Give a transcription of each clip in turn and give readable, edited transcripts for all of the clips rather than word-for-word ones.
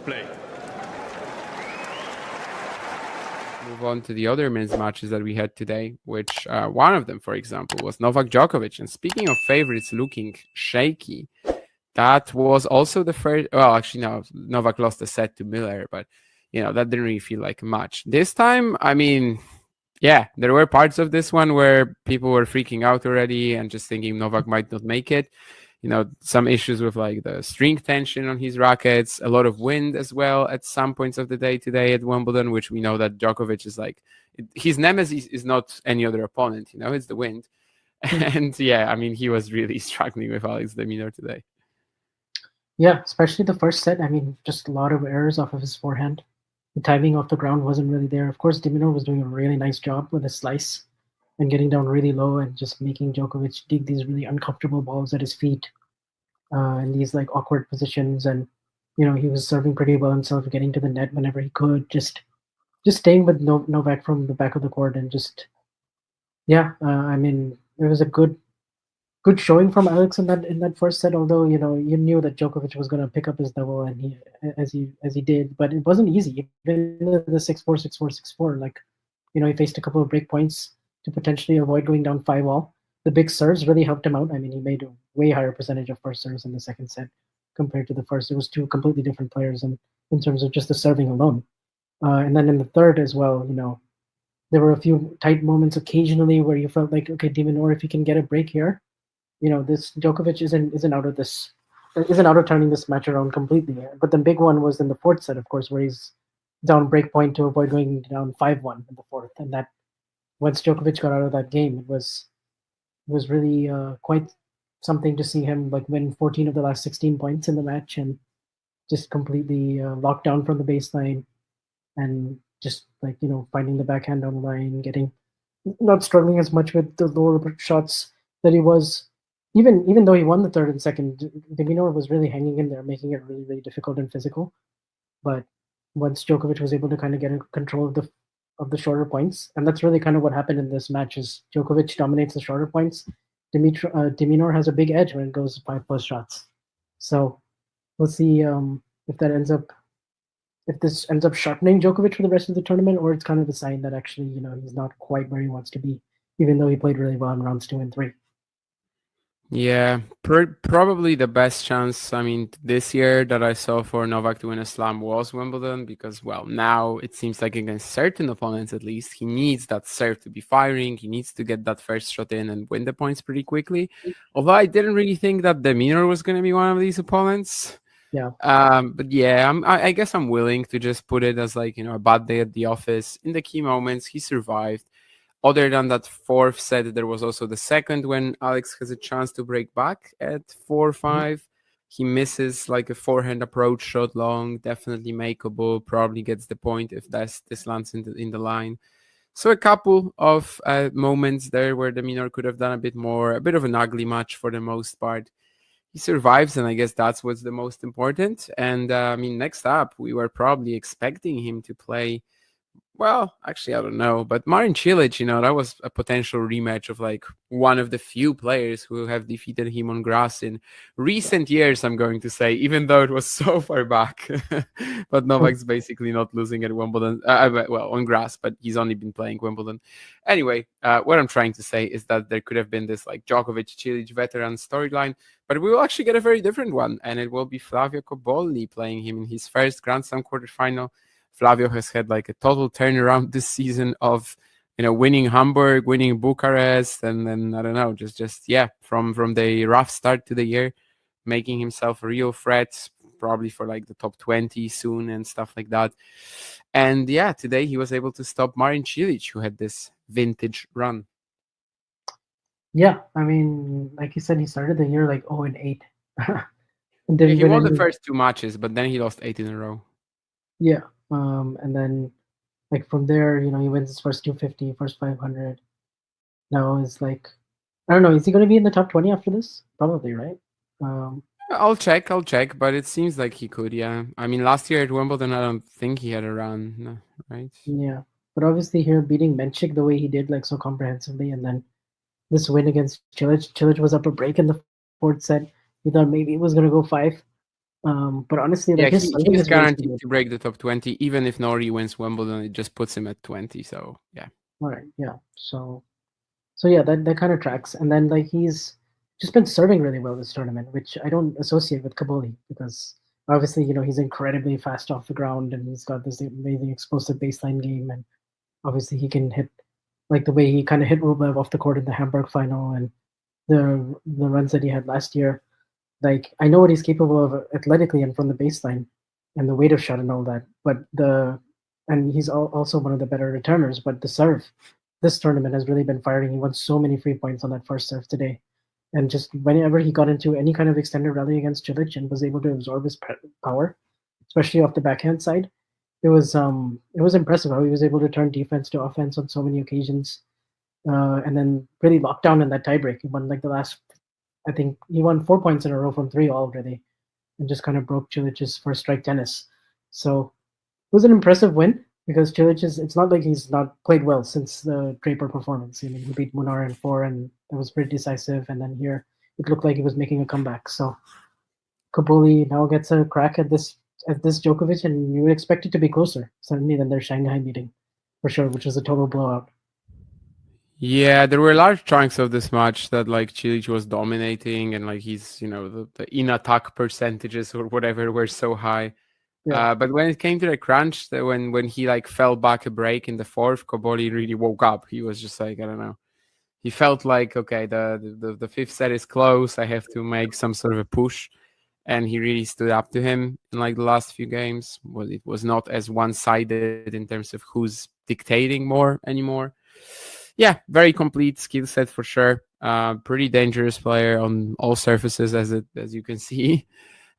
Play. Move on to the other men's matches that we had today, which one of them, for example, was Novak Djokovic. And speaking of favorites looking shaky, that was also the first. Well, actually, no, Novak lost a set to Miller, but that didn't really feel like much. This time, I mean, yeah, there were parts of this one where people were freaking out already and just thinking Novak might not make it. Some issues with like the string tension on his rackets, a lot of wind as well at some points of the day today at Wimbledon, which we know that Djokovic is like, his nemesis is not any other opponent, it's the wind. And yeah, I mean, he was really struggling with Alex de Minaur today. Yeah, especially the first set. I mean, just a lot of errors off of his forehand. The timing off the ground wasn't really there. Of course, de Minaur was doing a really nice job with his slice and getting down really low and just making Djokovic dig these really uncomfortable balls at his feet in these like awkward positions. And he was serving pretty well himself, getting to the net whenever he could. Just staying with Novak from the back of the court and just I mean, it was a good showing from Alex in that first set. Although you knew that Djokovic was going to pick up his double, and he did, but it wasn't easy. Even the 6-4, 6-4, 6-4, like he faced a couple of break points to potentially avoid going down 5-all. The big serves really helped him out. I mean, he made a way higher percentage of first serves in the second set compared to the first. It was two completely different players in terms of just the serving alone. And then in the third as well, there were a few tight moments occasionally where you felt like, okay, de Minaur, if he can get a break here, this Djokovic isn't out of turning this match around completely. But the big one was in the fourth set, of course, where he's down break point to avoid going down 5-1 in the fourth. And that once Djokovic got out of that game, it was really quite something to see him like win 14 of the last 16 points in the match and just completely locked down from the baseline and just like finding the backhand on the line, not struggling as much with the lower shots that he was. Even though he won the third and second, de Minaur was really hanging in there, making it really, really difficult and physical. But once Djokovic was able to kind of get control of the shorter points, and that's really kind of what happened in this match, is Djokovic dominates the shorter points. De Minaur has a big edge when it goes 5+ shots. So we'll see if this ends up sharpening Djokovic for the rest of the tournament, or it's kind of a sign that actually he's not quite where he wants to be, even though he played really well in rounds 2 and 3. Yeah, probably the best chance, I mean, this year that I saw for Novak to win a slam was Wimbledon, because, well, now it seems like against certain opponents, at least, he needs that serve to be firing. He needs to get that first shot in and win the points pretty quickly. Although I didn't really think that de Minaur was going to be one of these opponents. Yeah. But yeah, I guess I'm willing to just put it as like, a bad day at the office. In the key moments, he survived. Other than that fourth set, there was also the second when Alex has a chance to break back at 4-5. He misses like a forehand approach shot long, definitely makeable, probably gets the point if this lands in the line. So a couple of moments there where de Minaur could have done a bit more, a bit of an ugly match for the most part. He survives, and I guess that's what's the most important. And I mean, next up, we were probably expecting him to play. Well, actually, I don't know. But Marin Cilic, that was a potential rematch of like one of the few players who have defeated him on grass in recent years, I'm going to say, even though it was so far back. But Novak's basically not losing at Wimbledon. Well, on grass, but he's only been playing Wimbledon. Anyway, what I'm trying to say is that there could have been this like Djokovic-Cilic veteran storyline, but we will actually get a very different one. And it will be Flavio Cobolli playing him in his first Grand Slam quarterfinal. Flavio has had like a total turnaround this season of, winning Hamburg, winning Bucharest, and then I don't know, just from the rough start to the year, making himself a real threat, probably for like the top 20 soon and stuff like that. And yeah, today he was able to stop Marin Cilic, who had this vintage run. Yeah, I mean, like you said, he started the year like 0-8. He won the first 2 matches, but then he lost 8 in a row. Yeah. And then like from there, he wins his first 250, first 500. Now it's like, I don't know, is he going to be in the top 20 after this? Probably, right? I'll check, but it seems like he could, yeah. I mean, last year at Wimbledon, I don't think he had a run, right? Yeah, but obviously here beating Menchik the way he did, like so comprehensively, and then this win against Cilic was up a break in the fourth set. We thought maybe it was going to go 5. But honestly, Yeah, like his serving he's is really guaranteed stable. to break the top 20. Even if Nori wins Wimbledon, it just puts him at 20. So yeah. All right, yeah. So yeah, that kind of tracks. And then like he's just been serving really well this tournament, which I don't associate with Cobolli because obviously he's incredibly fast off the ground and he's got this amazing explosive baseline game, and obviously he can hit like the way he kind of hit Rublev off the court in the Hamburg final and the runs that he had last year. Like I know what he's capable of athletically and from the baseline and the weight of shot and all that, but he's also one of the better returners. But the serve, this tournament has really been firing. He won so many free points on that first serve today, and just whenever he got into any kind of extended rally against Cilic and was able to absorb his power, especially off the backhand side, it was impressive how he was able to turn defense to offense on so many occasions, and then really lock down in that tiebreak. He won like the last, I think he won 4 points in a row from three already, and just kind of broke Cilic's first strike tennis. So it was an impressive win because Cilic is. It's not like he's not played well since the Draper performance. I mean, he beat Minaur in four, and it was pretty decisive. And then here, it looked like he was making a comeback. So Cobolli now gets a crack at this Djokovic, and you would expect it to be closer certainly than their Shanghai meeting, for sure, which was a total blowout. Yeah, there were large chunks of this match that like Cilic was dominating, and like he's the in attack percentages or whatever were so high. Yeah, But when it came to the crunch, when he like fell back a break in the fourth, Cobolli really woke up. He was just like, I don't know. He felt like, okay, the fifth set is close. I have to make some sort of a push, and he really stood up to him in like the last few games. It was not as one sided in terms of who's dictating more anymore. Yeah, very complete skill set for sure. Pretty dangerous player on all surfaces, as you can see.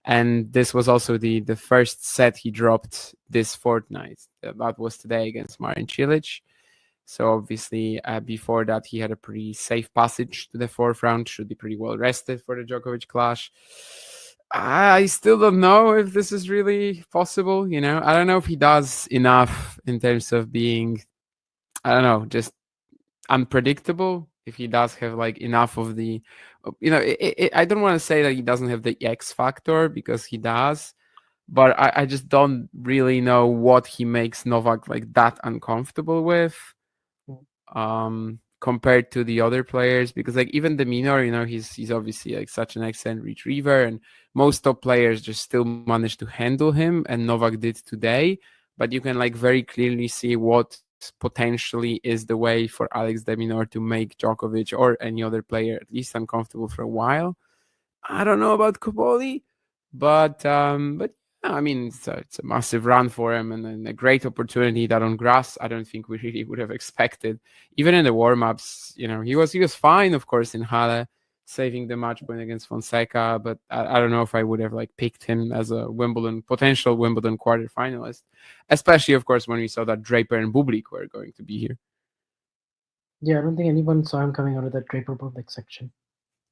And this was also the first set he dropped this fortnight. That was today against Marin Cilic. So obviously, before that, he had a pretty safe passage to the fourth round. Should be pretty well rested for the Djokovic clash. I still don't know if this is really possible. I don't know if he does enough in terms of being, I don't know, just unpredictable. If he does have like enough of the, I don't want to say that he doesn't have the X factor because he does, but I just don't really know what he makes Novak like that uncomfortable with, compared to the other players. Because like even the Minaur, he's obviously like such an excellent retriever, and most top players just still manage to handle him, and Novak did today. But you can like very clearly see what potentially is the way for Alex de Minaur to make Djokovic or any other player at least uncomfortable for a while. I don't know about Cobolli, but yeah, I mean it's a massive run for him, and a great opportunity that on grass I don't think we really would have expected. Even in the warm-ups, he was fine, of course, in Halle, saving the match point against Fonseca, but I don't know if I would have like picked him as a potential Wimbledon quarterfinalist, especially of course when we saw that Draper and Bublik were going to be here. yeah. I don't think anyone saw him coming out of that Draper public section,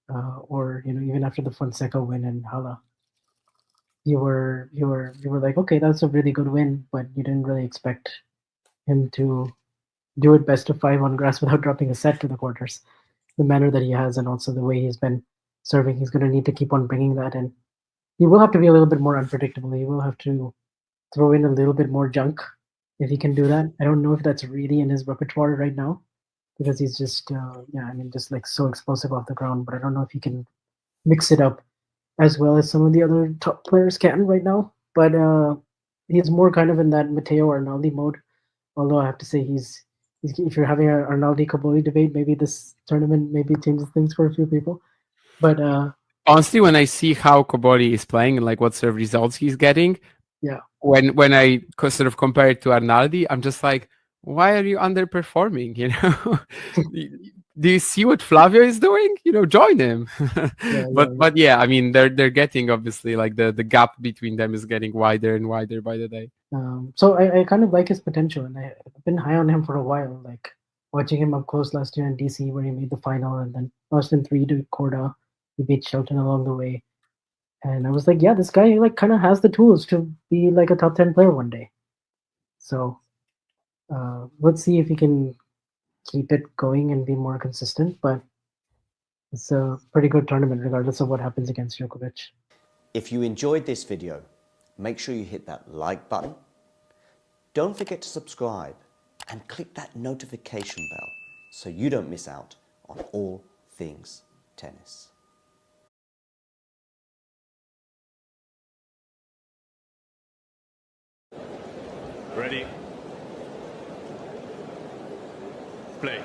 or even after the Fonseca win in Hala. You were like, okay, that's a really good win, but you didn't really expect him to do it best of five on grass without dropping a set to the quarters. The manner that he has, and also the way he's been serving, he's going to need to keep on bringing that in. He will have to be a little bit more unpredictable. He will have to throw in a little bit more junk if he can do that. I don't know if that's really in his repertoire right now because he's just, yeah, I mean, just like so explosive off the ground. But I don't know if he can mix it up as well as some of the other top players can right now. But he's more kind of in that Matteo Arnaldi mode. Although I have to say he's if you're having a Arnaldi Cobolli debate, maybe this tournament maybe changes things for a few people. But Honestly, when I see how Cobolli is playing and like what sort of results he's getting, yeah, when I sort of compare it to Arnaldi, I'm just like, why are you underperforming? Do you see what Flavio is doing? Join him. yeah, but yeah. but yeah, I mean they're getting, obviously, like the gap between them is getting wider and wider by the day. So I kind of like his potential, and I've been high on him for a while. Like watching him up close last year in DC, where he made the final, and then lost in three to Corda. He beat Shelton along the way, and I was like, yeah, this guy like kind of has the tools to be like a top 10 player one day. So let's see if he can keep it going and be more consistent. But it's a pretty good tournament, regardless of what happens against Djokovic. If you enjoyed this video, make sure you hit that like button. Don't forget to subscribe and click that notification bell so you don't miss out on all things tennis. Ready? Play.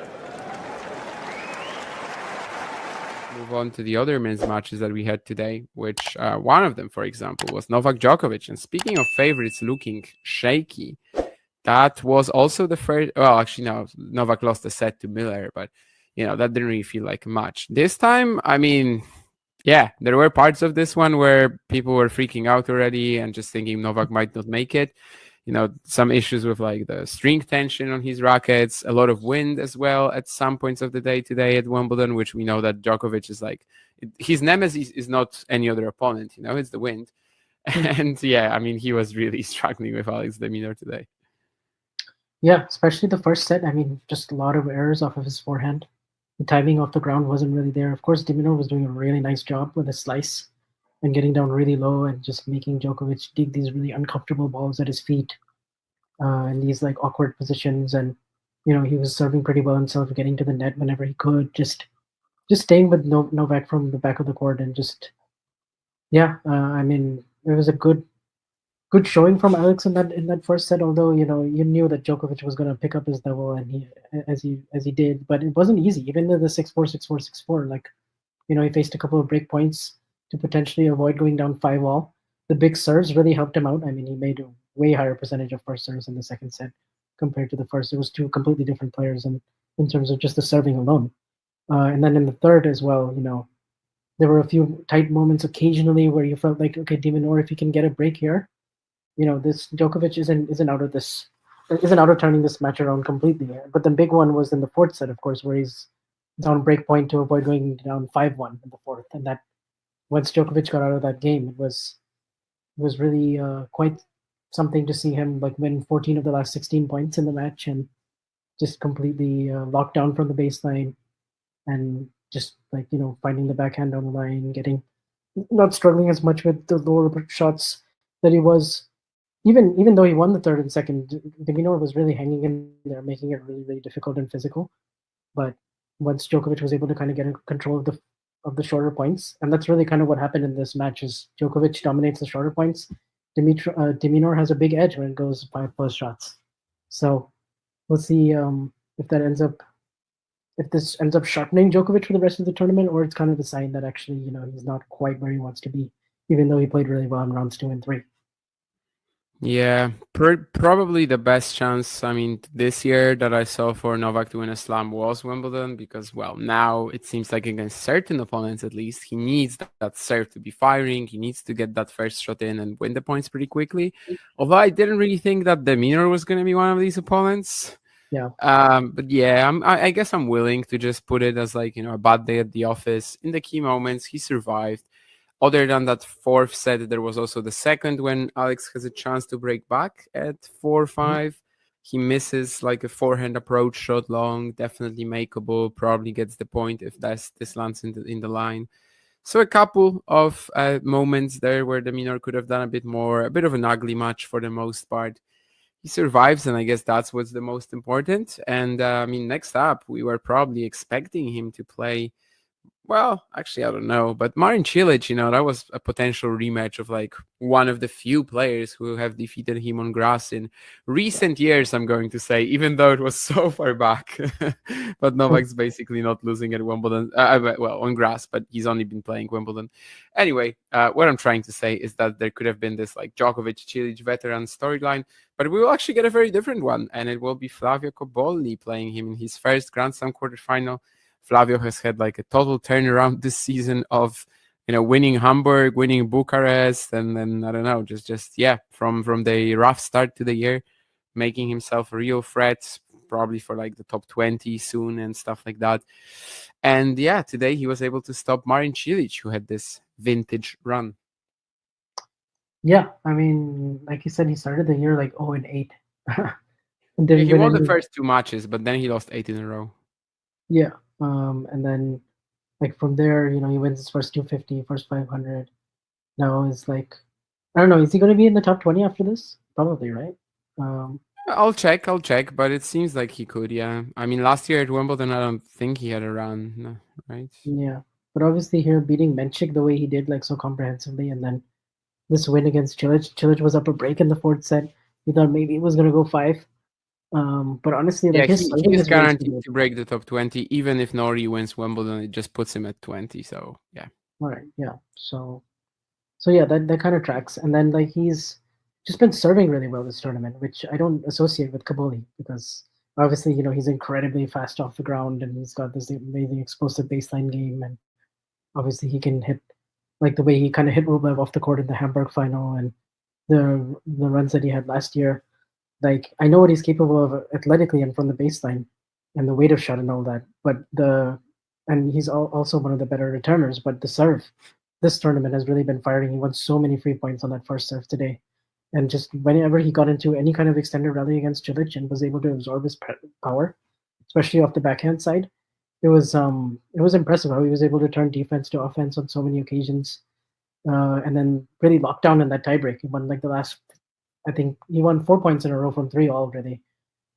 Move on to the other men's matches that we had today, which one of them, for example, was Novak Djokovic. And speaking of favorites looking shaky, that was also the first. Well, actually, no, Novak lost a set to Miller, but that didn't really feel like a match. This time, I mean, yeah, there were parts of this one where people were freaking out already and just thinking Novak might not make it. Some issues with like the string tension on his rackets, a lot of wind as well at some points of the day today at Wimbledon, which we know that Djokovic is like, his nemesis is not any other opponent, it's the wind. And yeah, I mean, he was really struggling with Alex de Minaur today. Yeah, especially the first set. I mean, just a lot of errors off of his forehand. The timing off the ground wasn't really there. Of course, de Minaur was doing a really nice job with his slice and getting down really low and just making Djokovic dig these really uncomfortable balls at his feet in these like awkward positions. And he was serving pretty well himself, getting to the net whenever he could. Just staying with Novak from the back of the court and just I mean, it was a good showing from Alex in that first set. Although you knew that Djokovic was going to pick up his level, and he did, but it wasn't easy. Even though the 6-4, 6-4, 6-4, like he faced a couple of break points to potentially avoid going down 5-all. The big serves really helped him out. I mean, he made a way higher percentage of first serves in the second set compared to the first. It was two completely different players in terms of just the serving alone. And then in the third as well, there were a few tight moments occasionally where you felt like, okay, de Minaur, if you can get a break here, this Djokovic isn't out of turning this match around completely. But the big one was in the fourth set, of course, where he's down break point to avoid going down 5-1 in the fourth. And that once Djokovic got out of that game, it was really quite something to see him like win 14 of the last 16 points in the match and just completely locked down from the baseline and just like finding the backhand on the line, not struggling as much with the lower shots that he was. Even though he won the third and second, de Minaur was really hanging in there, making it really, really difficult and physical. But once Djokovic was able to kind of get control of the shorter points, and that's really kind of what happened in this match, is Djokovic dominates the shorter points. De Minaur has a big edge when it goes 5+ shots. So we'll see if this ends up sharpening Djokovic for the rest of the tournament, or it's kind of a sign that actually he's not quite where he wants to be, even though he played really well in rounds 2 and 3. Yeah, probably the best chance, I mean, this year that I saw for Novak to win a slam was Wimbledon, because, well, now it seems like against certain opponents, at least, he needs that serve to be firing. He needs to get that first shot in and win the points pretty quickly. Although I didn't really think that de Minaur was going to be one of these opponents. Yeah. But yeah, I guess I'm willing to just put it as like, a bad day at the office. In the key moments, he survived. Other than that fourth set, there was also the second when Alex has a chance to break back at 4-5. He misses like a forehand approach shot long, definitely makeable, probably gets the point if this lands in the line. So a couple of moments there where de Minaur could have done a bit more, a bit of an ugly match for the most part. He survives, and I guess that's what's the most important. And I mean, next up, we were probably expecting him to play. Well, actually, I don't know. But Marin Cilic, that was a potential rematch of like one of the few players who have defeated him on grass in recent years, I'm going to say, even though it was so far back. But Novak's basically not losing at Wimbledon. Well, on grass, but he's only been playing Wimbledon. Anyway, what I'm trying to say is that there could have been this like Djokovic-Cilic veteran storyline, but we will actually get a very different one. And it will be Flavio Cobolli playing him in his first Grand Slam quarterfinal. Flavio has had like a total turnaround this season of, winning Hamburg, winning Bucharest, and then I don't know, just from the rough start to the year, making himself a real threat, probably for like the top 20 soon and stuff like that. And yeah, today he was able to stop Marin Cilic, who had this vintage run. Yeah, I mean, like you said, he started the year like 0-8. He won the first 2 matches, but then he lost 8 in a row. Yeah. And then like from there, he wins his first 250, first 500. now is like, I don't know, is he going to be in the top 20 after this? Probably, right? Um, I'll check, but it seems like he could, yeah. I mean, last year at Wimbledon, I don't think he had a run, no, right? yeah, but obviously here beating Menchik the way he did, like so comprehensively, and then this win against Cilic. Cilic was up a break in the fourth set. We thought maybe it was going to go 5. But honestly, Yeah, like his serving he's is really guaranteed stable. to break the top 20. Even if Nori wins Wimbledon, it just puts him at 20. So, yeah. All right, yeah. So yeah, that kind of tracks. And then like he's just been serving really well this tournament, which I don't associate with Cobolli because obviously he's incredibly fast off the ground and he's got this amazing explosive baseline game, and obviously he can hit like the way he kind of hit Rublev off the court in the Hamburg final and the runs that he had last year. Like I know what he's capable of athletically and from the baseline and the weight of shot and all that, but and he's also one of the better returners. But the serve, this tournament has really been firing. He won so many free points on that first serve today, and just whenever he got into any kind of extended rally against Cilic and was able to absorb his power, especially off the backhand side, it was impressive how he was able to turn defense to offense on so many occasions, and then really lock down in that tiebreak. He won like the last, I think he won 4 points in a row from 3 already,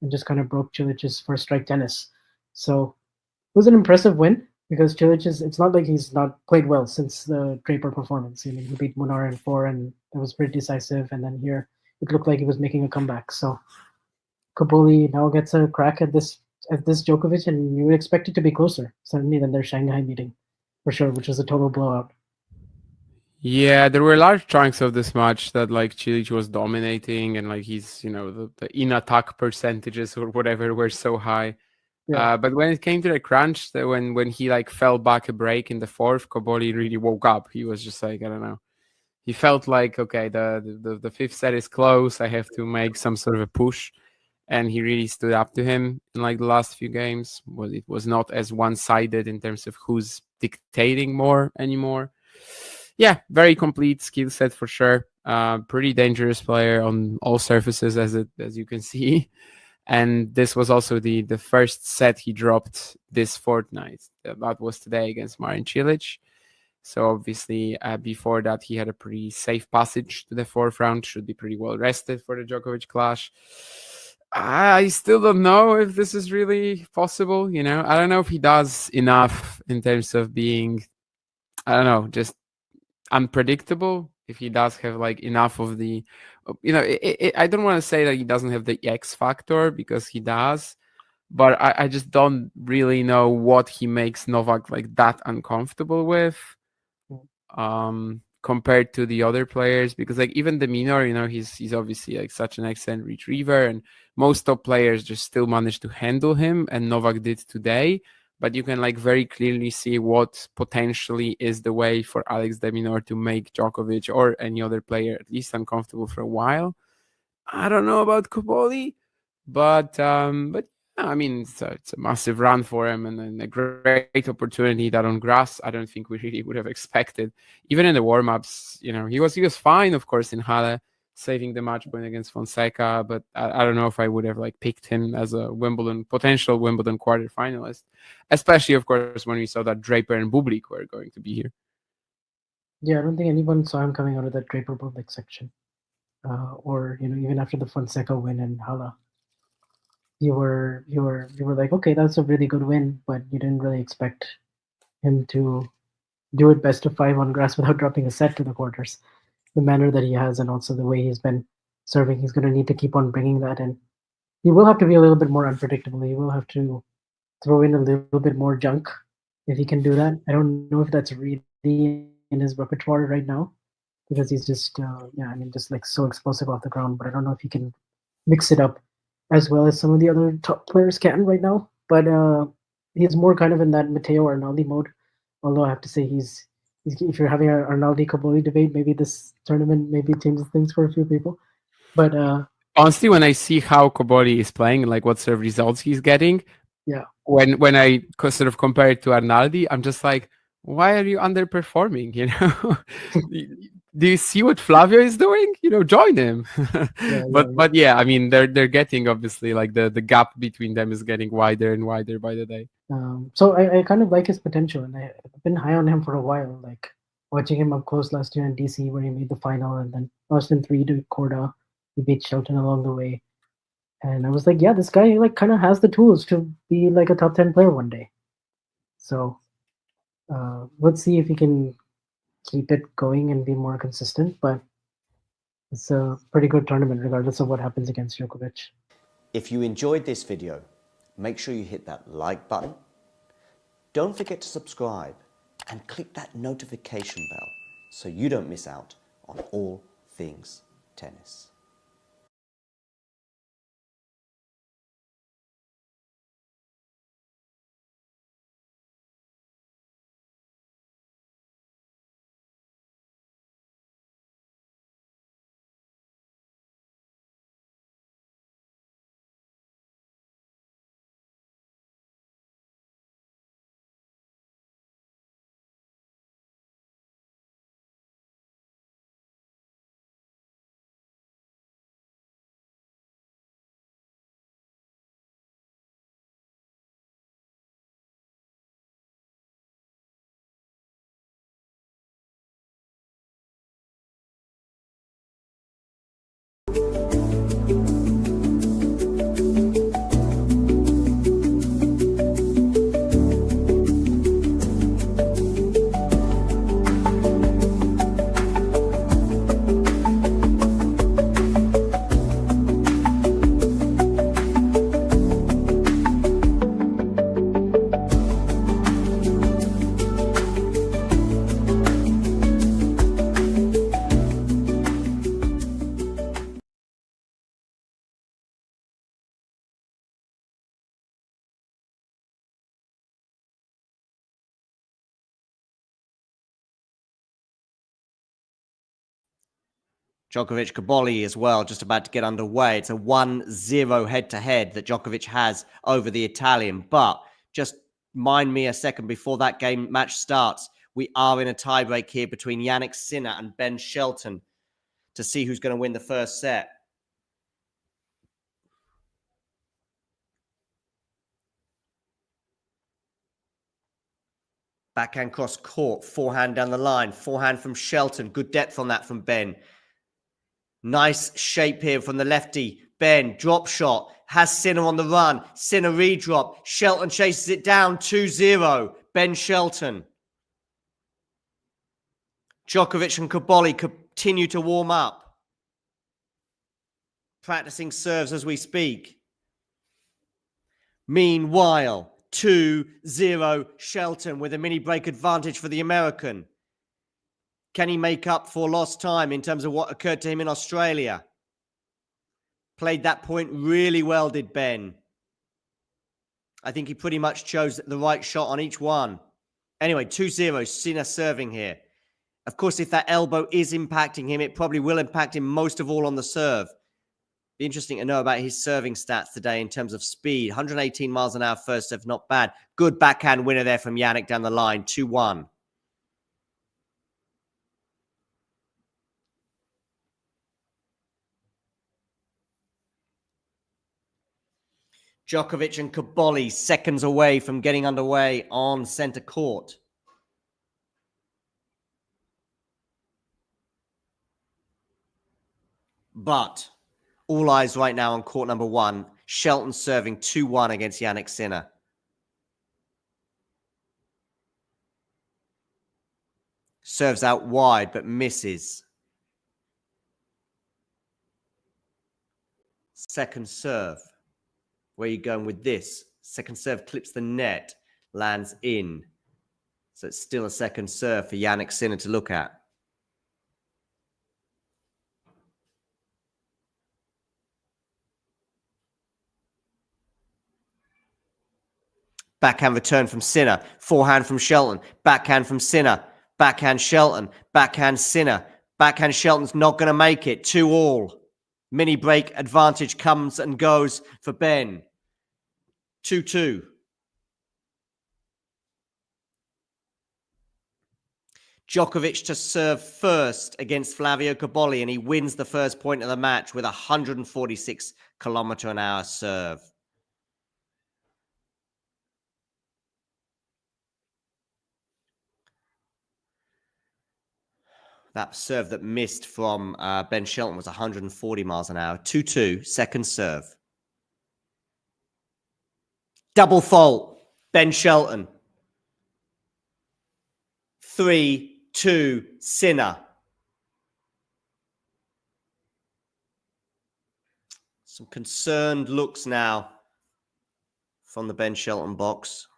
and just kind of broke Cilic's first strike tennis. So it was an impressive win because Cilic it's not like he's not played well since the Draper performance. I mean, he beat Minaur in 4, and it was pretty decisive. And then here, it looked like he was making a comeback. So Cobolli now gets a crack at this Djokovic, and you would expect it to be closer certainly than their Shanghai meeting, for sure, which was a total blowout. Yeah, there were large chunks of this match that like Cilic was dominating, and like he's the in attack percentages or whatever were so high. Yeah. But when it came to the crunch, when he like fell back a break in the fourth, Cobolli really woke up. He was just like, I don't know. He felt like, okay, the fifth set is close. I have to make some sort of a push, and he really stood up to him in like the last few games. Well, it was not as one-sided in terms of who's dictating more anymore. Yeah, very complete skill set for sure. Pretty dangerous player on all surfaces, as you can see. And this was also the first set he dropped this fortnight. That was today against Marin Cilic. So obviously, before that, he had a pretty safe passage to the fourth round. Should be pretty well rested for the Djokovic clash. I still don't know if this is really possible. I don't know if he does enough in terms of being, I don't know, just unpredictable. If he does have like enough of the, I don't want to say that he doesn't have the X factor, because he does, but I just don't really know what he makes Novak like that uncomfortable with, compared to the other players. Because like even the Minaur, he's obviously like such an excellent retriever, and most top players just still manage to handle him, and Novak did today. But you can like very clearly see what potentially is the way for Alex de Minaur to make Djokovic or any other player at least uncomfortable for a while. I don't know about Cobolli, but yeah, I mean it's a massive run for him, and a great opportunity that on grass I don't think we really would have expected. Even in the warm-ups, he was fine, of course, in Halle, saving the match point against Fonseca, but I don't know if I would have like picked him as a potential Wimbledon quarterfinalist, especially of course when we saw that Draper and Bublik were going to be here. Yeah, I don't think anyone saw him coming out of that Draper Bublik section, or even after the Fonseca win in Halle, you were like, okay, that's a really good win, but you didn't really expect him to do it best of 5 on grass without dropping a set to the quarters. The manner that he has, and also the way he's been serving, he's going to need to keep on bringing that in. He will have to be a little bit more unpredictable. He will have to throw in a little bit more junk if he can do that. I don't know if that's really in his repertoire right now, because he's just just like so explosive off the ground. But I don't know if he can mix it up as well as some of the other top players can right now. But he's more kind of in that Matteo Arnaldi mode. Although I have to say if you're having an Arnaldi Cobolli debate, maybe this tournament maybe changes things for a few people. But honestly, when I see how Cobolli is playing, like what sort of results he's getting, yeah, when I sort of compare it to Arnaldi, I'm just like, why are you underperforming? Do you see what Flavio is doing? Join him. But yeah, I mean they're getting, obviously, like the gap between them is getting wider and wider by the day. So I kind of like his potential, and I've been high on him for a while. Like watching him up close last year in DC where he made the final, and then lost in 3 to Korda. He beat Shelton along the way. And I was like, yeah, this guy like kind of has the tools to be like a top 10 player one day. So let's see if he can keep it going and be more consistent. But it's a pretty good tournament regardless of what happens against Djokovic. If you enjoyed this video, make sure you hit that like button. Don't forget to subscribe and click that notification bell so you don't miss out on all things tennis. Djokovic Cobolli as well, just about to get underway. It's a 1-0 head-to-head that Djokovic has over the Italian. But just mind me a second before that match starts. We are in a tiebreak here between Jannik Sinner and Ben Shelton to see who's going to win the first set. Backhand cross court, forehand down the line, forehand from Shelton. Good depth on that from Ben. Nice shape here from the lefty. Ben, drop shot, has Sinner on the run. Sinner redrop. Shelton chases it down, 2-0. Ben Shelton. Djokovic and Cobolli continue to warm up. Practicing serves as we speak. Meanwhile, 2-0 Shelton with a mini break advantage for the American. Can he make up for lost time in terms of what occurred to him in Australia? Played that point really well, did Ben. I think he pretty much chose the right shot on each one. Anyway, 2-0, Sinner serving here. Of course, if that elbow is impacting him, it probably will impact him most of all on the serve. Be interesting to know about his serving stats today in terms of speed. 118 miles an hour first serve, not bad. Good backhand winner there from Jannik down the line, 2-1. Djokovic and Cobolli seconds away from getting underway on centre court. But all eyes right now on court number 1. Shelton serving 2-1 against Jannik Sinner. Serves out wide but misses. Second serve. Where are you going with this? Second serve clips the net, lands in. So it's still a second serve for Jannik Sinner to look at. Backhand return from Sinner. Forehand from Shelton. Backhand from Sinner. Backhand Shelton. Backhand Sinner. Backhand Shelton's not going to make it. 2-2. Mini break advantage comes and goes for Ben. 2-2. Djokovic to serve first against Flavio Cobolli, and he wins the first point of the match with a 146 km/h serve. That serve that missed from Ben Shelton was 140 miles an hour. 2-2, second serve. Double fault, Ben Shelton. 3-2, Sinner. Some concerned looks now from the Ben Shelton box.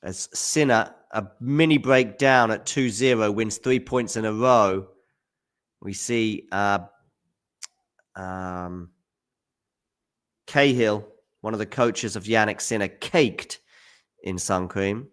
As Sinner, a mini breakdown at 2-0, wins 3 points in a row. We see Cahill, one of the coaches of Jannik Sinner, caked in sun cream.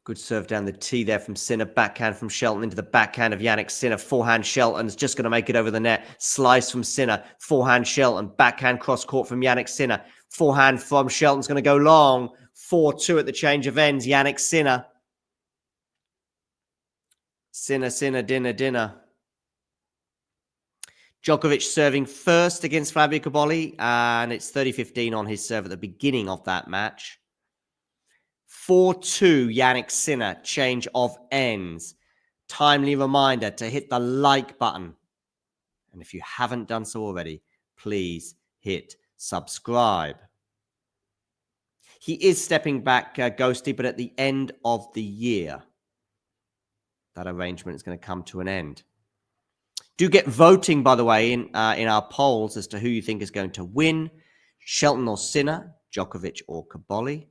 Good serve down the tee there from Sinner. Backhand from Shelton into the backhand of Jannik Sinner. Forehand Shelton's just going to make it over the net. Slice from Sinner. Forehand Shelton. Backhand cross court from Jannik Sinner. Forehand from Shelton's going to go long. 4-2 at the change of ends. Jannik Sinner. Sinner, dinner. Djokovic serving first against Flavio Cobolli. And it's 30-15 on his serve at the beginning of that match. 4-2, Jannik Sinner, change of ends. Timely reminder to hit the like button. And if you haven't done so already, please hit subscribe. He is stepping back, Ghosty, but at the end of the year, that arrangement is going to come to an end. Do get voting, by the way, in our polls as to who you think is going to win. Shelton or Sinner, Djokovic or Cobolli.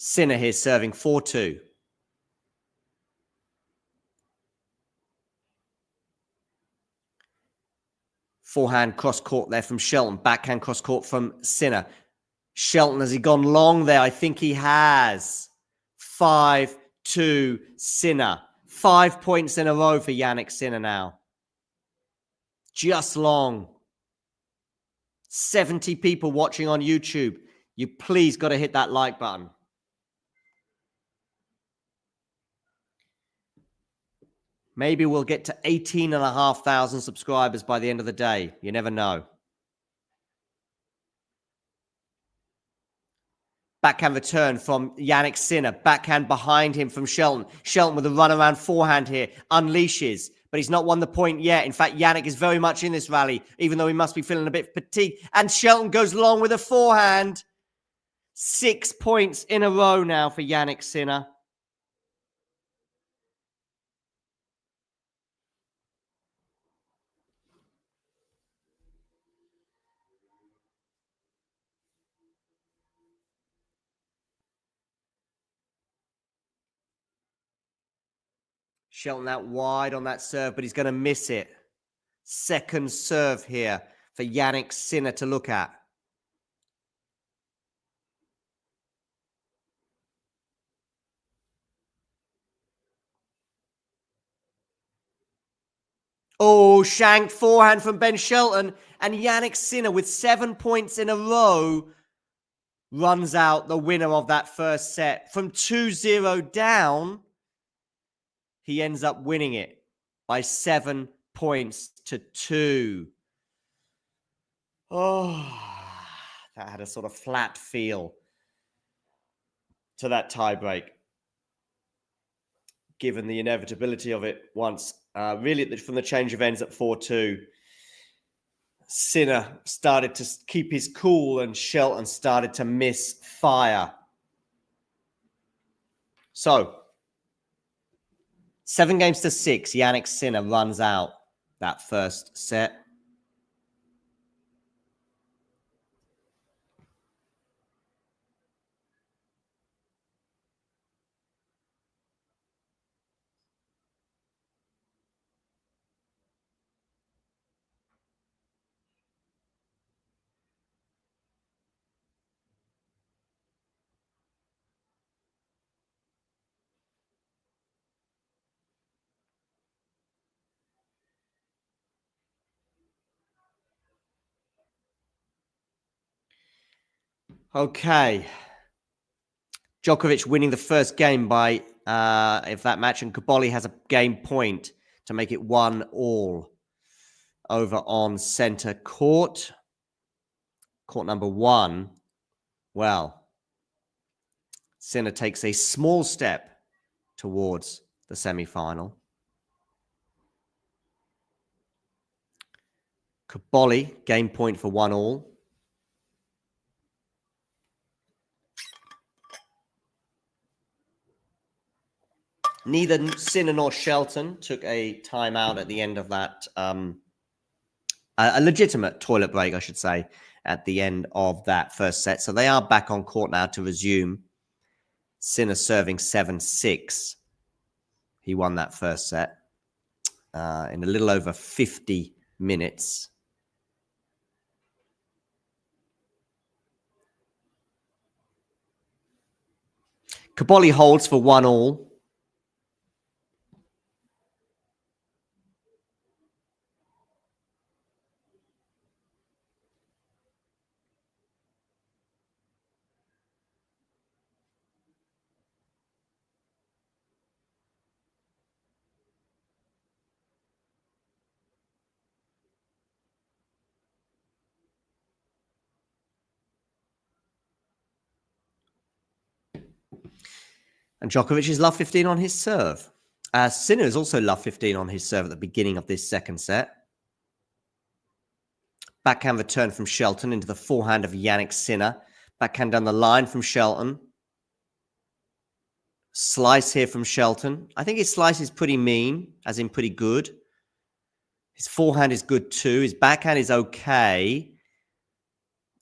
Sinner here serving 4-2. Forehand cross court there from Shelton. Backhand cross court from Sinner. Shelton, has he gone long there? I think he has. 5-2 Sinner. 5 points in a row for Jannik Sinner now. Just long. 70 people watching on YouTube. You please got to hit that like button. Maybe we'll get to 18,500 subscribers by the end of the day. You never know. Backhand return from Jannik Sinner. Backhand behind him from Shelton. Shelton with a runaround forehand here. Unleashes, but he's not won the point yet. In fact, Jannik is very much in this rally, even though he must be feeling a bit fatigued. And Shelton goes long with a forehand. 6 points in a row now for Jannik Sinner. Shelton out wide on that serve, but he's going to miss it. Second serve here for Jannik Sinner to look at. Oh, shanked forehand from Ben Shelton. And Jannik Sinner, with 7 points in a row, runs out the winner of that first set. From 2-0 down, he ends up winning it by 7 points to 2. Oh, that had a sort of flat feel to that tiebreak, given the inevitability of it once. Really, from the change of ends at 4-2, Sinner started to keep his cool and Shelton started to miss fire. So, 7-6, Jannik Sinner runs out that first set. Okay. Djokovic winning the first game by of that match, and Cobolli has a game point to make it 1-1 over on centre court. Court number 1. Well, Sinner takes a small step towards the semi-final. Cobolli, game point for 1-all. Neither Sinner nor Shelton took a timeout at the end of that, a legitimate toilet break, I should say, at the end of that first set. So they are back on court now to resume. Sinner serving 7-6. He won that first set in a little over 50 minutes. Cobolli holds for 1-all. And Djokovic is love 15 on his serve. Sinner is also love 15 on his serve at the beginning of this second set. Backhand return from Shelton into the forehand of Jannik Sinner. Backhand down the line from Shelton. Slice here from Shelton. I think his slice is pretty mean, as in pretty good. His forehand is good too. His backhand is okay.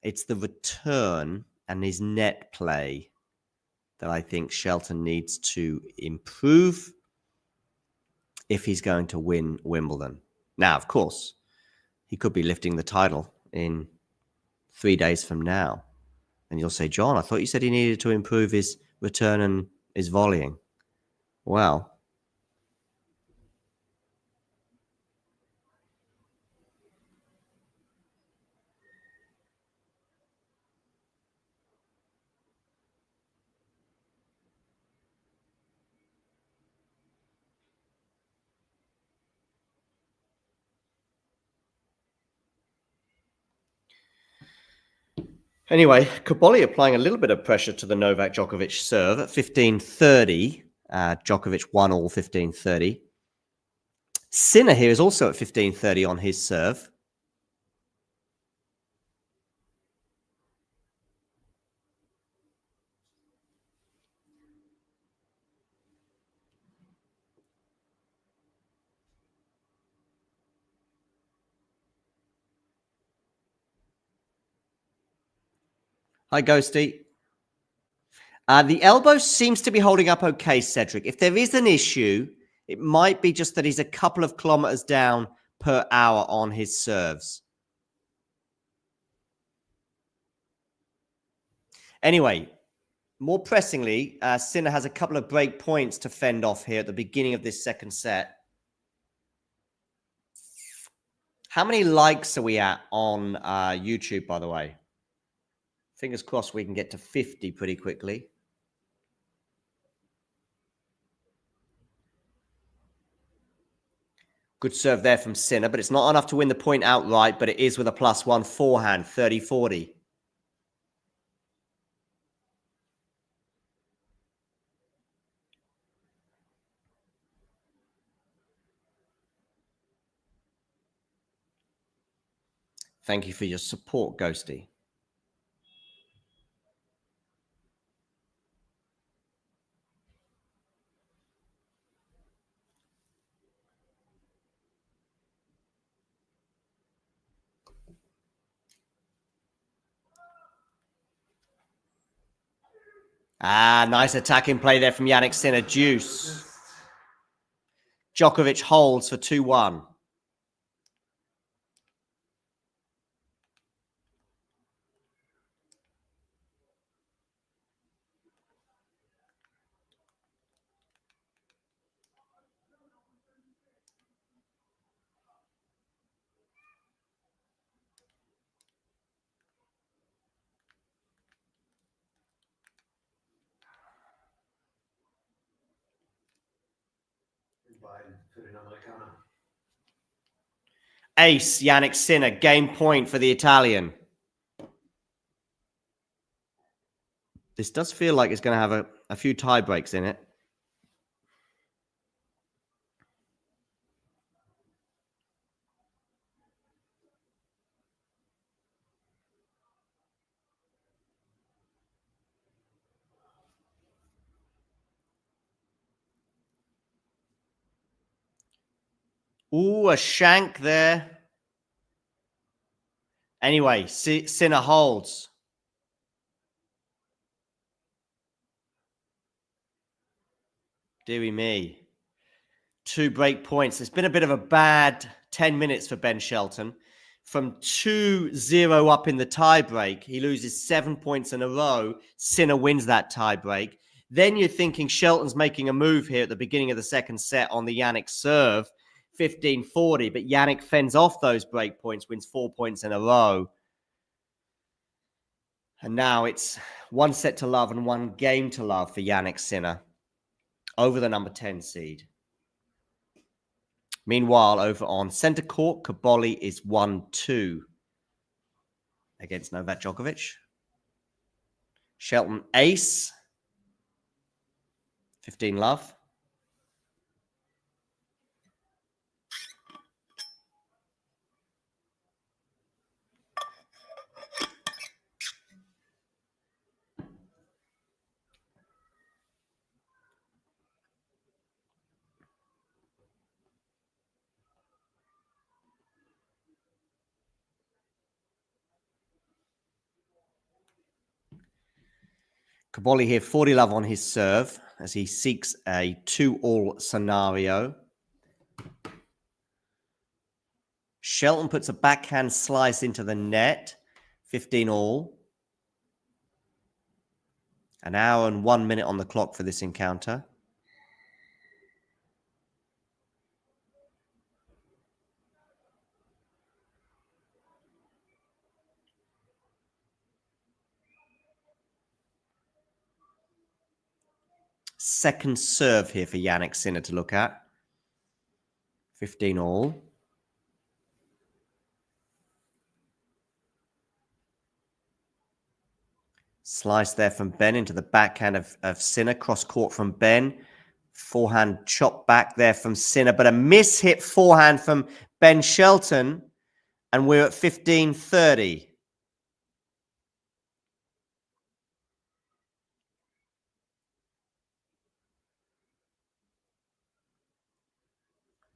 It's the return and his net play that I think Shelton needs to improve if he's going to win Wimbledon. Now, of course, he could be lifting the title in 3 days from now. And you'll say, John, I thought you said he needed to improve his return and his volleying. Well, anyway, Cobolli applying a little bit of pressure to the Novak Djokovic serve at 15-30. Djokovic 1-all 15-30. Sinner here is also at 15-30 on his serve. Hi, Ghosty. The elbow seems to be holding up okay, Cedric. If there is an issue, it might be just that he's a couple of kilometers down per hour on his serves. Anyway, more pressingly, Sinner has a couple of break points to fend off here at the beginning of this second set. How many likes are we at on YouTube, by the way? Fingers crossed we can get to 50 pretty quickly. Good serve there from Sinner, but it's not enough to win the point outright, but it is with a +1 forehand, 30-40. Thank you for your support, Ghosty. Nice attacking play there from Jannik Sinner. Deuce. Djokovic holds for 2-1. Ace, Jannik Sinner, game point for the Italian. This does feel like it's going to have a few tie breaks in it. Ooh, a shank there. Anyway, Sinner holds. Deary me. 2 break points. It's been a bit of a bad 10 minutes for Ben Shelton. From 2-0 up in the tiebreak, he loses 7 points in a row. Sinner wins that tiebreak. Then you're thinking Shelton's making a move here at the beginning of the second set on the Yannick serve, 15-40, but Yannick fends off those break points, wins 4 points in a row. And now it's 1 set to love and 1 game to love for Yannick Sinner over the number 10 seed. Meanwhile, over on centre court, Cobolli is 1-2 against Novak Djokovic. Shelton ace, 15 love. Cobolli here, 40 love on his serve as he seeks a 2-all scenario. Shelton puts a backhand slice into the net, 15 all. An hour and 1 minute on the clock for this encounter. Second serve here for Yannick Sinner to look at. 15 all. Slice there from Ben into the backhand of Sinner. Cross court from Ben. Forehand chop back there from Sinner, but a miss-hit forehand from Ben Shelton. And we're at 15-30.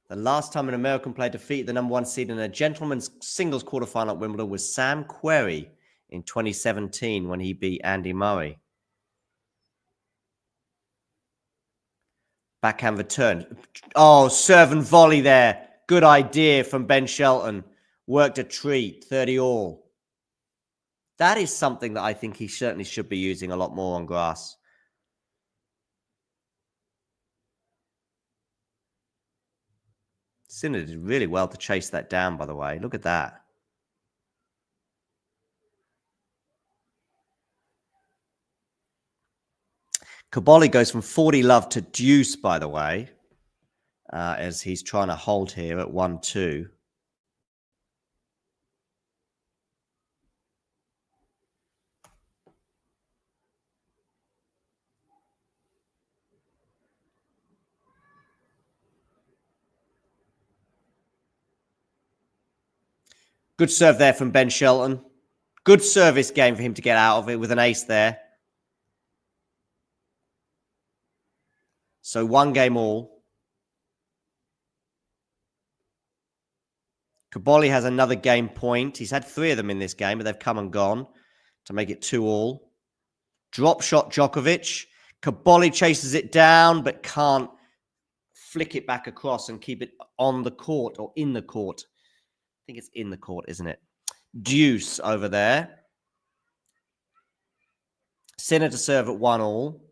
The last time an American player defeated the number 1 seed in a gentleman's singles quarterfinal at Wimbledon was Sam Querrey in 2017 when he beat Andy Murray. Backhand return. Oh, serve and volley there. Good idea from Ben Shelton. Worked a treat, 30 all. That is something that I think he certainly should be using a lot more on grass. Sinner did really well to chase that down, by the way. Look at that. Cobolli goes from 40 love to deuce, by the way, as he's trying to hold here at 1-2. Good serve there from Ben Shelton. Good service game for him to get out of it with an ace there. So 1 game all. Cobolli has another game point. He's had 3 of them in this game, but they've come and gone to make it 2 all. Drop shot Djokovic. Cobolli chases it down, but can't flick it back across and keep it on the court or in the court. I think it's in the court, isn't it? Deuce over there. Sinner to serve at 1 all.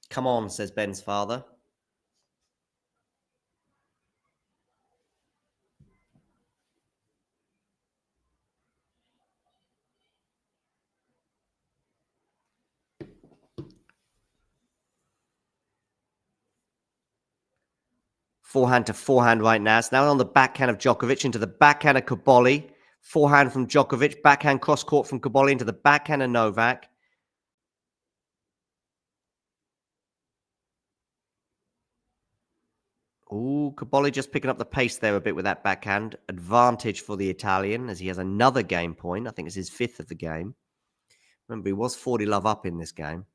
Come on, says Ben's father. Forehand to forehand right now. It's now on the backhand of Djokovic into the backhand of Cobolli. Forehand from Djokovic. Backhand cross-court from Cobolli into the backhand of Novak. Ooh, Cobolli just picking up the pace there a bit with that backhand. Advantage for the Italian as he has another game point. I think it's his 5th of the game. Remember, he was 40-love up in this game.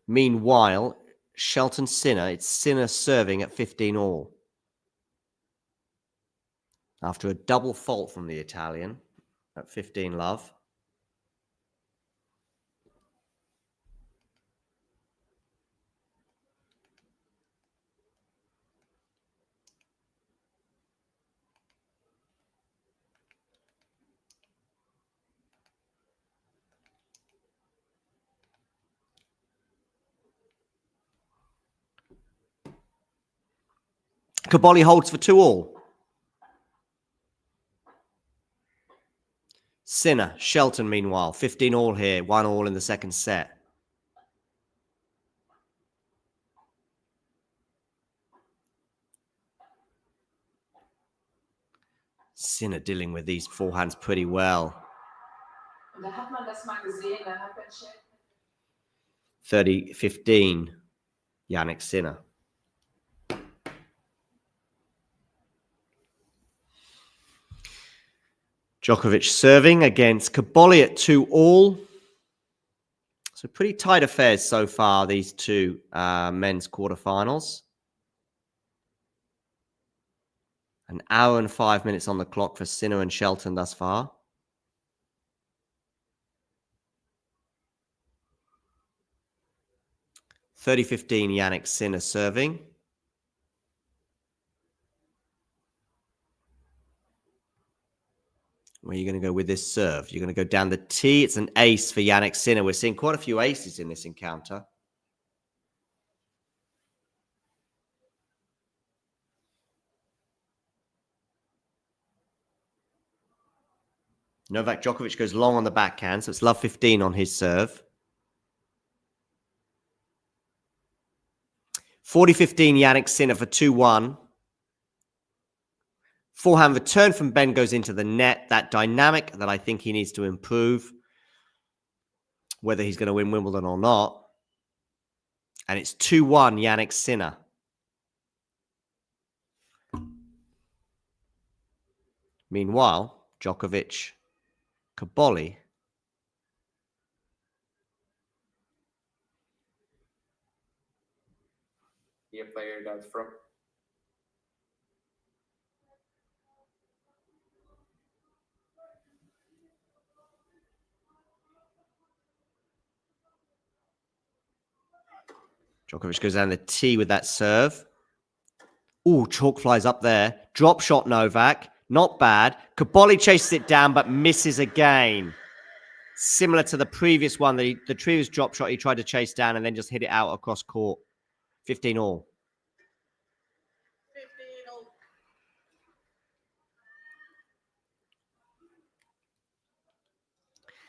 Meanwhile, Shelton Sinner, it's Sinner serving at 15-all. After a double fault from the Italian at 15-love. Cobolli holds for 2-all. Sinner, Shelton, meanwhile, 15-all here, 1-all in the second set. Sinner dealing with these forehands pretty well. 30-15, Jannik Sinner. Djokovic serving against Cobolli at 2-all. So pretty tight affairs so far, these two men's quarterfinals. An hour and 5 minutes on the clock for Sinner and Shelton thus far. (30-15) Jannik Sinner serving. Where are you going to go with this serve? You're going to go down the tee. It's an ace for Jannik Sinner. We're seeing quite a few aces in this encounter. Novak Djokovic goes long on the backhand, so it's love 15 on his serve. 40-15 Jannik Sinner for 2-1. Forehand return from Ben goes into the net. That dynamic that I think he needs to improve, whether he's going to win Wimbledon or not. And it's 2-1 Jannik Sinner. Meanwhile, Djokovic, Cobolli. A player that's from Djokovic goes down the tee with that serve. Ooh, chalk flies up there. Drop shot Novak. Not bad. Cobolli chases it down, but misses again. Similar to the previous one, the previous drop shot he tried to chase down and then just hit it out across court. 15-all.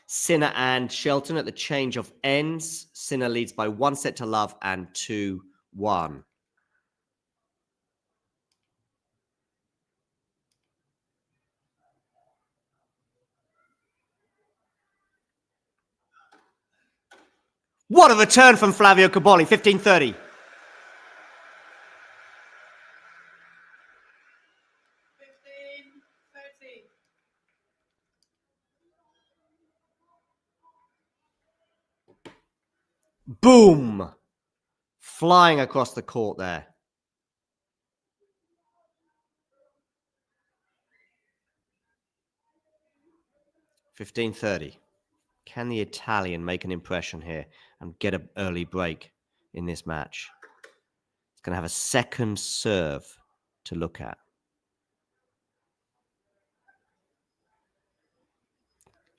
Sinner and Shelton at the change of ends. Sinner leads by 1-love and 2-1. What a return from Flavio Cobolli, 15-30. Boom! Flying across the court there. 15-30. Can the Italian make an impression here and get an early break in this match? It's going to have a second serve to look at.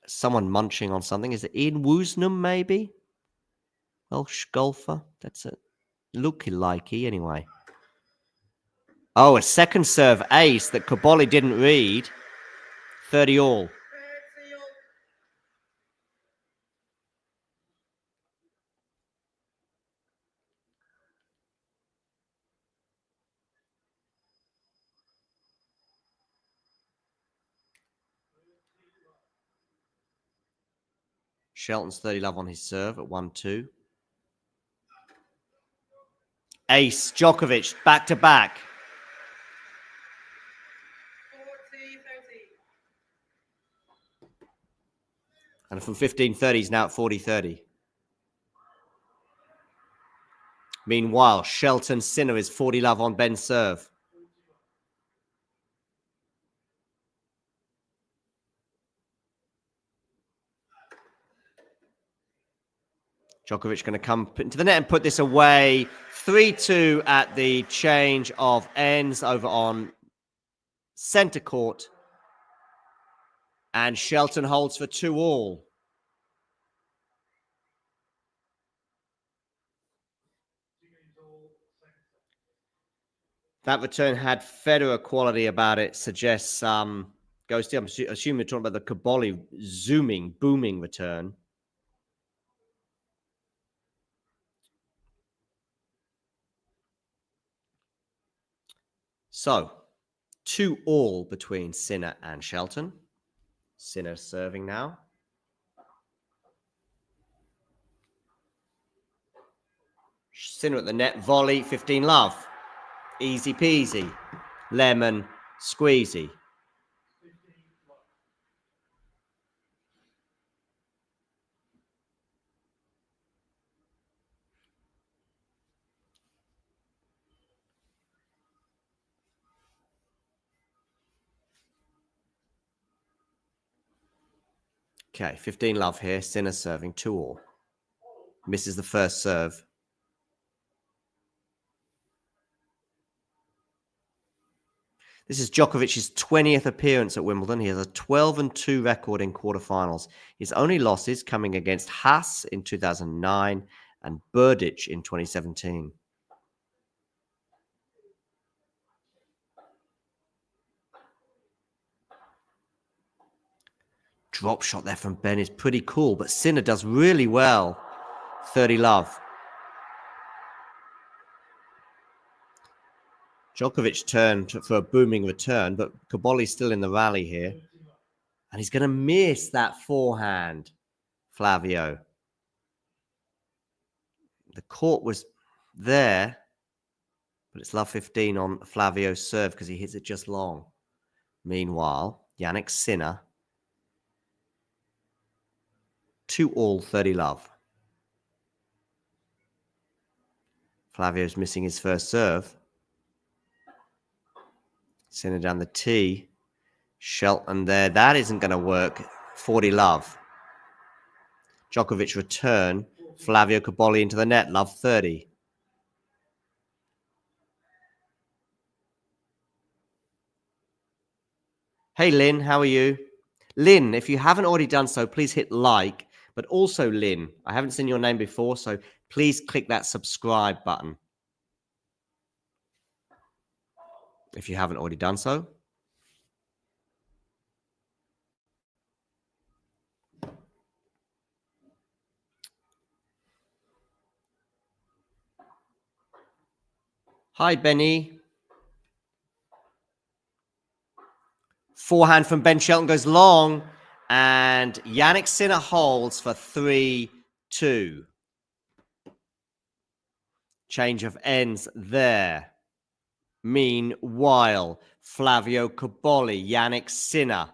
Someone munching on something. Is it Ian Woosnam, maybe? Welsh golfer. That's it. Looky-likey, anyway. Oh, a second serve ace that Cobolli didn't read. 30-all. Shelton's 30 love on his serve at 1-2. Ace, Djokovic, back to back. 40-30. And from 15-30, he's now at 40-30. Meanwhile, Shelton Sinner is 40 love on Ben's serve. Djokovic going to come into the net and put this away. 3-2 at the change of ends over on centre court. And Shelton holds for 2-all. That return had Federer quality about it, suggests goes to, I'm assuming we're talking about the Cobolli booming return. So, 2-all between Sinner and Shelton. Sinner serving now. Sinner at the net, volley, 15 love. Easy peasy. Lemon squeezy. Okay, 15 love here. Sinner serving 2-all. Misses the first serve. This is Djokovic's 20th appearance at Wimbledon. He has a 12-2 record in quarterfinals. His only losses coming against Haas in 2009 and Berdych in 2017. Drop shot there from Ben is pretty cool, but Sinner does really well. 30 love. Djokovic turned for a booming return, but Cobolli's still in the rally here. And he's going to miss that forehand, Flavio. The court was there, but it's love 15 on Flavio's serve because he hits it just long. Meanwhile, Jannik Sinner, 2-all, 30 love. Flavio's missing his first serve. Sinner down the tee. Shelton there. That isn't going to work. 40 love. Djokovic return. Flavio Cobolli into the net. Love 30. Hey, Lynn. How are you? Lynn, if you haven't already done so, please hit like. But also, Lynn, I haven't seen your name before, so please click that subscribe button. If you haven't already done so. Hi, Benny. Forehand from Ben Shelton goes long, and Jannik Sinner holds for 3-2. Change of ends there. Meanwhile, Flavio Cobolli, Jannik Sinner.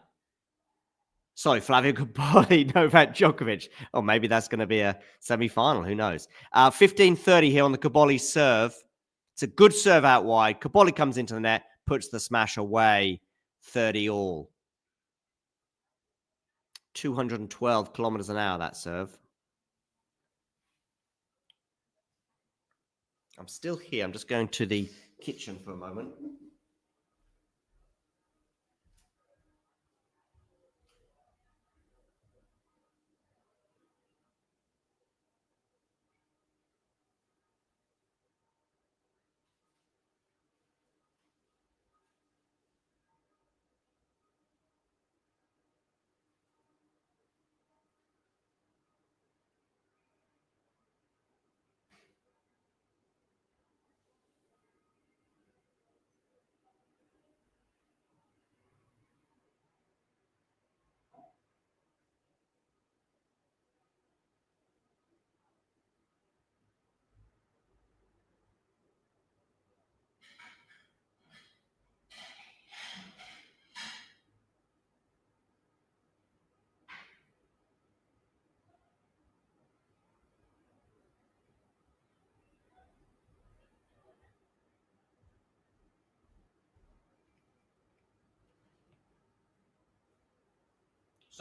Sorry, Flavio Cobolli, Novak Djokovic. Oh, maybe that's going to be a semi-final. Who knows? 15-30 here on the Cobolli serve. It's a good serve out wide. Cobolli comes into the net, puts the smash away. 30-all. 212 kilometers an hour, that serve. I'm still here. I'm just going to the kitchen for a moment.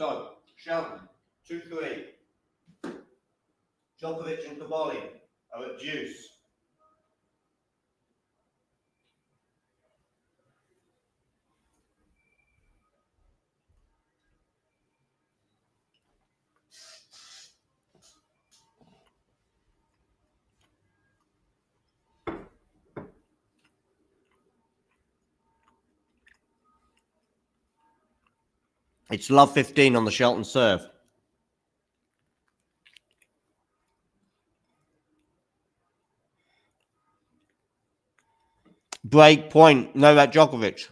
So, Shelton, 2-3. Djokovic and Cobolli are at deuce. It's love 15 on the Shelton serve. Break point, Novak Djokovic.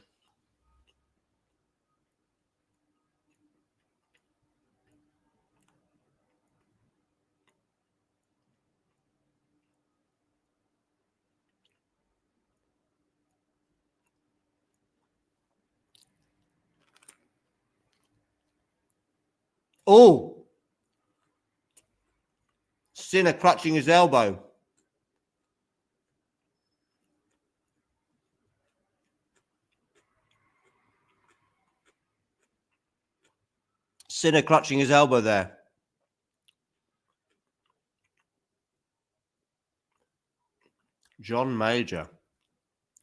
Oh! Sinner clutching his elbow. Sinner clutching his elbow there. John Major,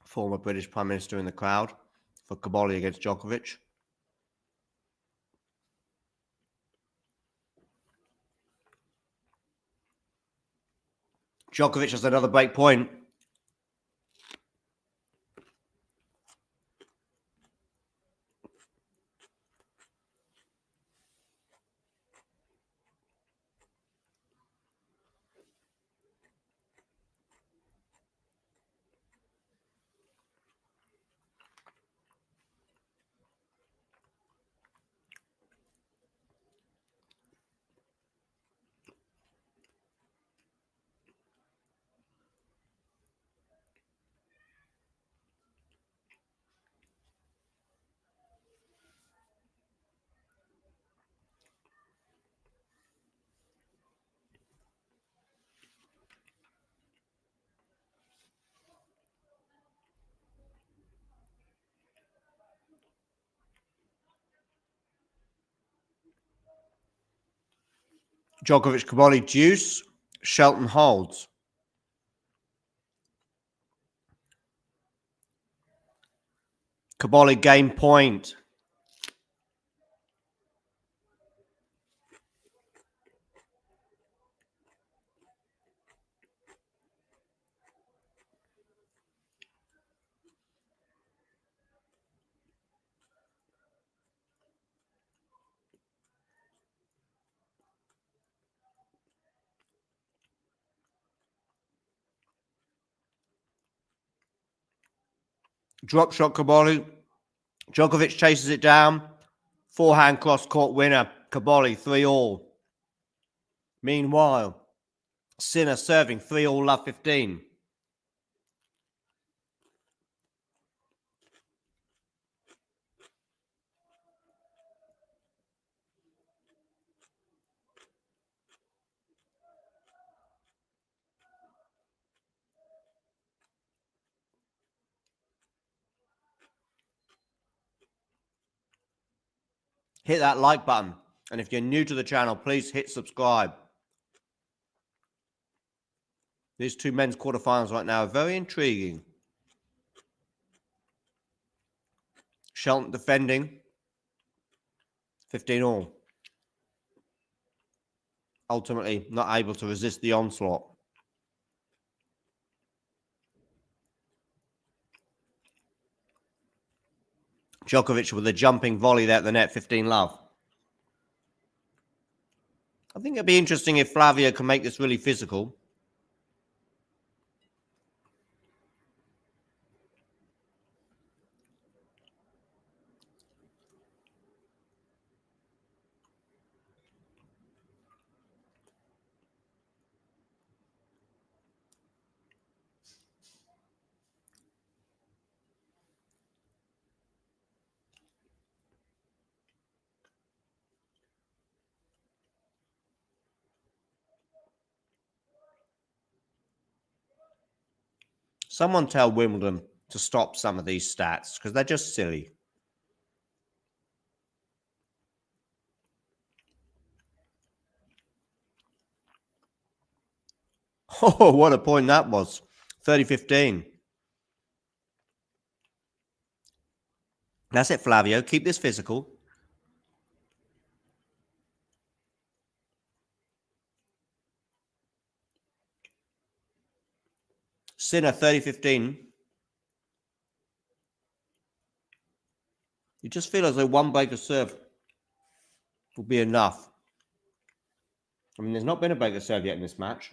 former British Prime Minister, in the crowd for Cobolli against Djokovic. Djokovic has another break point. Djokovic, Cobolli, deuce. Shelton holds. Cobolli, game point. Drop shot, Cobolli. Djokovic chases it down. Forehand cross court winner. Cobolli, 3-all. Meanwhile, Sinner serving 3-all, love 15. Hit that like button. And if you're new to the channel, please hit subscribe. These two men's quarterfinals right now are very intriguing. Shelton defending. 15-all. Ultimately not able to resist the onslaught. Djokovic with a jumping volley there at the net, 15-love. I think it'd be interesting if Flavio can make this really physical. Someone tell Wimbledon to stop some of these stats because they're just silly. Oh, what a point that was. 30-15. That's it, Flavio. Keep this physical. Sinner, 30-15. You just feel as though one break of serve will be enough. I mean, there's not been a break of serve yet in this match.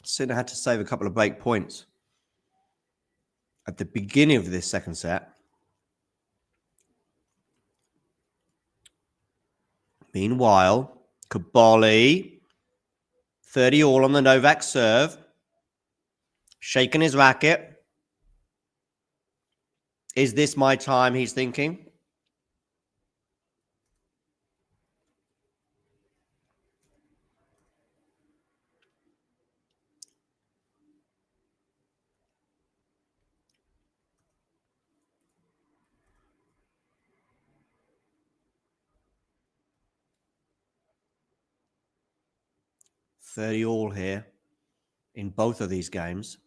Sinner had to save a couple of break points at the beginning of this second set. Meanwhile, Cobolli, 30 all on the Novak serve. Shaking his racket. Is this my time, he's thinking? $30 all here in both of these games.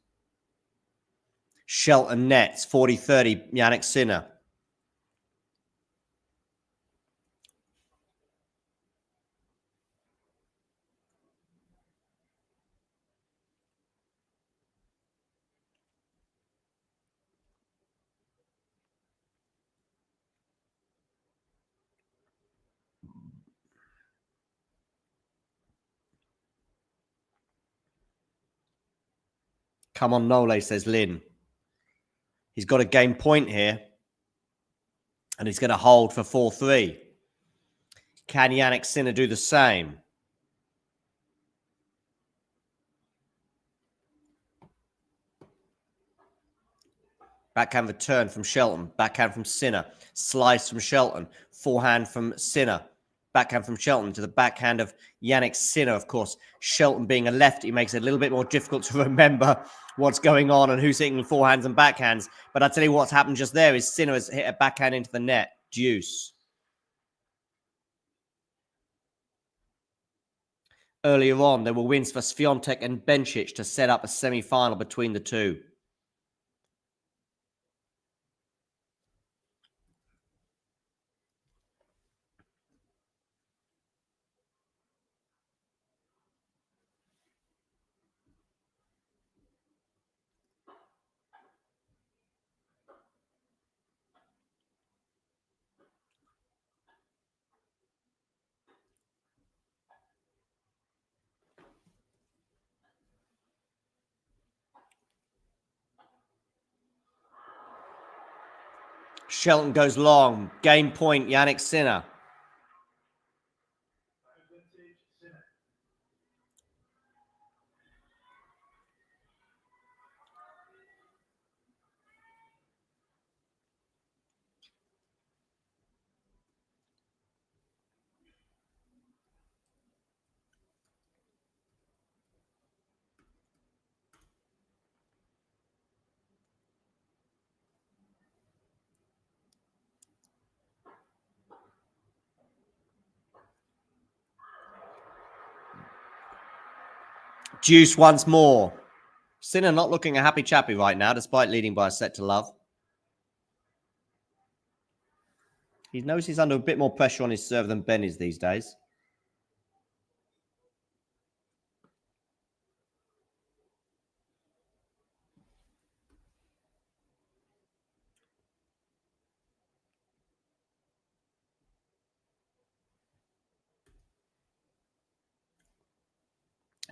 Shelton nets, 40-30, Jannik Sinner. Come on, Nole, says Lin. He's got a game point here. And he's going to hold for 4-3. Can Jannik Sinner do the same? Backhand return from Shelton. Backhand from Sinner. Slice from Shelton. Forehand from Sinner. Backhand from Shelton to the backhand of Jannik Sinner, of course. Shelton being a lefty makes it a little bit more difficult to remember what's going on and who's hitting forehands and backhands. But I'll tell you what's happened just there is Sinner has hit a backhand into the net. Deuce. Earlier on, there were wins for Swiatek and Bencic to set up a semi-final between the two. Shelton goes long. Game point, Jannik Sinner. Deuce once more. Sinner not looking a happy chappy right now, despite leading by a set to love. He knows he's under a bit more pressure on his serve than Ben is these days.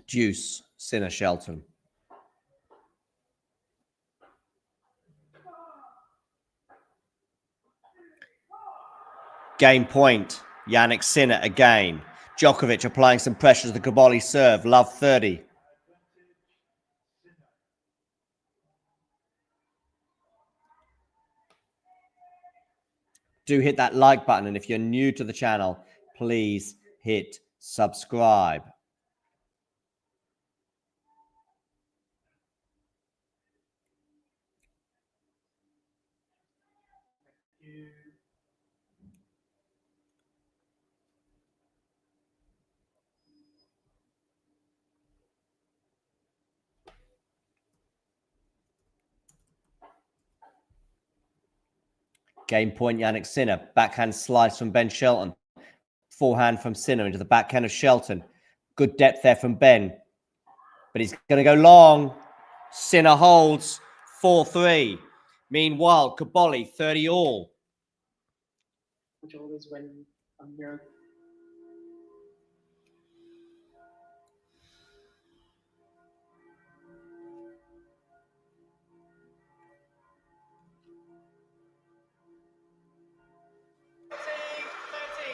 Deuce, Sinner, Shelton. Game point, Jannik Sinner again. Djokovic applying some pressure to the Cobolli serve. Love 30. Do hit that like button, and if you're new to the channel, please hit subscribe. Game point, Yannick Sinner. Backhand slice from Ben Shelton. Forehand from Sinner into the backhand of Shelton. Good depth there from Ben. But he's going to go long. Sinner holds 4-3. Meanwhile, Cobolli, 30 all. Which always win from here.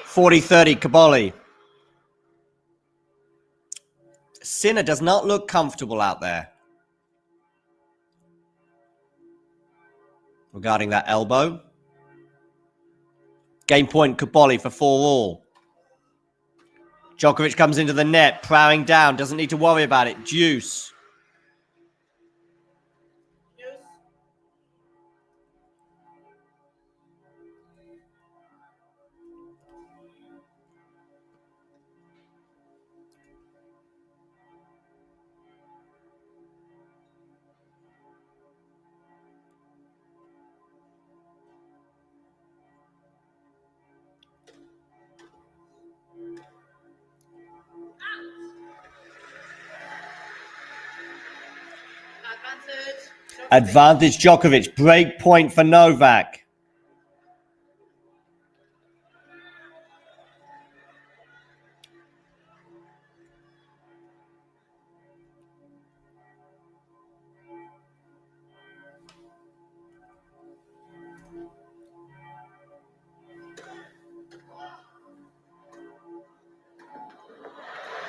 $40-30, Cobolli. Sinner does not look comfortable out there. Regarding that elbow. Game point, Cobolli for 4 all. Djokovic comes into the net, prowling down, doesn't need to worry about it. Deuce. Advantage Djokovic. Break point for Novak.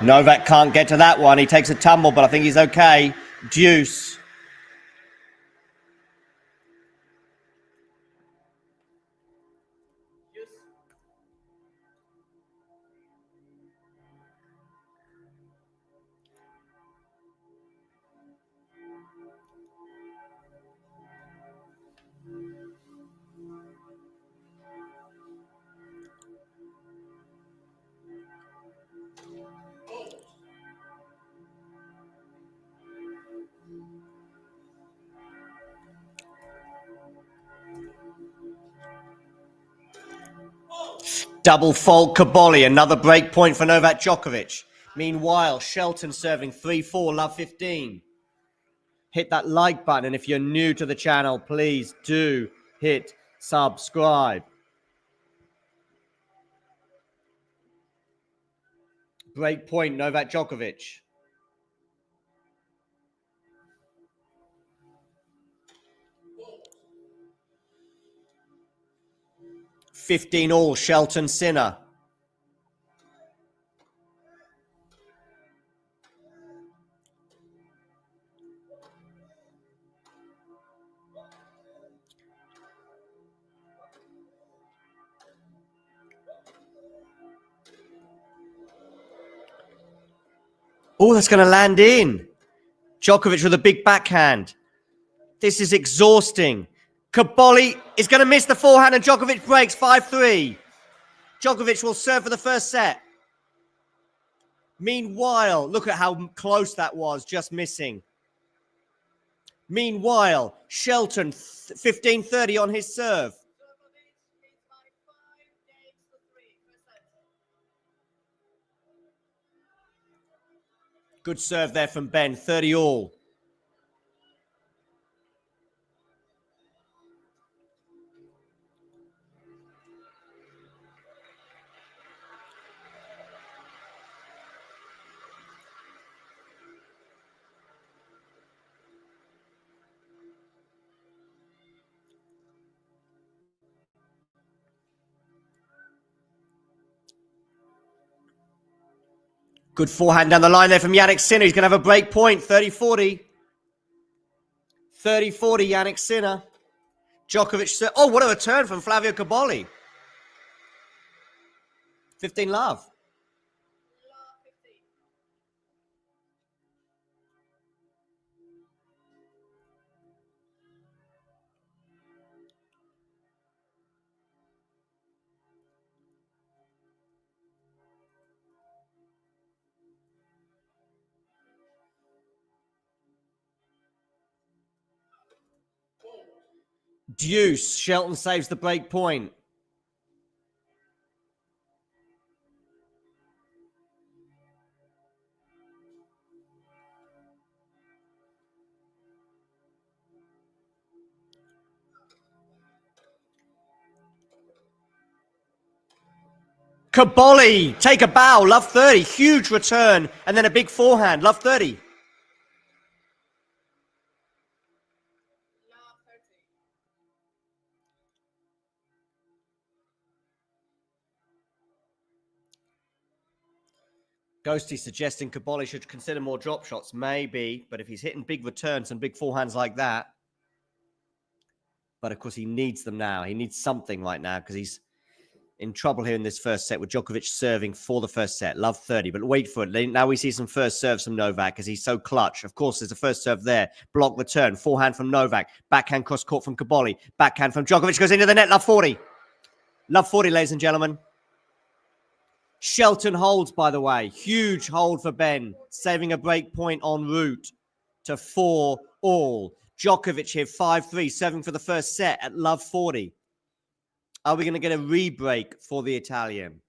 Novak can't get to that one. He takes a tumble, but I think he's okay. Deuce. Double fault Cobolli, another break point for Novak Djokovic. Meanwhile, Shelton serving 3-4, love 15. Hit that like button, and if you're new to the channel, please do hit subscribe. Break point, Novak Djokovic. $15 all, Shelton Sinner. Oh, that's going to land in. Djokovic with a big backhand. This is exhausting. Cobolli is going to miss the forehand and Djokovic breaks 5-3. Djokovic will serve for the first set. Meanwhile, look at how close that was, just missing. Meanwhile, Shelton 15-30 on his serve. Good serve there from Ben, 30 all. Good forehand down the line there from Yannick Sinner. He's going to have a break point, 30-40. 30-40, Yannick Sinner. Djokovic, oh, what a return from Flavio Cobolli. 15 love. Deuce. Shelton saves the break point. Cobolli, take a bow, love 30, huge return, and then a big forehand, love 30. Ghosty suggesting Cobolli should consider more drop shots. Maybe, but if he's hitting big returns and big forehands like that, but of course he needs them now. He needs something right now because he's in trouble here in this first set with Djokovic serving for the first set. Love 30, but wait for it. Now we see some first serves from Novak because he's so clutch. Of course, there's a first serve there. Block return. Forehand from Novak. Backhand cross court from Cobolli. Backhand from Djokovic goes into the net. Love 40. Love 40, ladies and gentlemen. Shelton holds, by the way. Huge hold for Ben. Saving a break point en route to 4-all. Djokovic here, 5-3, serving for the first set at love 40. Are we going to get a re-break for the Italian?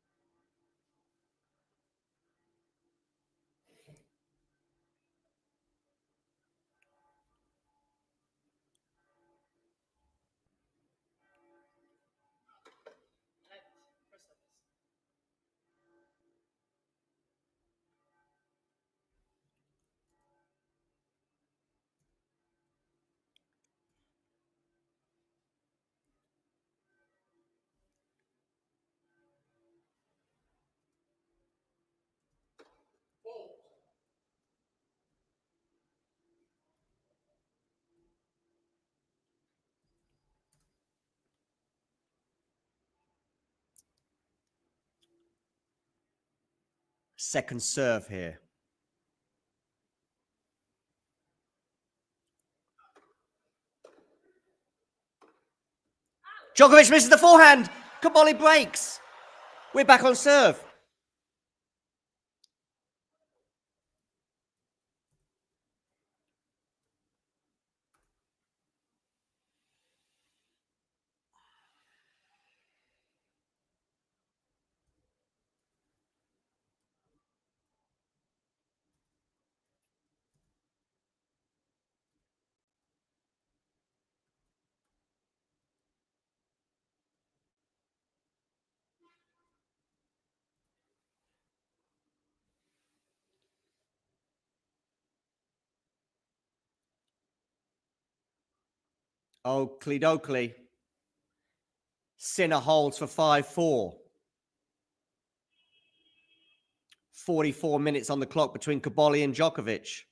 Second serve here. Djokovic misses the forehand. Cobolli breaks. We're back on serve. Oakley Dokley. Sinner holds for 5-4. 44 minutes on the clock between Cobolli and Djokovic.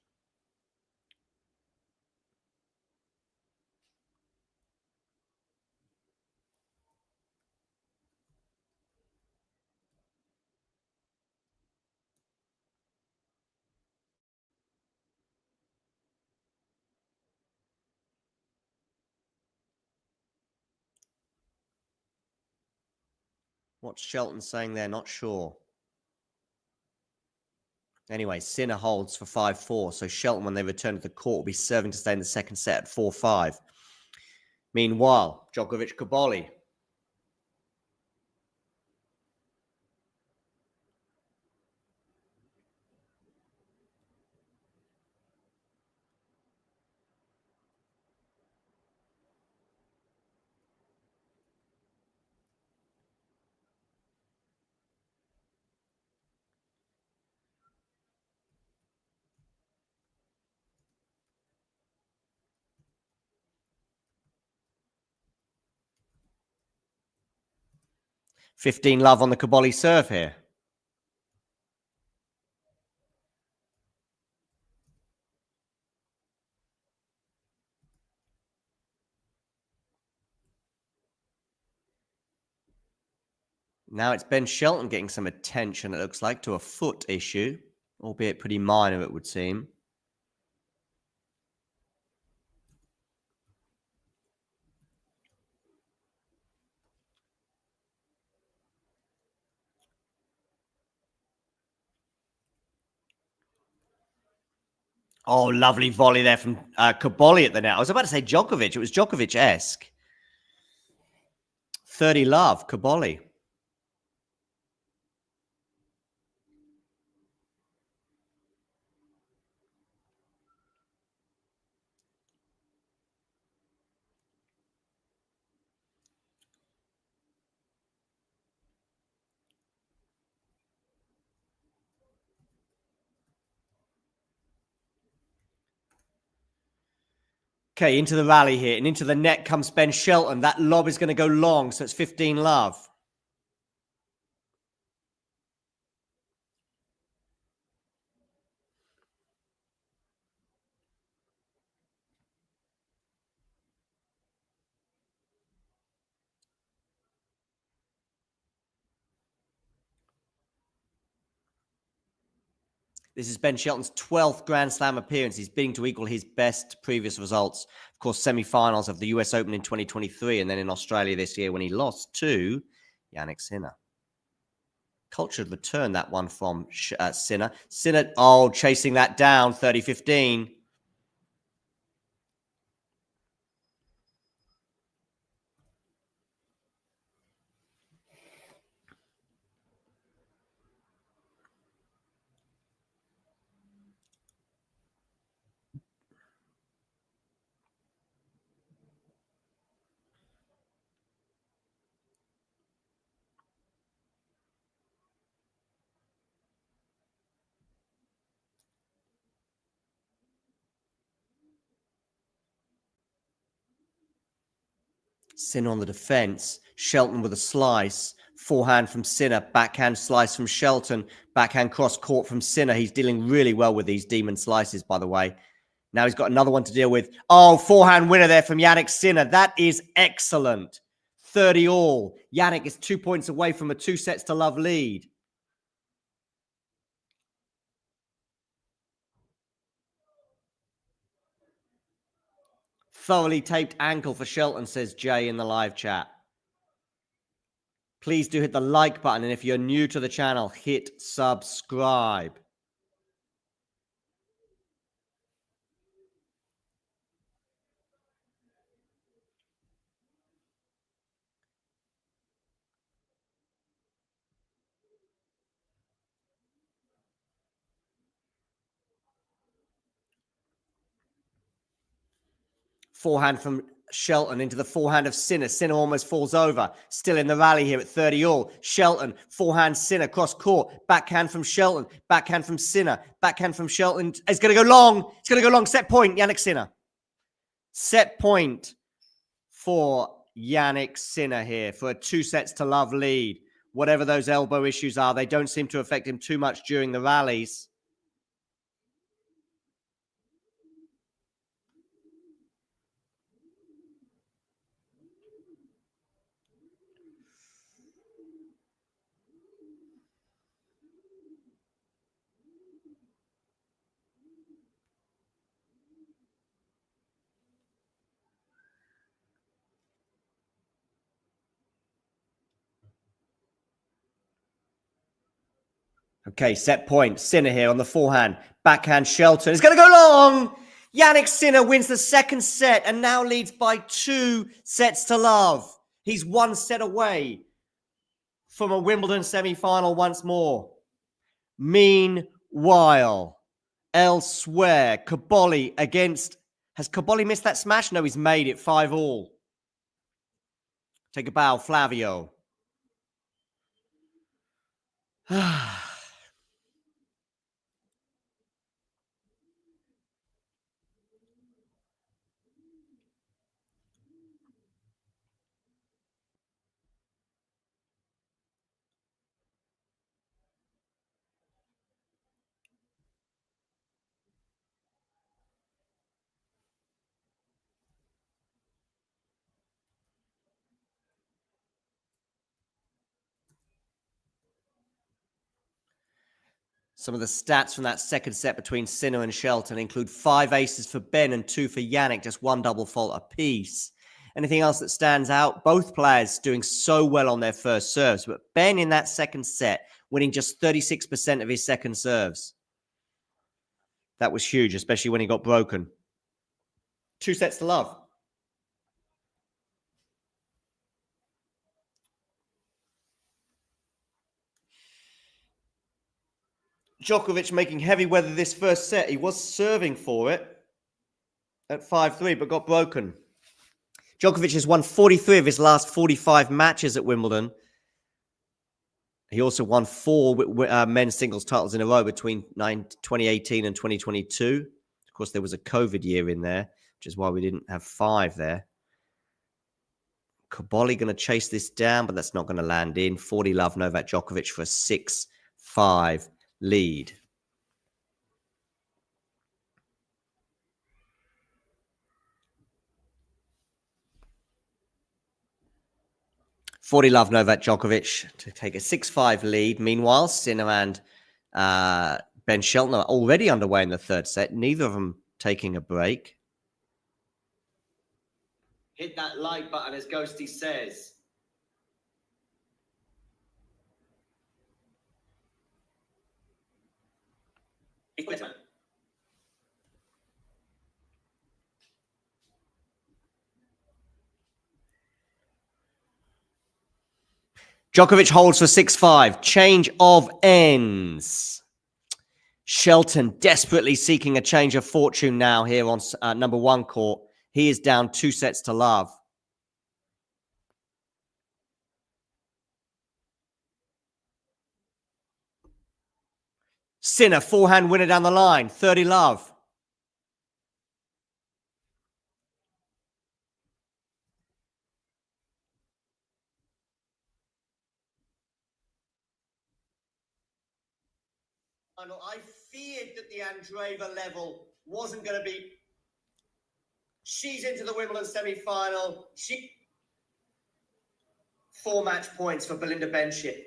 What's Shelton saying there? Not sure. Anyway, Sinner holds for 5-4. So Shelton, when they return to the court, will be serving to stay in the second set at 4-5. Meanwhile, Djokovic Cobolli. $15 love on the Cobolli serve here. Now it's Ben Shelton getting some attention, it looks like, to a foot issue, albeit pretty minor, it would seem. Oh, lovely volley there from Cobolli at the net. I was about to say Djokovic. It was Djokovic-esque. 30 love, Cobolli. Okay, into the rally here, and into the net comes Ben Shelton. That lob is going to go long, so it's 15 love. This is Ben Shelton's 12th Grand Slam appearance. He's bidding to equal his best previous results. Of course, semi-finals of the US Open in 2023 and then in Australia this year when he lost to Jannik Sinner. Cultured return, that one from Sinner. Sinner, chasing that down, 30-15. Sinner on the defense. Shelton with a slice. Forehand from Sinner. Backhand slice from Shelton. Backhand cross court from Sinner. He's dealing really well with these demon slices, by the way. Now he's got another one to deal with. Oh, forehand winner there from Jannik Sinner. That is excellent. 30 all. Jannik is 2 points away from a 2-sets-to-love lead. Thoroughly taped ankle for Shelton, says Jay in the live chat. Please do hit the like button. And if you're new to the channel, hit subscribe. Forehand from Shelton into the forehand of Sinner. Sinner almost falls over. Still in the rally here at 30 all. Shelton, forehand Sinner, cross court. Backhand from Shelton. Backhand from Sinner. Backhand from Shelton. It's going to go long. It's going to go long. Set point, Jannik Sinner. Set point for Jannik Sinner here for a 2-sets-to-love lead. Whatever those elbow issues are, they don't seem to affect him too much during the rallies. Okay, set point. Sinner here on the forehand. Backhand Shelton. It's going to go long. Jannik Sinner wins the second set and now leads by 2-sets-to-love. He's 1 set away from a Wimbledon semi-final once more. Meanwhile, elsewhere, Cobolli against... Has Cobolli missed that smash? No, he's made it 5 all. Take a bow, Flavio. Some of the stats from that second set between Sinner and Shelton include 5 aces for Ben and 2 for Jannik, just 1 double fault apiece. Anything else that stands out? Both players doing so well on their first serves, but Ben in that second set winning just 36% of his second serves. That was huge, especially when he got broken. 2-sets-to-love. Djokovic making heavy weather this first set. He was serving for it at 5-3, but got broken. Djokovic has won 43 of his last 45 matches at Wimbledon. He also won 4 men's singles titles in a row between 2018 and 2022. Of course, there was a COVID year in there, which is why we didn't have 5 there. Cobolli going to chase this down, but that's not going to land in. 40-love Novak Djokovic for a 6-5 lead. Love Novak Djokovic to take a 6-5 lead. Meanwhile, Sinner and Ben Shelton are already underway in the third set. Neither of them taking a break. Hit that like button, as Ghosty says. Djokovic holds for 6-5. Change of ends. Shelton desperately seeking a change of fortune now here on number 1 court. He is down 2 sets to love. Sinner, forehand winner down the line. 30-love. I feared that the Andreeva level wasn't going to be. She's into the Wimbledon semi-final. 4 match points for Belinda Bencic.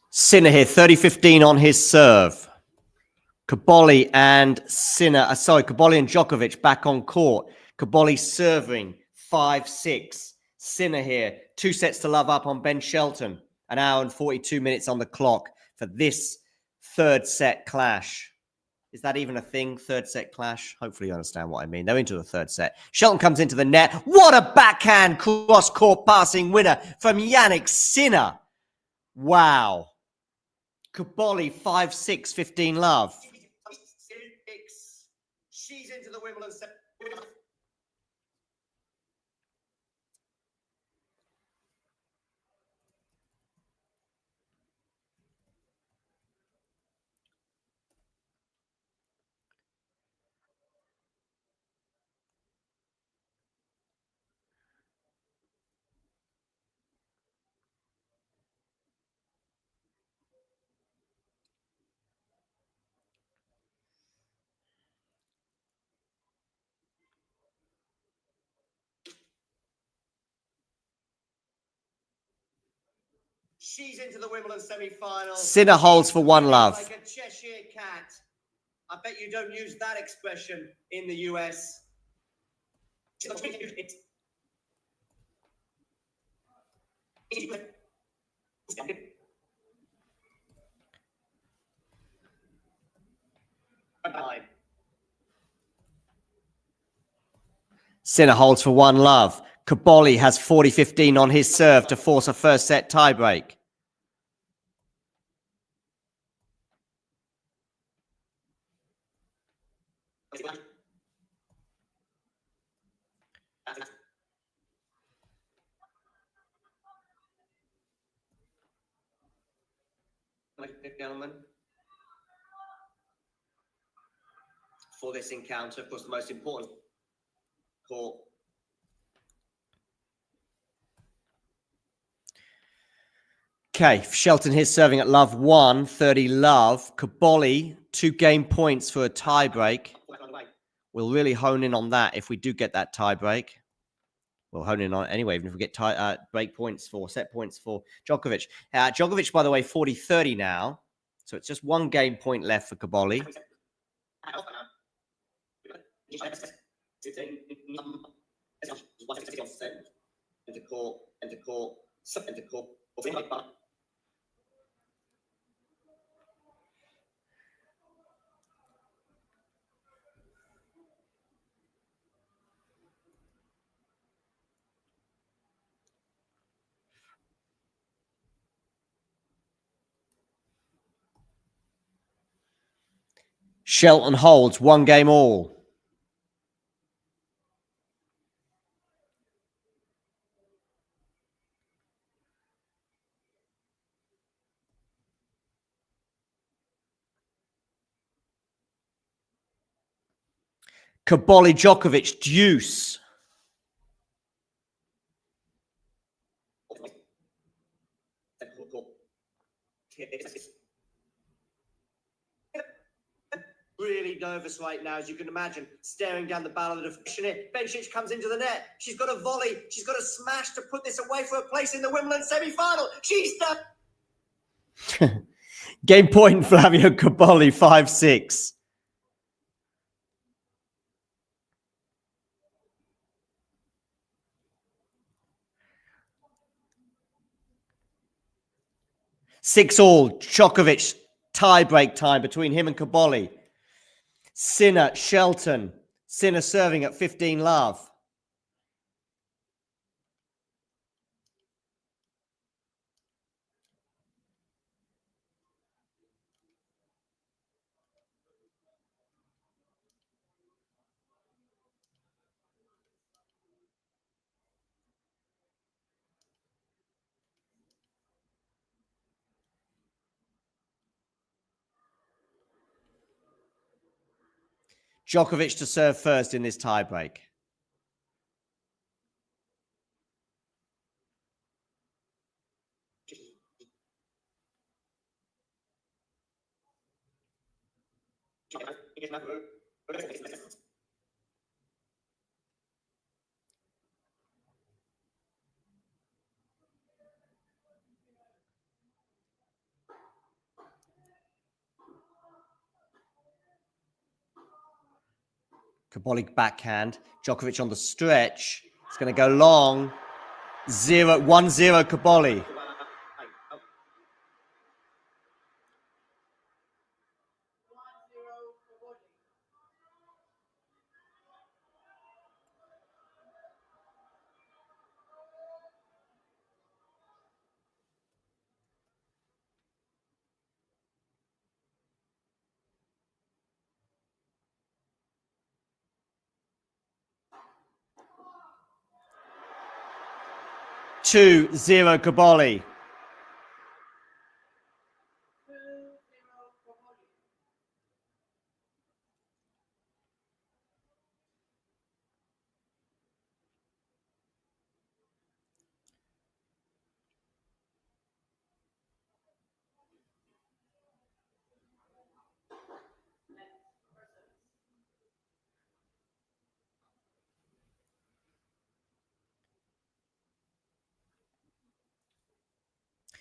Sinner here, 30-15 on his serve. Cobolli and Cobolli and Djokovic back on court. Cobolli serving 5-6. Sinner here, 2 sets to love up on Ben Shelton. An hour and 42 minutes on the clock for this third set clash. Is that even a thing, third set clash? Hopefully you understand what I mean. They're into the third set. Shelton comes into the net. What a backhand cross-court passing winner from Jannik Sinner. Wow. Cobolli, 5-6, 15-love. She's into the Wimbledon set. She's into the Wimbledon semi-final. Sinner holds for 1 love. Like a Cheshire cat. I bet you don't use that expression in the US. Sinner holds for 1 love. Cobolli has 40-15 on his serve to force a first set tiebreak. Gentlemen, for this encounter, of course, the most important court. Okay, Shelton here serving at love 1, 30-love. Cobolli, 2 game points for a tiebreak. We'll really hone in on that if we do get that tiebreak. We'll hone in on it anyway, even if we get break points for, set points for Djokovic. Djokovic, by the way, 40-30 now. So it's just 1 game point left for Cobolli. Shelton holds 1 game all. Cobolli Djokovic deuce. Really nervous right now, as you can imagine, staring down the barrel of the definition. Bencic comes into the net. She's got a volley. She's got a smash to put this away for a place in the Wimbledon semi-final. She's done. Game point, Flavio Cobolli, 5-6. Six all. Djokovic tie-break time between him and Cobolli. Sinner, Shelton. Sinner serving at 15 love. Djokovic to serve first in this tiebreak. Cobolli backhand. Djokovic on the stretch. It's going to go long. 1-0 Cobolli. Two, 0 Cobolli.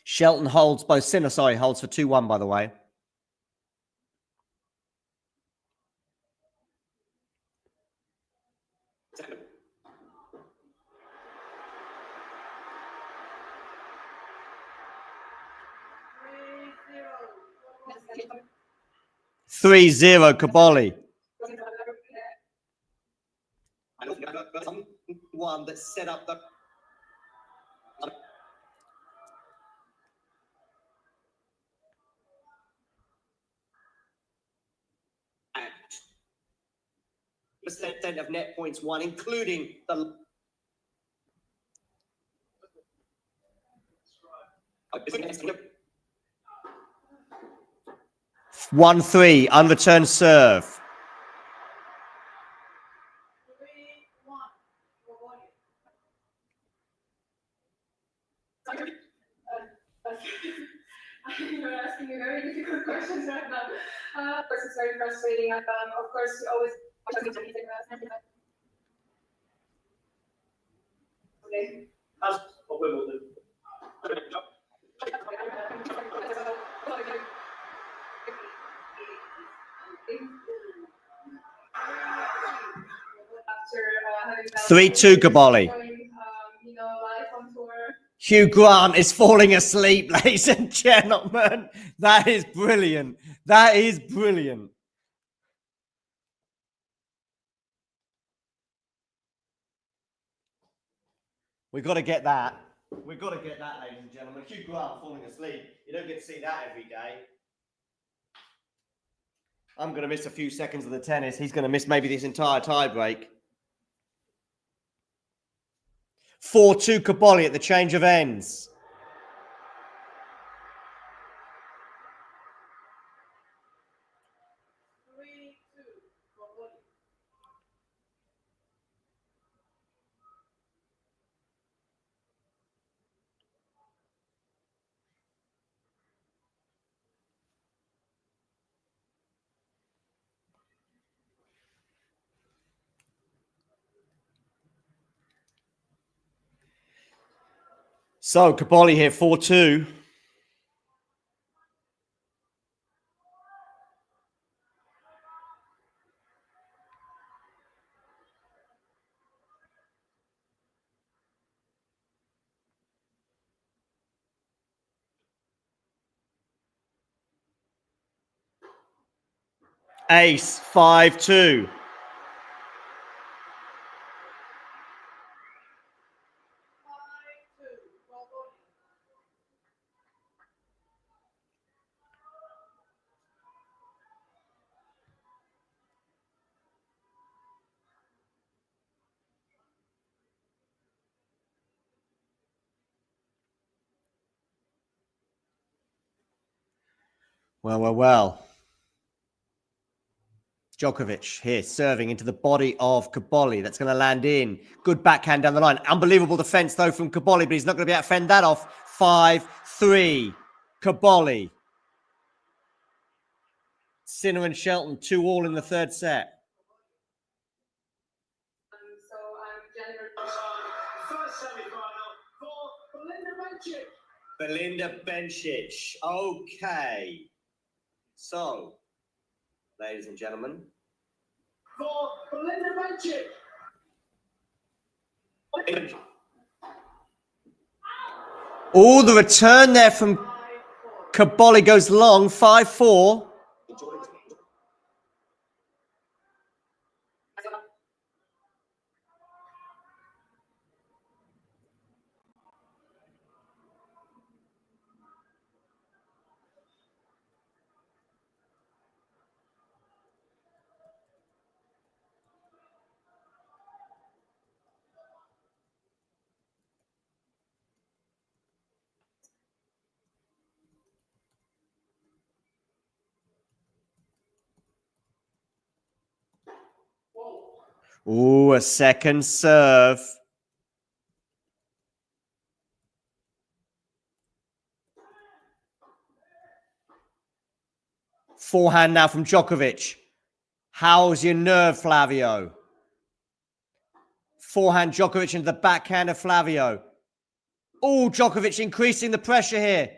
Shelton holds both. Sinner, holds for 2-1, by the way. Three, 0 Cobolli. One that set up the. Percent of net points won, including the. 1-3, unreturned serve. You're asking me very difficult questions right now. Of course, it's very frustrating. Of course, you always. Okay. How's Wimbledon? After 3-2 Cobolli. Life on tour. Hugh Grant is falling asleep, ladies and gentlemen. That is brilliant. That is brilliant. We've got to get that. We've got to get that, ladies and gentlemen. Hugh Grant falling asleep. You don't get to see that every day. I'm going to miss a few seconds of the tennis. He's going to miss maybe this entire tiebreak. 4-2 Cobolli at the change of ends. So, Cobolli here, 4-2. Ace, 5-2. Well. Djokovic here serving into the body of Cobolli. That's going to land in. Good backhand down the line. Unbelievable defense, though, from Cobolli, but he's not going to be able to fend that off. 5-3. Cobolli. Sinner and Shelton, 2-2 in the third set. So I'm First semi-final for Belinda Belinda Bencic. Bencic. Okay. So, ladies and gentlemen. For Belinda Bencic. Oh, the return there from Cobolli goes long. 5-4. Ooh, a second serve. Forehand now from Djokovic. How's your nerve, Flavio? Forehand Djokovic into the backhand of Flavio. Oh, Djokovic increasing the pressure here.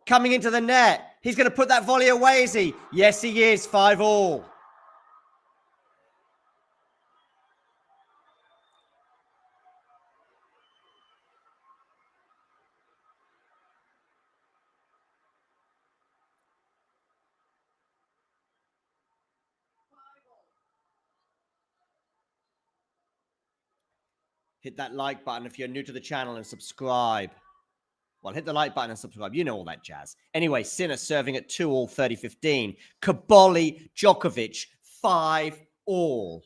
Coming into the net. He's going to put that volley away, is he? Yes, he is. 5-5. Hit that like button if you're new to the channel and subscribe. Well, hit the like button and subscribe. You know all that jazz. Anyway, Sinner serving at 2-2, 30-15. Cobolli, Djokovic, 5-5.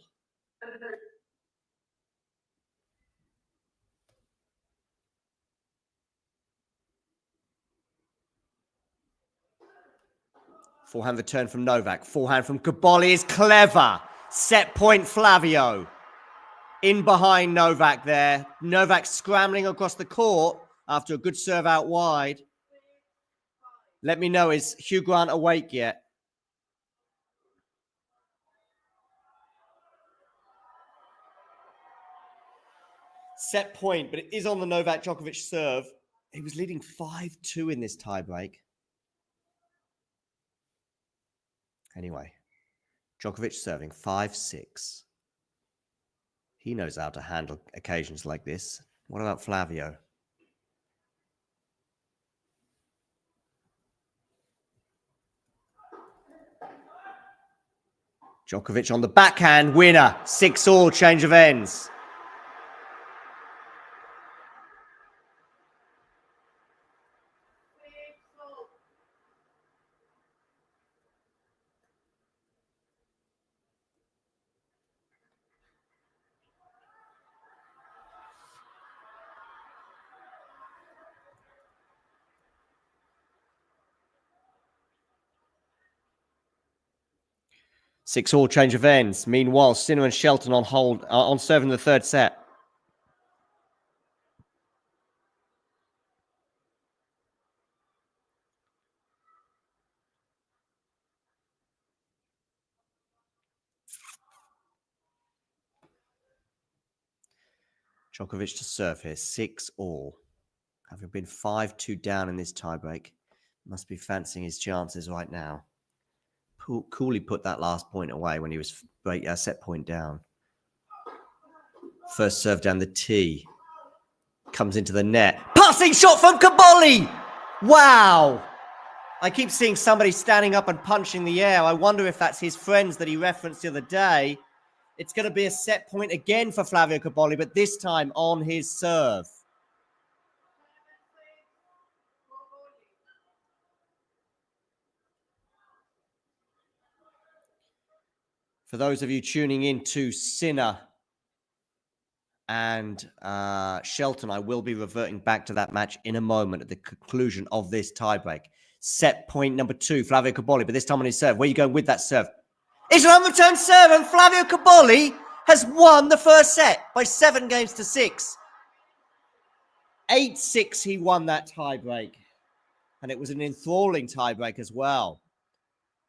Forehand return from Novak. Forehand from Cobolli is clever. Set point Flavio. In behind Novak there. Novak scrambling across the court after a good serve out wide. Let me know, is Hugh Grant awake yet? Set point, but it is on the Novak Djokovic serve. He was leading 5-2 in this tiebreak. Anyway, Djokovic serving 5-6. He knows how to handle occasions like this. What about Flavio? Djokovic on the backhand, winner. 6-6, change of ends. 6-all change of ends. Meanwhile, Sinner and Shelton on hold, on serve in the third set. Djokovic to serve here, 6-all. Having been 5-2 down in this tiebreak, must be fancying his chances right now. Coolly put that last point away when he was set point down. First serve down the tee. Comes into the net. Passing shot from Cobolli! Wow! I keep seeing somebody standing up and punching the air. I wonder if that's his friends that he referenced the other day. It's going to be a set point again for Flavio Cobolli, but this time on his serve. For those of you tuning in to Sinner and Shelton, I will be reverting back to that match in a moment at the conclusion of this tiebreak. Set point number 2, Flavio Cobolli, but this time on his serve. Where are you going with that serve? It's an unreturned serve, and Flavio Cobolli has won the first set by 7-6. 8-6 he won that tiebreak. And it was an enthralling tiebreak as well.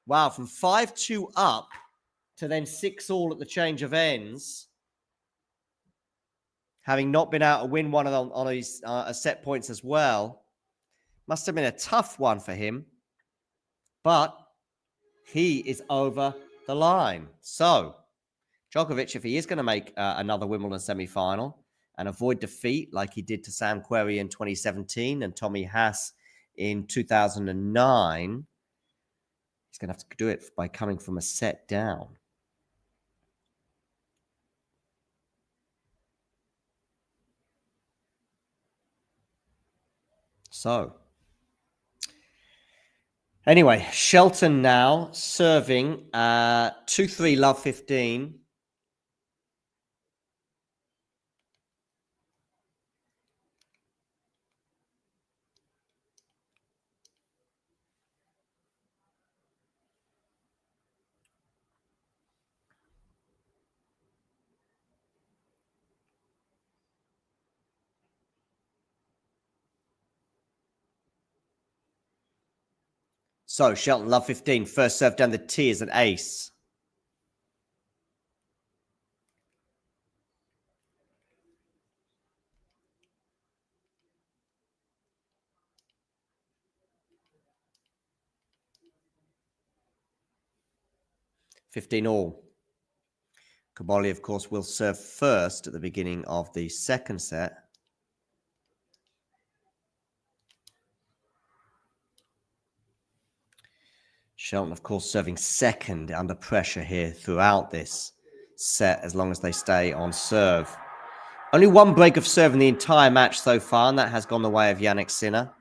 Wow, from 5-2 up to then 6-all at the change of ends. Having not been able to win one on his set points as well. Must have been a tough one for him. But he is over the line. So, Djokovic, if he is going to make another Wimbledon semi-final and avoid defeat like he did to Sam Querrey in 2017 and Tommy Haas in 2009, he's going to have to do it by coming from a set down. So, anyway, Shelton now serving 2-3 love 15. So, Shelton, love 15. First serve down the tee is an ace. $15-all. Cobolli, of course, will serve first at the beginning of the second set. Shelton, of course, serving second under pressure here throughout this set as long as they stay on serve. Only one break of serve in the entire match so far, and that has gone the way of Jannik Sinner.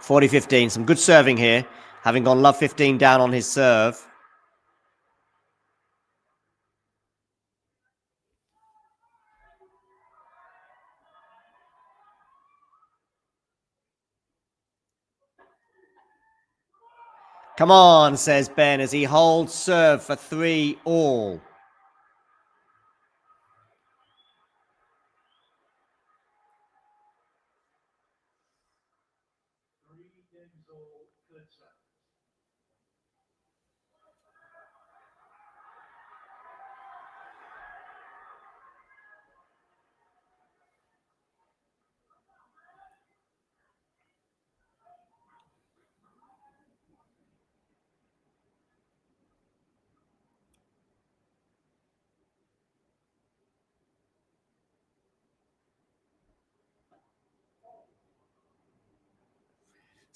$40-15, some good serving here, having gone love 15 down on his serve. Come on, says Ben, as he holds serve for 3-all.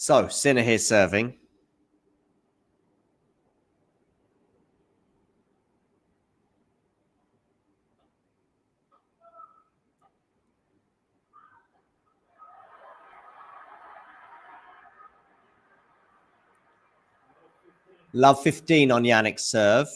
So, Sinner here serving. Love 15 on Yannick's serve.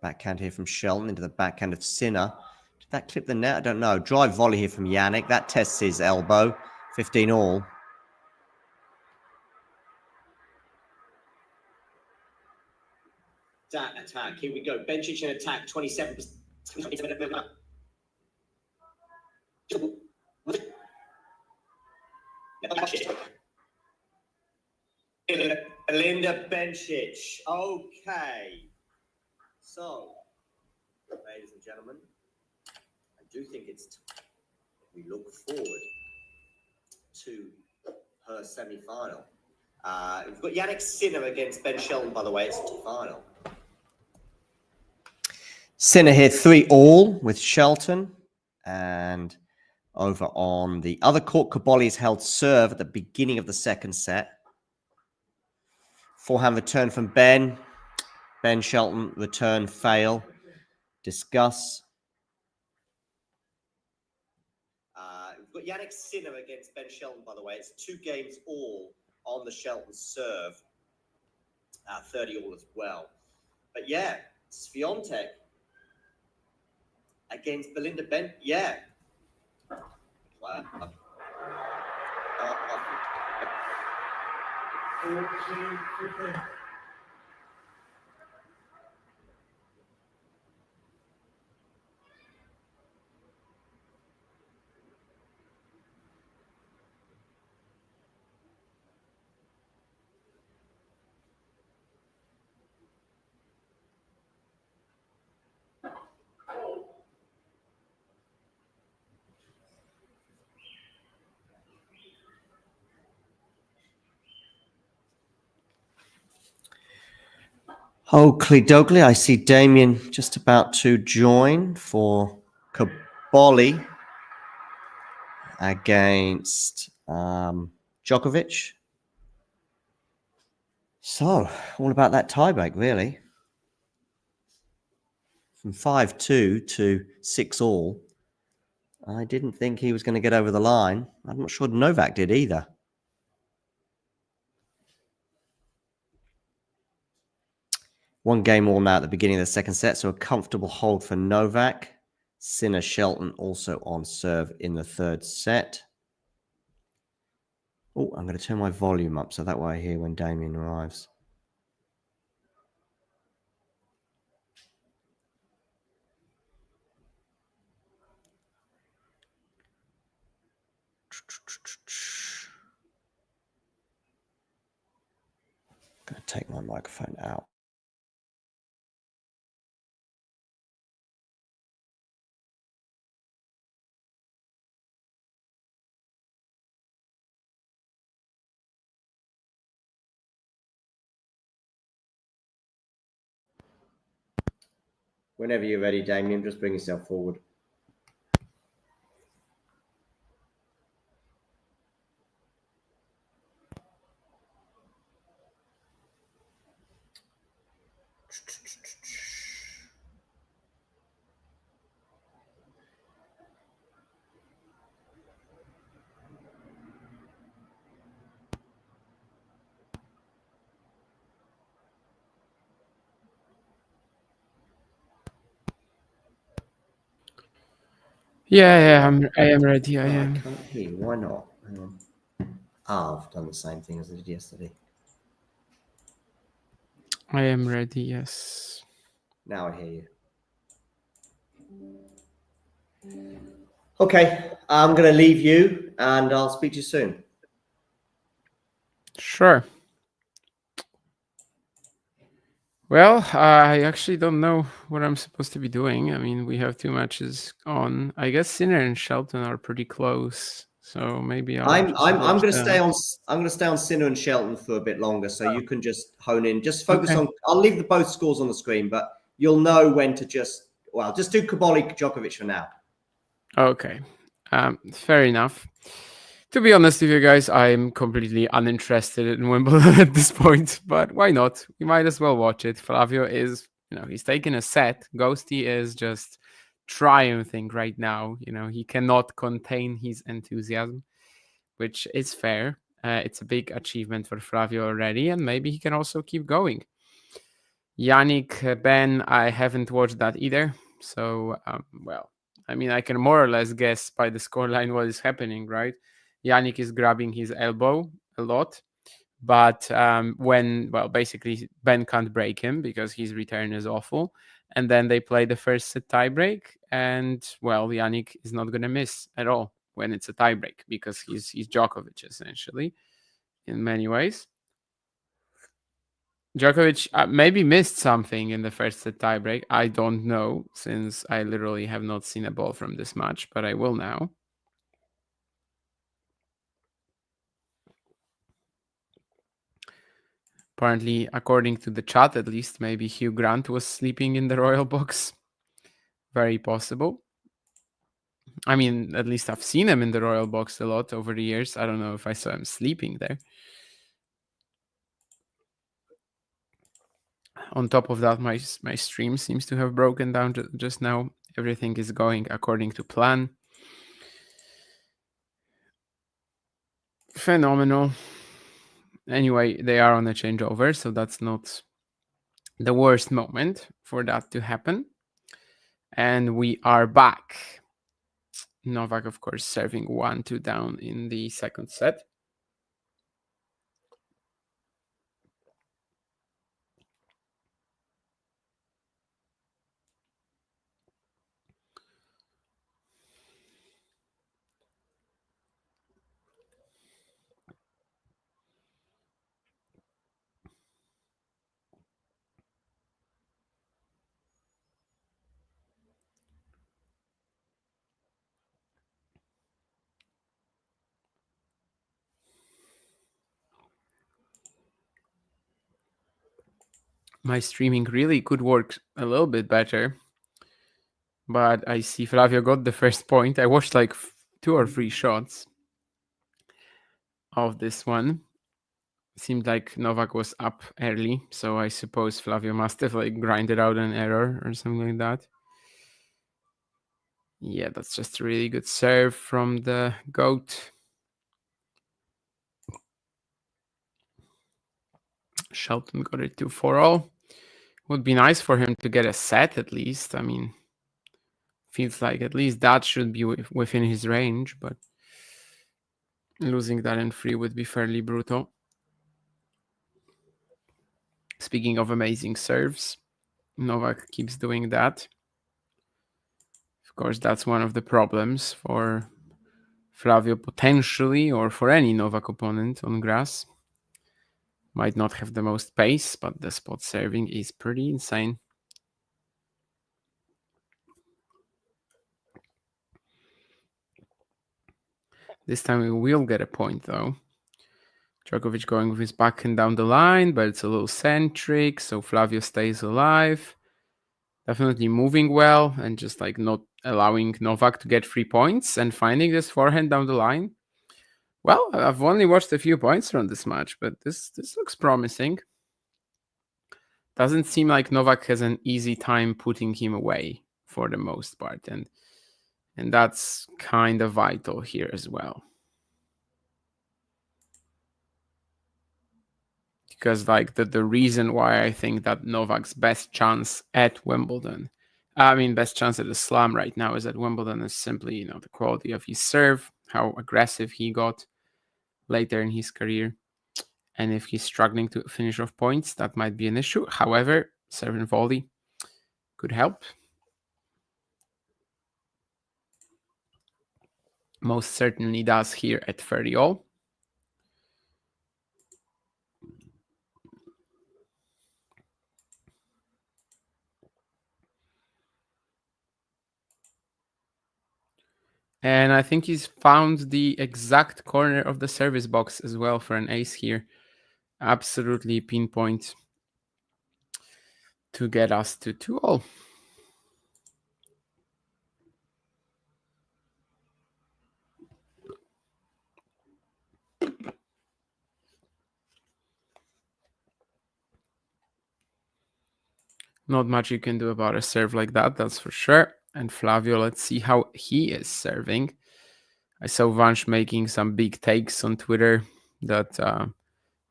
Backhand here from Shelton into the backhand of Sinner. Did that clip the net? I don't know. Drive volley here from Yannick. That tests his elbow. 15 all. Attack. Here we go. Bencic in attack. 27%. Belinda Bencic. Okay. So, ladies and gentlemen, I do think it's we look forward to her semi-final. We've got Yannick Sinner against Ben Shelton, by the way. It's the final. Sinner here 3-all with Shelton. And over on the other court, Cobolli's held serve at the beginning of the second set. Forehand return from Ben. Ben Shelton return fail. Discuss. We've got Yannick Sinner against Ben Shelton, by the way. It's 2 games all on the Shelton serve. 30 all as well. But yeah, Swiatek against Belinda Ben. Yeah. Oakley Dokley, I see Damien just about to join for Cobolli against Djokovic. So, all about that tiebreak, really. From 5-2 to 6-all. I didn't think he was going to get over the line. I'm not sure Novak did either. One game all now at the beginning of the second set, so a comfortable hold for Novak. Sinner Shelton also on serve in the third set. Oh, I'm going to turn my volume up so that way I hear when Damien arrives. I'm going to take my microphone out. Whenever you're ready, Damien, just bring yourself forward. Yeah, I am ready. I am. I can't hear you. Why not? Hang on. I've done the same thing as I did yesterday. I am ready. Yes. Now I hear you. Okay, I'm going to leave you and I'll speak to you soon. Sure. Well, I actually don't know what I'm supposed to be doing. I mean, we have 2 matches on. I guess Sinner and Shelton are pretty close, so maybe I'll I'm just I'm I'm watch going to them. stay on Sinner and Shelton for a bit longer, so you can just hone in. Just focus Okay. on. I'll leave the both scores on the screen, but you'll know when to just do Cobolli Djokovic for now. Okay. Fair enough. To be honest with you guys, I'm completely uninterested in Wimbledon at this point, but why not? We might as well watch it. Flavio is, he's taking a set. Ghosty is just triumphing right now. He cannot contain his enthusiasm, which is fair. It's a big achievement for Flavio already, and maybe he can also keep going. Yannick, Ben, I haven't watched that either. So, well, I mean, I can more or less guess by the scoreline what is happening, right? Yannick is grabbing his elbow a lot. But basically, Ben can't break him because his return is awful. And then they play the first set tiebreak. And, well, Yannick is not going to miss at all when it's a tiebreak because he's Djokovic, essentially, in many ways. Djokovic maybe missed something in the first set tiebreak. I don't know, since I literally have not seen a ball from this match, but I will now. Apparently, according to the chat at least, maybe Hugh Grant was sleeping in the royal box. Very possible. I mean, at least I've seen him in the royal box a lot over the years. I don't know if I saw him sleeping there. On top of that, my stream seems to have broken down just now. Everything is going according to plan. Phenomenal. Anyway, they are on a changeover, so that's not the worst moment for that to happen. And we are back. Novak, of course, serving 1-2 down in the second set. My streaming really could work a little bit better, but I see Flavio got the first point. I watched like 2 or 3 shots of this one. Seemed like Novak was up early, so I suppose Flavio must have like grinded out an error or something like that. Yeah, that's just a really good serve from the GOAT. Shelton got it 2-4-all. Would be nice for him to get a set at least. I mean, feels like at least that should be within his range, but losing that in 3 would be fairly brutal. Speaking of amazing serves, Novak keeps doing that. Of course, that's one of the problems for Flavio potentially, or for any Novak opponent on grass. Might not have the most pace, but the spot serving is pretty insane. This time we will get a point though. Djokovic going with his backhand down the line, but it's a little centric, so Flavio stays alive. Definitely moving well and just like not allowing Novak to get 3 points and finding this forehand down the line. Well, I've only watched a few points from this match, but this looks promising. Doesn't seem like Novak has an easy time putting him away for the most part, and that's kind of vital here as well. Because like the reason why I think that Novak's best chance at Wimbledon, best chance at the Slam right now is at Wimbledon is simply, the quality of his serve, how aggressive he got later in his career. And if he's struggling to finish off points, that might be an issue. However, serve and volley could help. Most certainly does here at 30-all. And I think he's found the exact corner of the service box as well for an ace here. Absolutely pinpoint to get us to 2-all. Not much you can do about a serve like that, that's for sure. And Flavio, let's see how he is serving. I saw Vansh making some big takes on Twitter that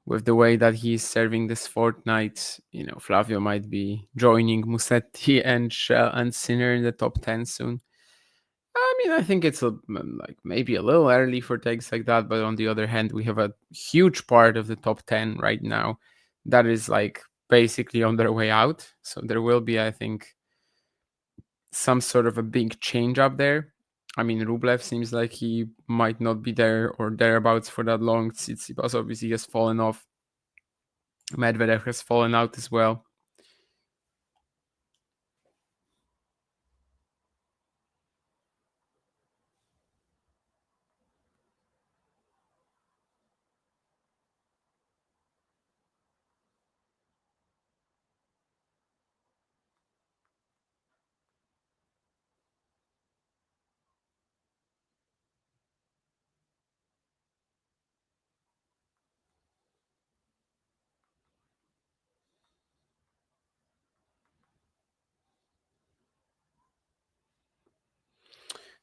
with the way that he's serving this fortnight, Flavio might be joining Musetti and Sinner in the top 10 soon. I mean, I think it's like maybe a little early for takes like that, but on the other hand, we have a huge part of the top 10 right now that is like basically on their way out. So there will be, I think, some sort of a big change up there. I mean, Rublev seems like he might not be there or thereabouts for that long. Tsitsipas obviously has fallen off. Medvedev has fallen out as well.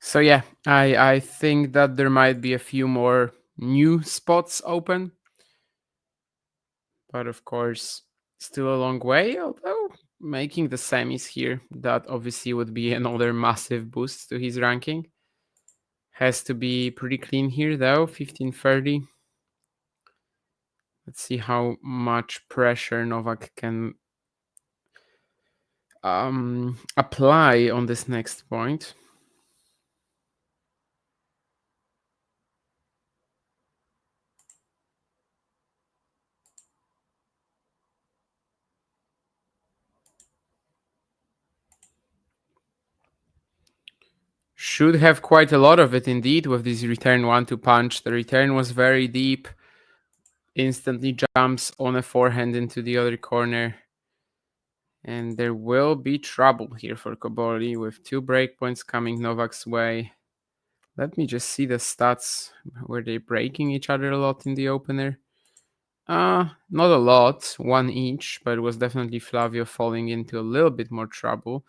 So yeah, I think that there might be a few more new spots open. But of course, still a long way, although making the semis here, that obviously would be another massive boost to his ranking. Has to be pretty clean here though, 1530. Let's see how much pressure Novak can apply on this next point. Should have quite a lot of it indeed with this return 1-2 punch. The return was very deep. Instantly jumps on a forehand into the other corner. And there will be trouble here for Cobolli with 2 breakpoints coming Novak's way. Let me just see the stats. Were they breaking each other a lot in the opener? Not a lot, 1 each, but it was definitely Flavio falling into a little bit more trouble.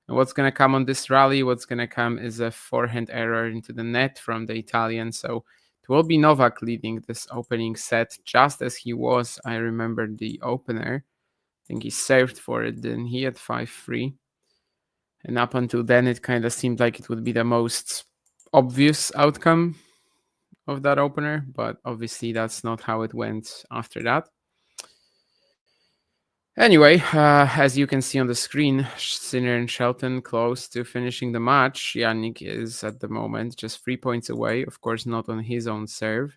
And what's going to come on this rally? What's going to come is a forehand error into the net from the Italian. So it will be Novak leading this opening set, just as he was. I remember the opener. I think he served for it, then he had 5-3. And up until then, it kind of seemed like it would be the most obvious outcome of that opener, but obviously that's not how it went after that. Anyway, as you can see on the screen, Sinner and Shelton close to finishing the match. Yannick is at the moment just 3 points away, of course not on his own serve.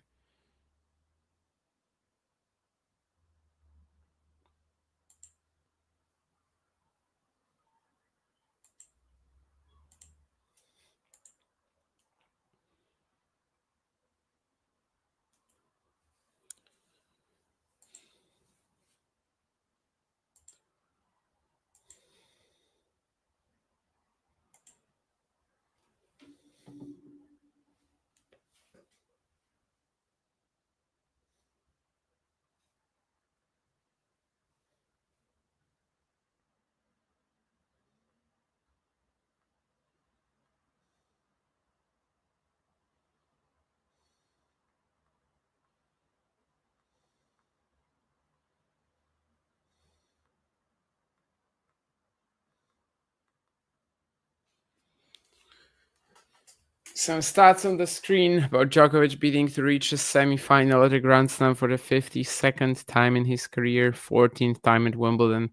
Some stats on the screen about Djokovic beating to reach the semi-final at the Grand Slam for the 52nd time in his career, 14th time at Wimbledon.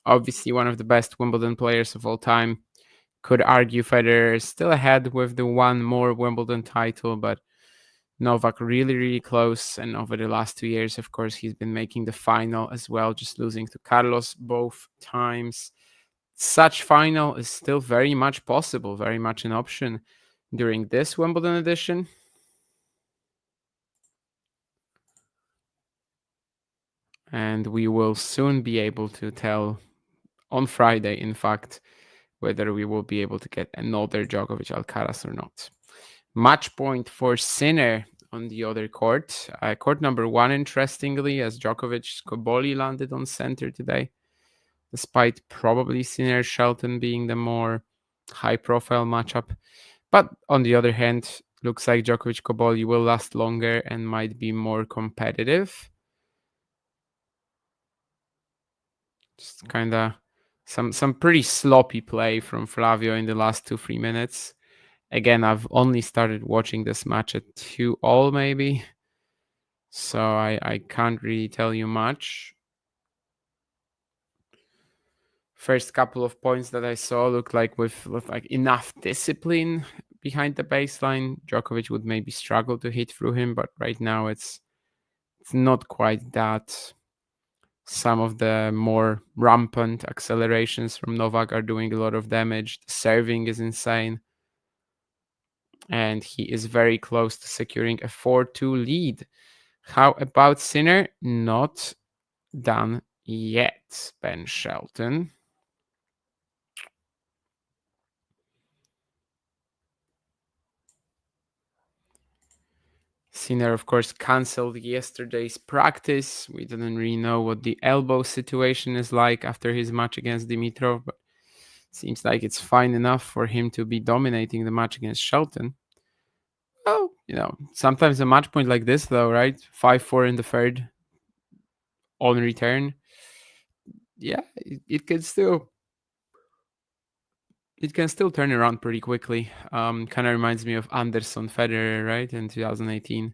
Obviously one of the best Wimbledon players of all time. Could argue Federer is still ahead with the one more Wimbledon title, but Novak really, really close. And over the last 2 years, of course, he's been making the final as well, just losing to Carlos both times. Such final is still very much possible, very much an option. during this Wimbledon edition. And we will soon be able to tell, on Friday, in fact, whether we will be able to get another Djokovic Alcaraz or not. Match point for Sinner on the other court. Court number 1, interestingly, as Djokovic Cobolli landed on center today, despite probably Sinner Shelton being the more high-profile matchup. But on the other hand, looks like Djokovic Cobolli will last longer and might be more competitive. Just kind of some pretty sloppy play from Flavio in the last 2-3 minutes. Again, I've only started watching this match at 2-2 maybe, so I can't really tell you much. First couple of points that I saw looked like with like enough discipline behind the baseline, Djokovic would maybe struggle to hit through him, but right now it's not quite that. Some of the more rampant accelerations from Novak are doing a lot of damage. The serving is insane. And he is very close to securing a 4-2 lead. How about Sinner? Not done yet, Ben Shelton. Sinner, of course, cancelled yesterday's practice. We didn't really know what the elbow situation is like after his match against Dimitrov, but seems like it's fine enough for him to be dominating the match against Shelton. Oh, sometimes a match point like this, though, right? 5-4 in the third on return. Yeah, it can still turn around pretty quickly. Kind of reminds me of Anderson Federer, right? In 2018.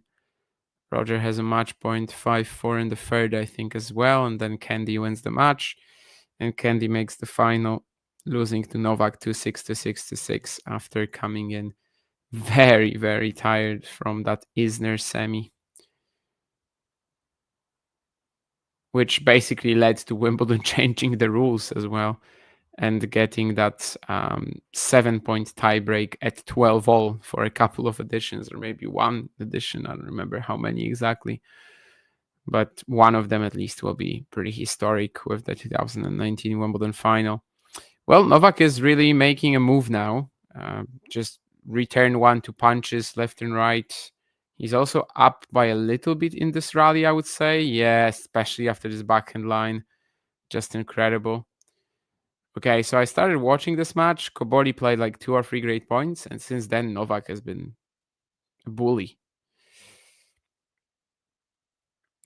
Roger has a match point 5-4 in the third, I think, as well. And then Candy wins the match. And Candy makes the final, losing to Novak 2-6, 2-6, 2-6 after coming in very, very tired from that Isner semi, which basically led to Wimbledon changing the rules as well and getting that 7-point tiebreak at 12-all for a couple of editions, or maybe one edition. I don't remember how many exactly, but one of them at least will be pretty historic with the 2019 Wimbledon final. Well, Novak is really making a move now. Just return 1-2 punches left and right. He's also up by a little bit in this rally, I would say. Yeah, especially after this backhand line. Just incredible. Okay, so I started watching this match. Cobolli played like 2 or 3 great points, and since then, Novak has been a bully.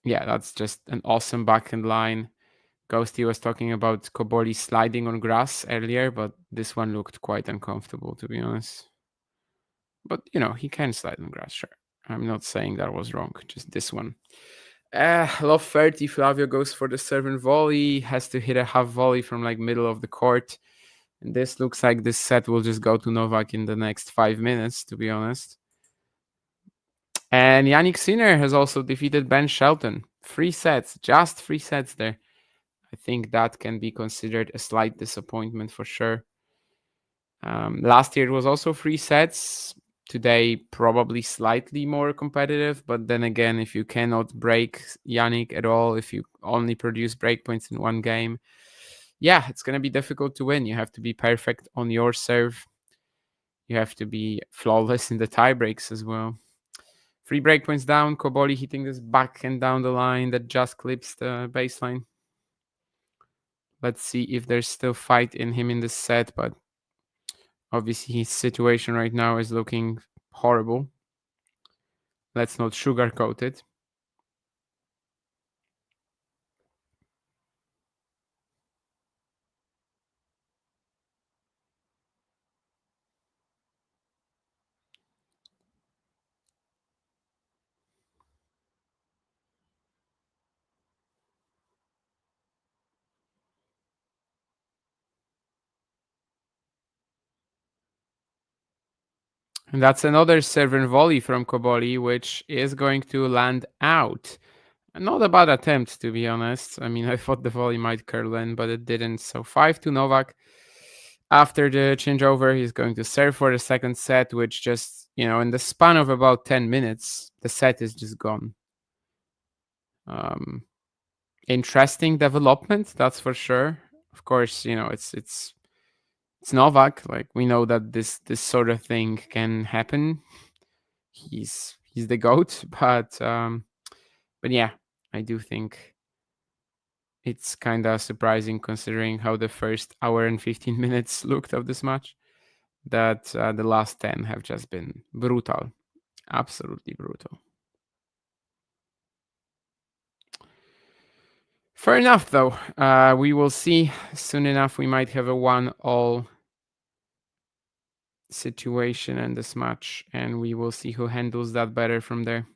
Yeah, that's just an awesome backhand line. Ghosty was talking about Cobolli sliding on grass earlier, but this one looked quite uncomfortable, to be honest. But, he can slide on grass, sure. I'm not saying that was wrong, just this one. Love 30, Flavio goes for the serve and volley, has to hit a half volley from like middle of the court. And this looks like this set will just go to Novak in the next 5 minutes, to be honest. And Yannick Sinner has also defeated Ben Shelton. 3 sets, just 3 sets there. I think that can be considered a slight disappointment for sure. Last year it was also 3 sets. Today, probably slightly more competitive. But then again, if you cannot break Yannick at all, if you only produce breakpoints in one game, yeah, it's going to be difficult to win. You have to be perfect on your serve. You have to be flawless in the tie breaks as well. 3 breakpoints down. Cobolli hitting this backhand down the line that just clips the baseline. Let's see if there's still fight in him in this set, but obviously his situation right now is looking horrible. Let's not sugarcoat it. And that's another serve and volley from Cobolli, which is going to land out. Not a bad attempt, to be honest. I mean, I thought the volley might curl in, but it didn't. So 5-2 Novak. After the changeover, he's going to serve for the second set, which just, in the span of about 10 minutes, the set is just gone. Interesting development, that's for sure. Of course, it's Novak. Like, we know that this sort of thing can happen. He's the GOAT, but yeah, I do think it's kind of surprising, considering how the first hour and 15 minutes looked of this match, that the last 10 have just been brutal. Absolutely brutal. Fair enough, though. We will see soon enough. We might have a 1-all situation in this match, and we will see who handles that better from there.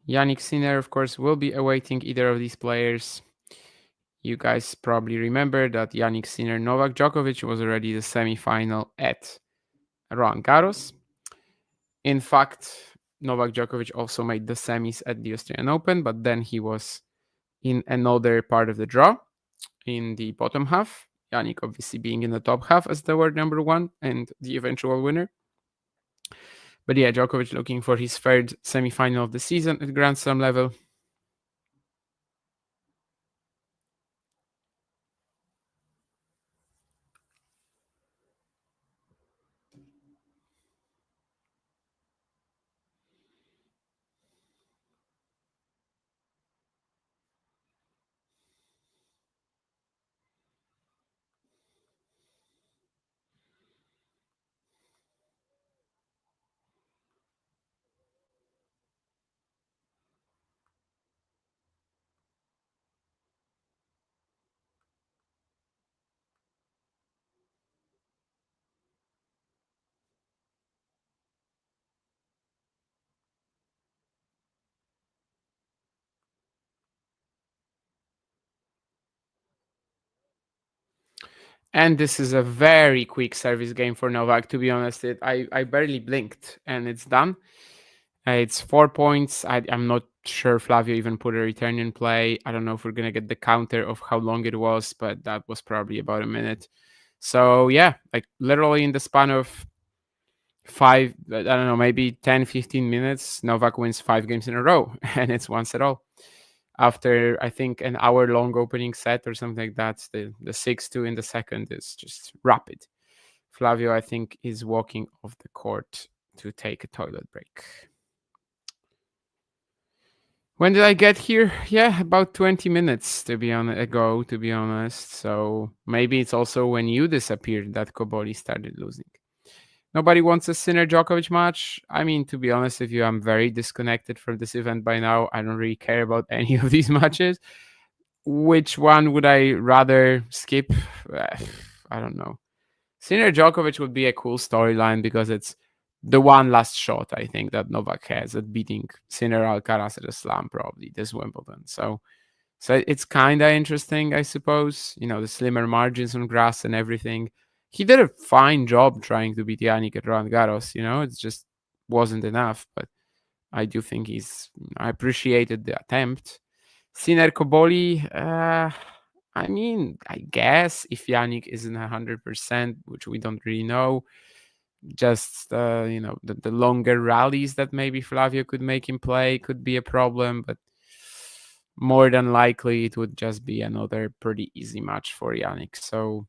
Jannik Sinner, of course, will be awaiting either of these players. You guys probably remember that Jannik Sinner Novak Djokovic was already the semi-final at Roland Garros. In fact, Novak Djokovic also made the semis at the Australian Open, but then he was in another part of the draw, in the bottom half. Jannik obviously being in the top half as the world number one and the eventual winner. But yeah, Djokovic looking for his third semi-final of the season at Grand Slam level. And this is a very quick service game for Novak, to be honest. I barely blinked and it's done. It's 4 points. I'm not sure Flavio even put a return in play. I don't know if we're going to get the counter of how long it was, but that was probably about a minute. So yeah, like literally in the span of I don't know, maybe 10, 15 minutes, Novak wins 5 games in a row, and it's one set all. After, I think, an hour-long opening set or something like that, the 6-2 in the second is just rapid. Flavio, I think, is walking off the court to take a toilet break. When did I get here? Yeah, about 20 minutes ago, to be honest. So maybe it's also when you disappeared that Cobolli started losing. Nobody wants a Sinner Djokovic match. I mean, to be honest with you, I'm very disconnected from this event by now. I don't really care about any of these matches. Which one would I rather skip? I don't know. Sinner Djokovic would be a cool storyline because it's the one last shot, I think, that Novak has at beating Sinner Alcaraz at a slam, probably this Wimbledon. So it's kind of interesting, I suppose. The slimmer margins on grass and everything. He did a fine job trying to beat Jannik at Roland Garros. It just wasn't enough. But I do think I appreciated the attempt. Sinner Cobolli, I mean, I guess if Jannik isn't 100%, which we don't really know, just the longer rallies that maybe Flavio could make him play could be a problem, but more than likely it would just be another pretty easy match for Jannik. So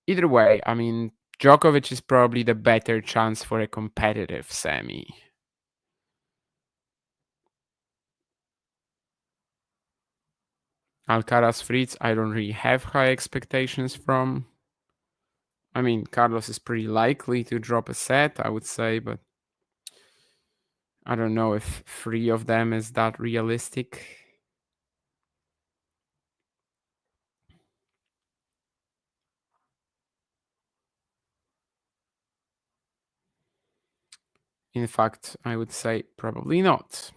either way, I mean, Djokovic is probably the better chance for a competitive semi. Alcaraz Fritz, I don't really have high expectations from. I mean, Carlos is pretty likely to drop a set, I would say, but I don't know if 3 of them is that realistic. In fact, I would say probably not.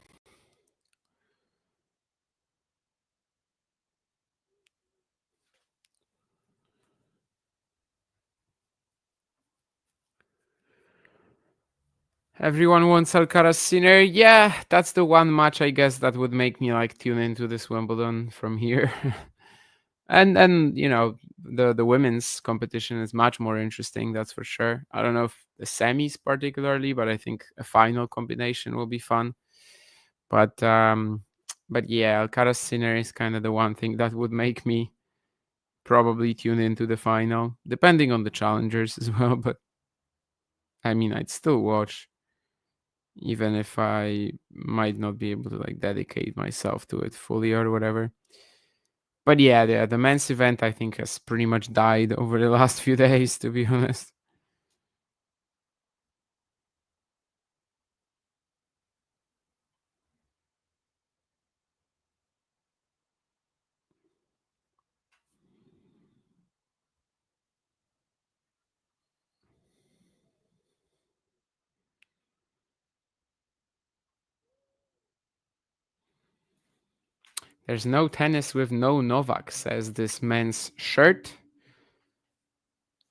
Everyone wants Alcaraz Sinner. Yeah, that's the one match I guess that would make me like tune into this Wimbledon from here. and you know, the women's competition is much more interesting, that's for sure. I don't know if the semis particularly, but I think a final combination will be fun. But yeah, Alcaraz Sinner is kind of the one thing that would make me probably tune into the final, depending on the challengers as well. But I mean, I'd still watch, even if I might not be able to like dedicate myself to it fully or whatever. But yeah, the men's event I think has pretty much died over the last few days, to be honest. There's no tennis with no Novak, says this men's shirt.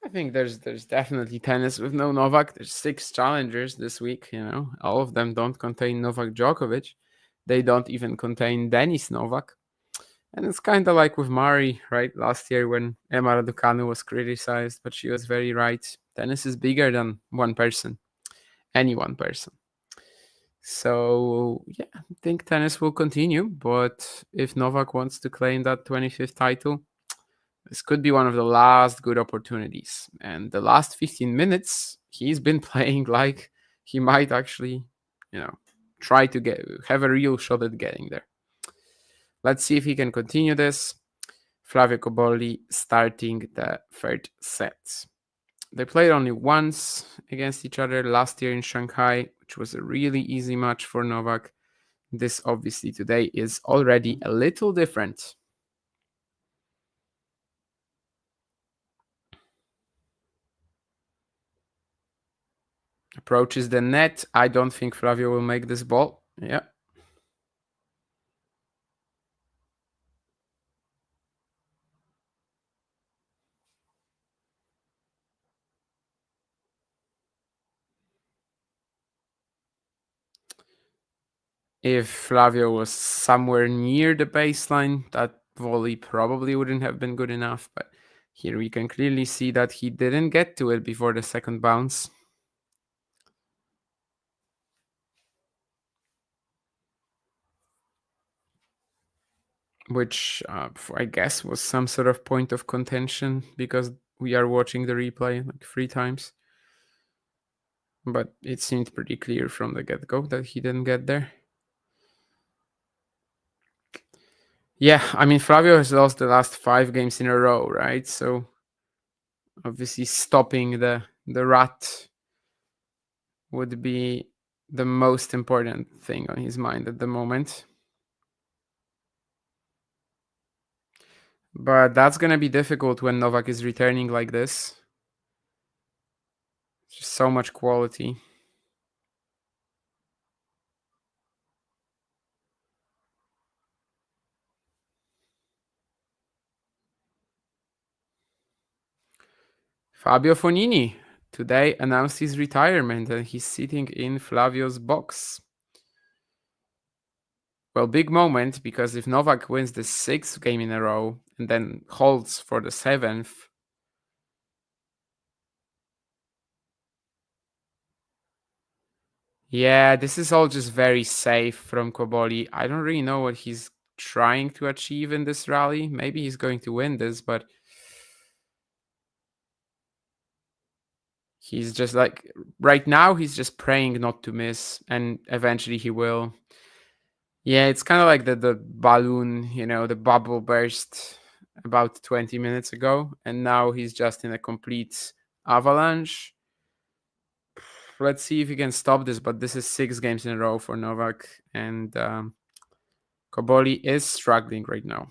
I think there's definitely tennis with no Novak. There's 6 challengers this week, you know. All of them don't contain Novak Djokovic. They don't even contain Denis Novak. And it's kind of like with Mari, right? Last year when Emma Raducanu was criticized, but she was very right. Tennis is bigger than one person, any one person. So yeah, I think tennis will continue. But if Novak wants to claim that 25th title, this could be one of the last good opportunities. And the last 15 minutes, he's been playing like he might actually, you know, try to have a real shot at getting there. Let's see if he can continue this. Flavio Cobolli starting the third set. They played only once against each other last year in Shanghai, which was a really easy match for Novak. This obviously today is already a little different. Approaches the net. I don't think Flavio will make this ball. Yeah. If Flavio was somewhere near the baseline, that volley probably wouldn't have been good enough. But here we can clearly see that he didn't get to it before the second bounce. Which I guess was some sort of point of contention because we are watching the replay like 3 times. But it seemed pretty clear from the get-go that he didn't get there. Yeah, I mean, Flavio has lost the last 5 games in a row, right? So obviously stopping the rut would be the most important thing on his mind at the moment. But that's going to be difficult when Novak is returning like this. Just so much quality. Fabio Fognini today announced his retirement and he's sitting in Flavio's box. Well, big moment, because if Novak wins the 6th game in a row and then holds for the 7th, yeah, this is all just very safe from Cobolli. I don't really know what he's trying to achieve in this rally. Maybe he's going to win this, but he's just like, right now he's just praying not to miss, and eventually he will. Yeah, it's kind of like the balloon, you know, the bubble burst about 20 minutes ago, and now he's just in a complete avalanche. Let's see if he can stop this, but this is 6 games in a row for Novak, and Cobolli is struggling right now.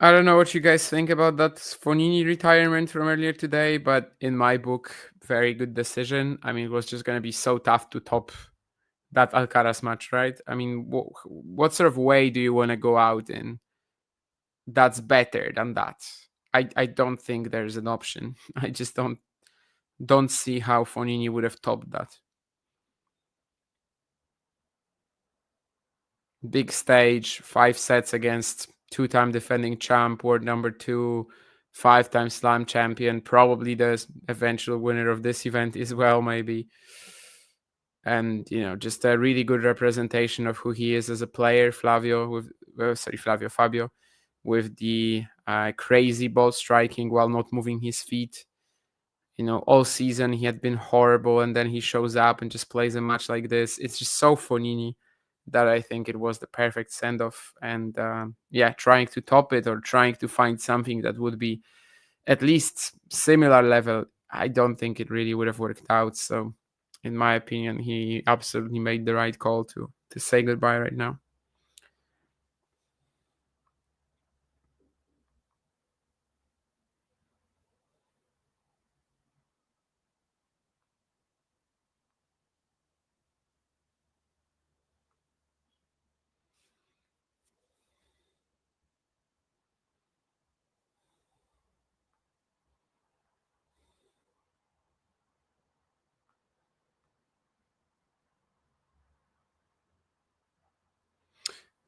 I don't know what you guys think about that Fonini retirement from earlier today, but in my book, very good decision. I mean, it was just going to be so tough to top that Alcaraz match, right? I mean, what sort of way do you want to go out in that's better than that? I don't think there's an option. I just don't see how Fognini would have topped that. Big stage, 5 sets against 2-time defending champ, world number 2, 5-time slam champion, probably the eventual winner of this event as well, maybe. And, just a really good representation of who he is as a player, Fabio, with the crazy ball striking while not moving his feet. All season he had been horrible, and then he shows up and just plays a match like this. It's just so Fognini that I think it was the perfect send-off. And trying to top it or trying to find something that would be at least similar level, I don't think it really would have worked out. So in my opinion, he absolutely made the right call to say goodbye right now.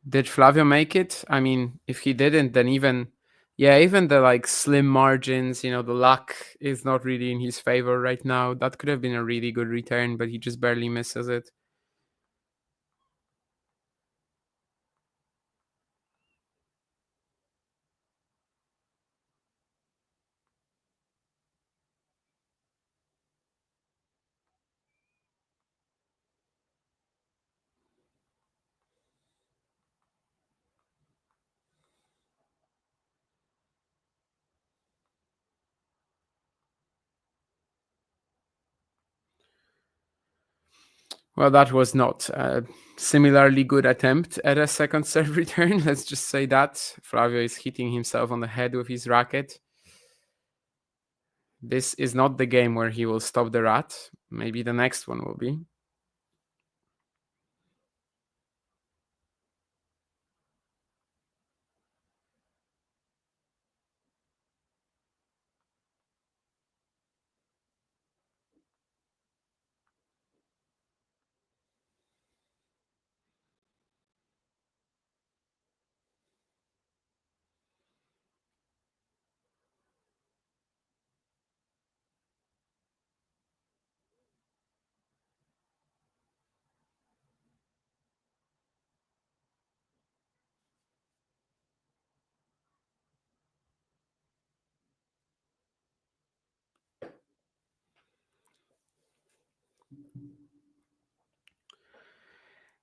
Did Flavio make it? I mean, if he didn't, then even the slim margins, the luck is not really in his favor right now. That could have been a really good return, but he just barely misses it. Well, that was not a similarly good attempt at a second serve return. Let's just say that. Flavio is hitting himself on the head with his racket. This is not the game where he will stop the rat. Maybe the next one will be.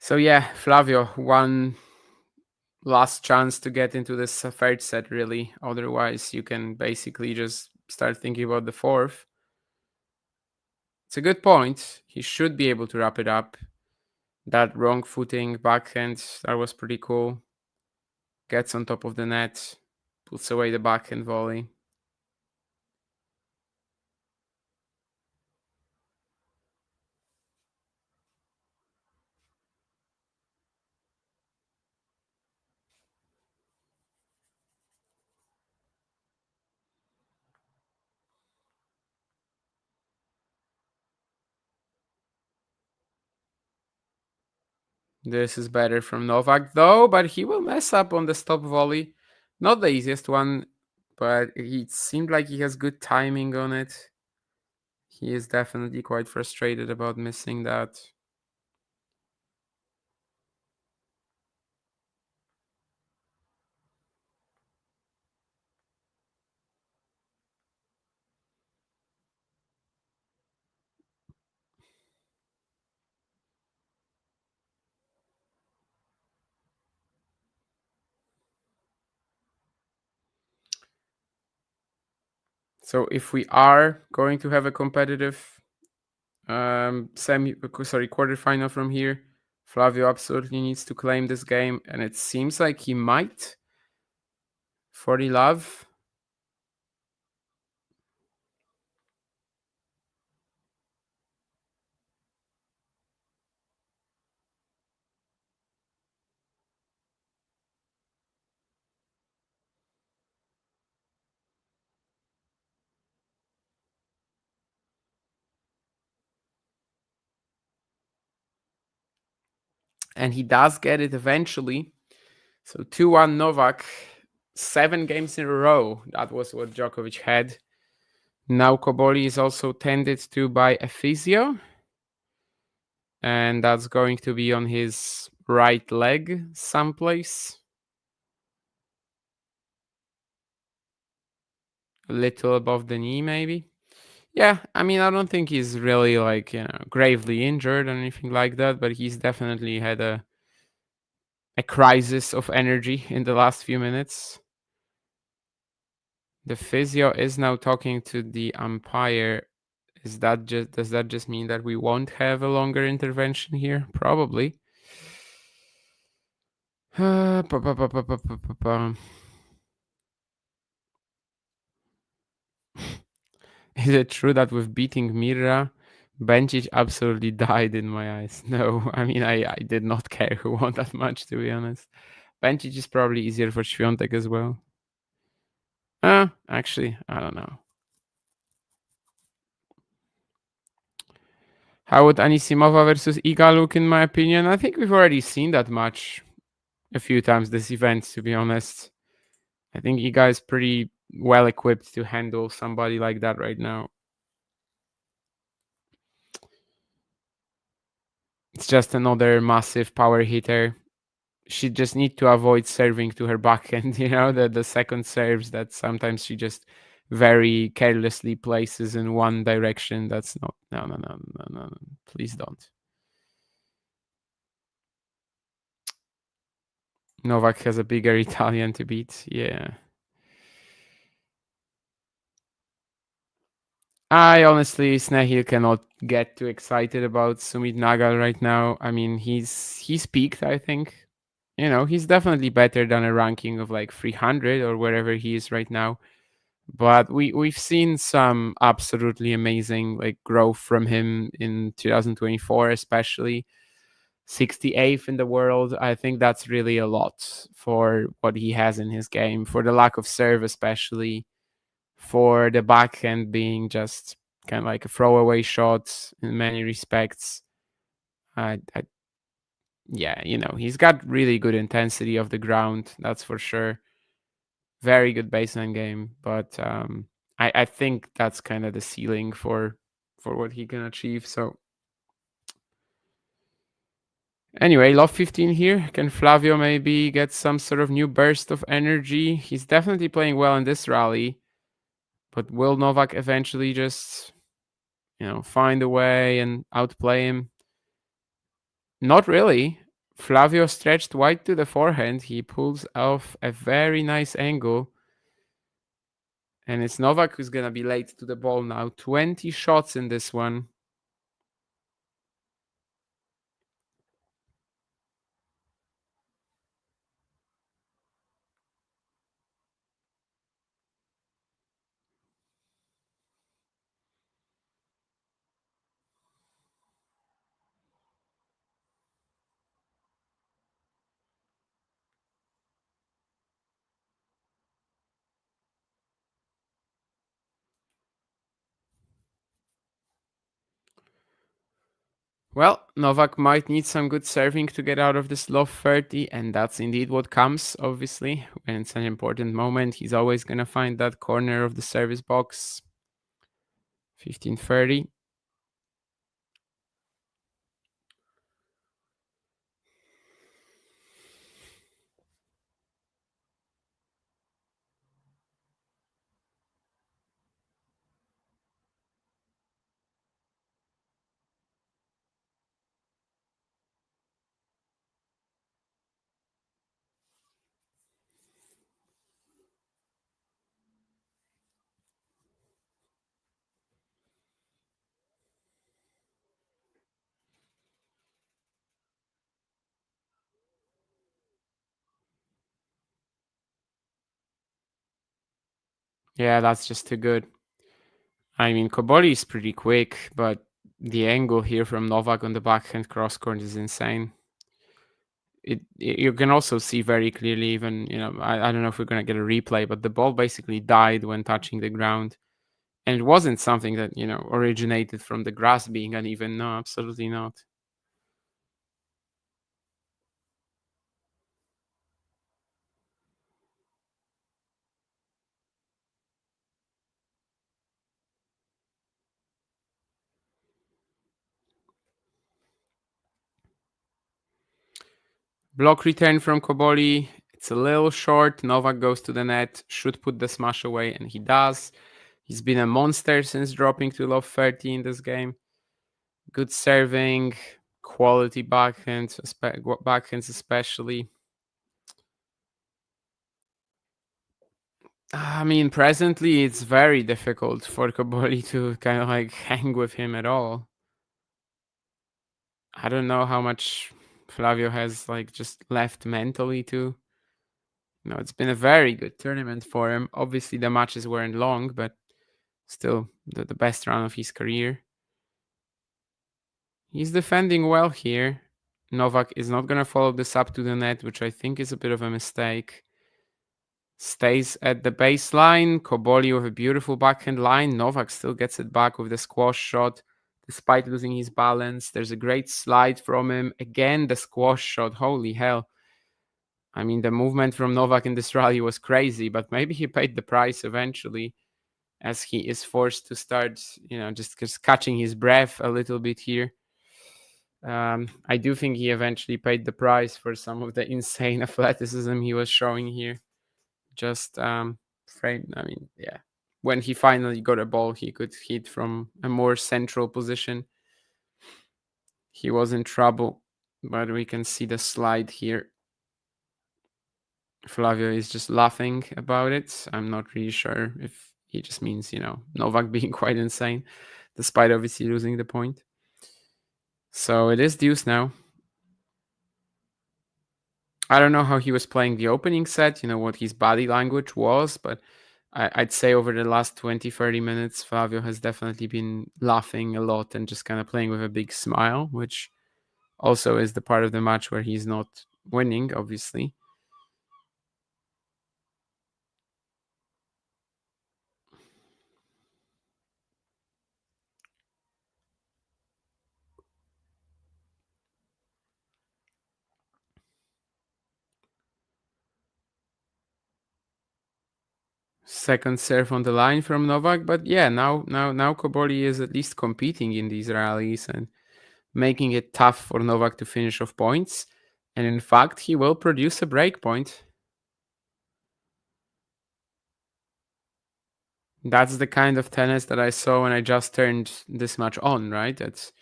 So yeah, Flavio, one last chance to get into this third set, really. Otherwise, you can basically just start thinking about the fourth. It's a good point. He should be able to wrap it up. That wrong footing backhand, that was pretty cool. Gets on top of the net, puts away the backhand volley. This is better from Novak, though, but he will mess up on the stop volley. Not the easiest one, but it seemed like he has good timing on it. He is definitely quite frustrated about missing that. So if we are going to have a competitive quarterfinal from here, Flavio absolutely needs to claim this game, and it seems like he might. 40 love. And he does get it eventually. So 2-1 Novak, 7 games in a row. That was what Djokovic had. Now Cobolli is also tended to by a physio. And that's going to be on his right leg someplace. A little above the knee, maybe. Yeah, I mean, I don't think he's really like, gravely injured or anything like that, but he's definitely had a crisis of energy in the last few minutes. The physio is now talking to the umpire. Does that just mean that we won't have a longer intervention here? Probably. Is it true that with beating Mirra, Bencic absolutely died in my eyes? No, I mean, I did not care who won that much, to be honest. Bencic is probably easier for Świątek as well. Actually, I don't know. How would Anisimova versus Iga look, in my opinion? I think we've already seen that match a few times this event, to be honest. I think Iga is pretty well equipped to handle somebody like that right now. It's just another massive power hitter. She just need to avoid serving to her backhand, the second serves that sometimes she just very carelessly places in one direction. That's not, no, please don't. Novak has a bigger Italian to beat, yeah. I honestly, Snehil cannot get too excited about Sumit Nagal right now. I mean, he's peaked, I think. He's definitely better than a ranking of like 300 or wherever he is right now. But we've seen some absolutely amazing like growth from him in 2024, especially 68th in the world. I think that's really a lot for what he has in his game, for the lack of serve, especially for the backhand being just kind of like a throwaway shot in many respects. Yeah, he's got really good intensity of the ground, that's for sure. Very good baseline game, but I think that's kind of the ceiling for what he can achieve. So anyway, love 15 here. Can Flavio maybe get some sort of new burst of energy? He's definitely playing well in this rally, but will Novak eventually just find a way and outplay him? Not really. Flavio stretched wide to the forehand. He pulls off a very nice angle. And it's Novak who's going to be late to the ball now. 20 shots in this one. Well, Novak might need some good serving to get out of this low 30, and that's indeed what comes, obviously. When it's an important moment, he's always going to find that corner of the service box. 15-30. Yeah, that's just too good. I mean, Cobolli is pretty quick, but the angle here from Novak on the backhand cross court is insane. You can also see very clearly, even, I don't know if we're going to get a replay, but the ball basically died when touching the ground. And it wasn't something that, originated from the grass being uneven. No, absolutely not. Block return from Cobolli. It's a little short. Novak goes to the net, should put the smash away, and he does. He's been a monster since dropping to love 30 in this game. Good serving, quality backhands, especially. I mean, presently it's very difficult for Cobolli to kind of like hang with him at all. I don't know how much Flavio has like just left mentally to. You know, it's been a very good tournament for him. Obviously, the matches weren't long, but still the best run of his career. He's defending well here. Novak is not going to follow this up to the net, which I think is a bit of a mistake. Stays at the baseline. Cobolli with a beautiful backhand line. Novak still gets it back with the squash shot, despite losing his balance. There's a great slide from him. Again, the squash shot. Holy hell. I mean, the movement from Novak in this rally was crazy, but maybe he paid the price eventually, as he is forced to start, just catching his breath a little bit here. I do think he eventually paid the price for some of the insane athleticism he was showing here. When he finally got a ball, he could hit from a more central position. He was in trouble, but we can see the slide here. Flavio is just laughing about it. I'm not really sure if he just means, Novak being quite insane, despite obviously losing the point. So it is deuce now. I don't know how he was playing the opening set, what his body language was, but I'd say over the last 20, 30 minutes, Flavio has definitely been laughing a lot and just kind of playing with a big smile, which also is the part of the match where he's not winning, obviously. Second serve on the line from Novak, but yeah, now Cobolli is at least competing in these rallies and making it tough for Novak to finish off points. And in fact, he will produce a break point. That's the kind of tennis that I saw when I just turned this match on, right? It's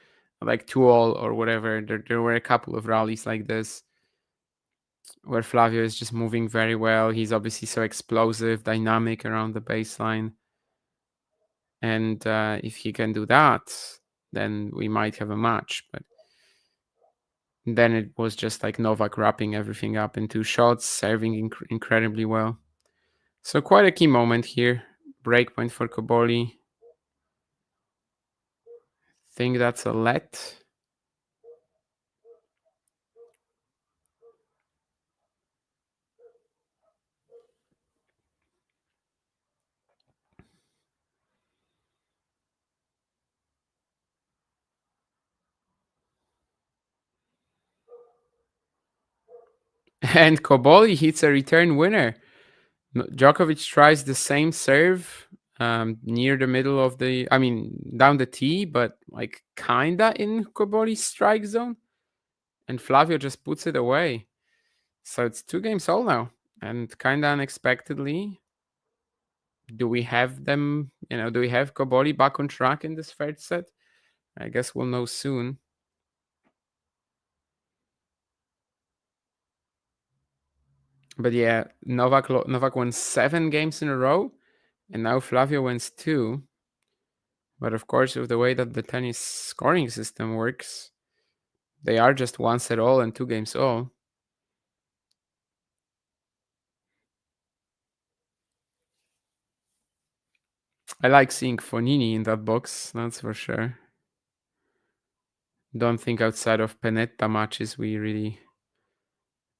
like 2-all or whatever. There were a couple of rallies like this where Flavio is just moving very well. He's obviously so explosive, dynamic around the baseline. And if he can do that, then we might have a match. But then it was just like Novak wrapping everything up in 2 shots, serving incredibly well. So quite a key moment here. Breakpoint for Cobolli. Think that's a let. And Cobolli hits a return winner. Djokovic tries the same serve near the middle of down the tee, but like kinda in Cobolli's strike zone. And Flavio just puts it away. So it's 2 games all now. And kinda unexpectedly, do we have Cobolli back on track in this third set? I guess we'll know soon. But yeah, Novak won 7 games in a row, and now Flavio wins 2. But of course, with the way that the tennis scoring system works, they are just 1 set all and 2 games all. I like seeing Fonini in that box, that's for sure. Don't think outside of Pennetta matches we really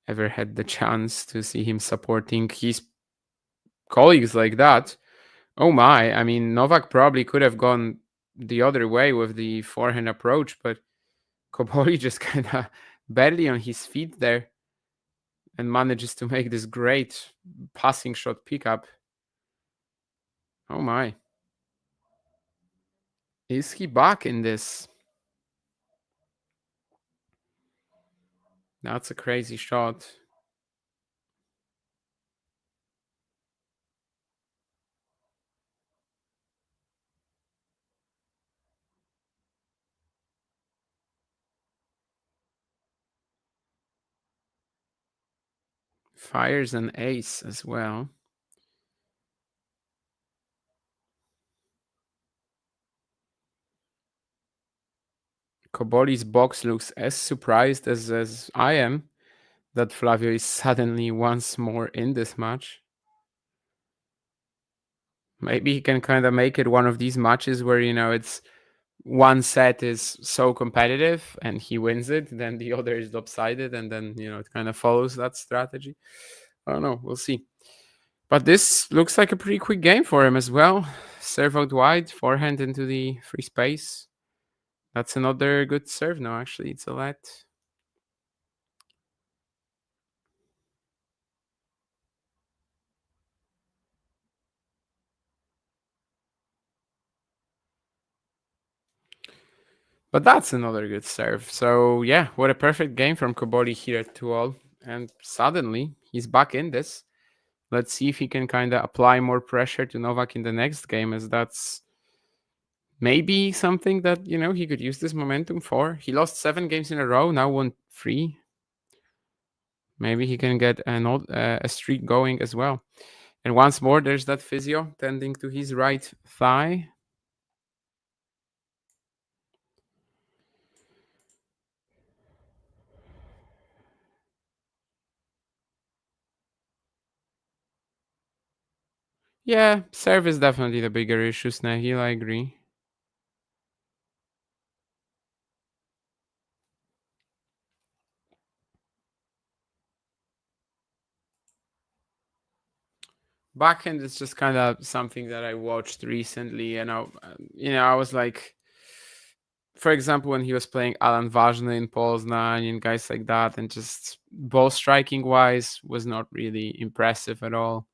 ever had the chance to see him supporting his colleagues like that. Oh my, I mean, Novak probably could have gone the other way with the forehand approach, but Cobolli just kind of barely on his feet there and manages to make this great passing shot pickup. Oh my. Is he back in this? That's a crazy shot. Fires an ace as well. Cobolli's box looks as surprised as I am that Flavio is suddenly once more in this match. Maybe he can kind of make it one of these matches where, it's one set is so competitive and he wins it, then the other is lopsided, and then, it kind of follows that strategy. I don't know. We'll see. But this looks like a pretty quick game for him as well. Serve out wide, forehand into the free space. That's another good serve now, actually. It's a let. But that's another good serve. So yeah, what a perfect game from Cobolli here at 2-all. And suddenly he's back in this. Let's see if he can kind of apply more pressure to Novak in the next game, as that's maybe something that, he could use this momentum for. He lost 7 games in a row, now won 3. Maybe he can get a streak going as well. And once more, there's that physio tending to his right thigh. Yeah, serve is definitely the bigger issue, Snehil, I agree. Backhand is just kind of something that I watched recently, and I was like, for example, when he was playing Alan Ważny in Poznań and guys like that, and just ball striking wise was not really impressive at all.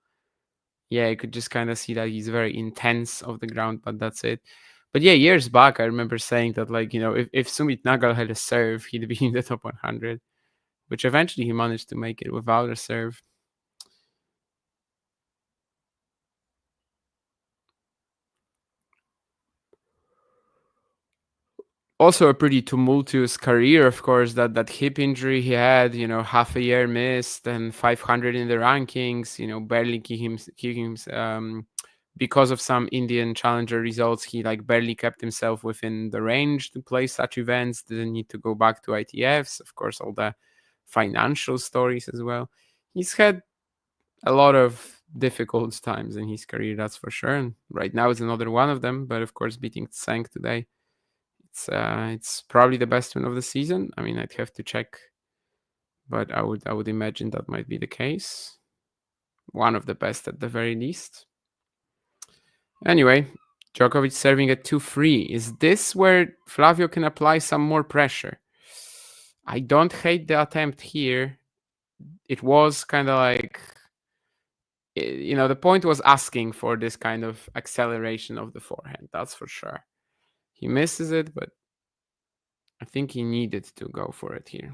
Yeah, you could just kind of see that he's very intense off the ground, but that's it. But yeah, years back, I remember saying that, like, if Sumit Nagal had a serve, he'd be in the top 100, which eventually he managed to make it without a serve. Also a pretty tumultuous career, of course. That hip injury he had, half a year missed and 500 in the rankings, barely keep him because of some Indian challenger results. He like barely kept himself within the range to play such events. Didn't need to go back to ITFs. Of course, all the financial stories as well. He's had a lot of difficult times in his career, that's for sure. And right now is another one of them. But of course, beating Tseng today, it's probably the best win of the season. I mean, I'd have to check, but I would imagine that might be the case. One of the best at the very least. Anyway, Djokovic serving at 2-3. Is this where Flavio can apply some more pressure? I don't hate the attempt here. It was kind of like, the point was asking for this kind of acceleration of the forehand. That's for sure. He misses it, but I think he needed to go for it here.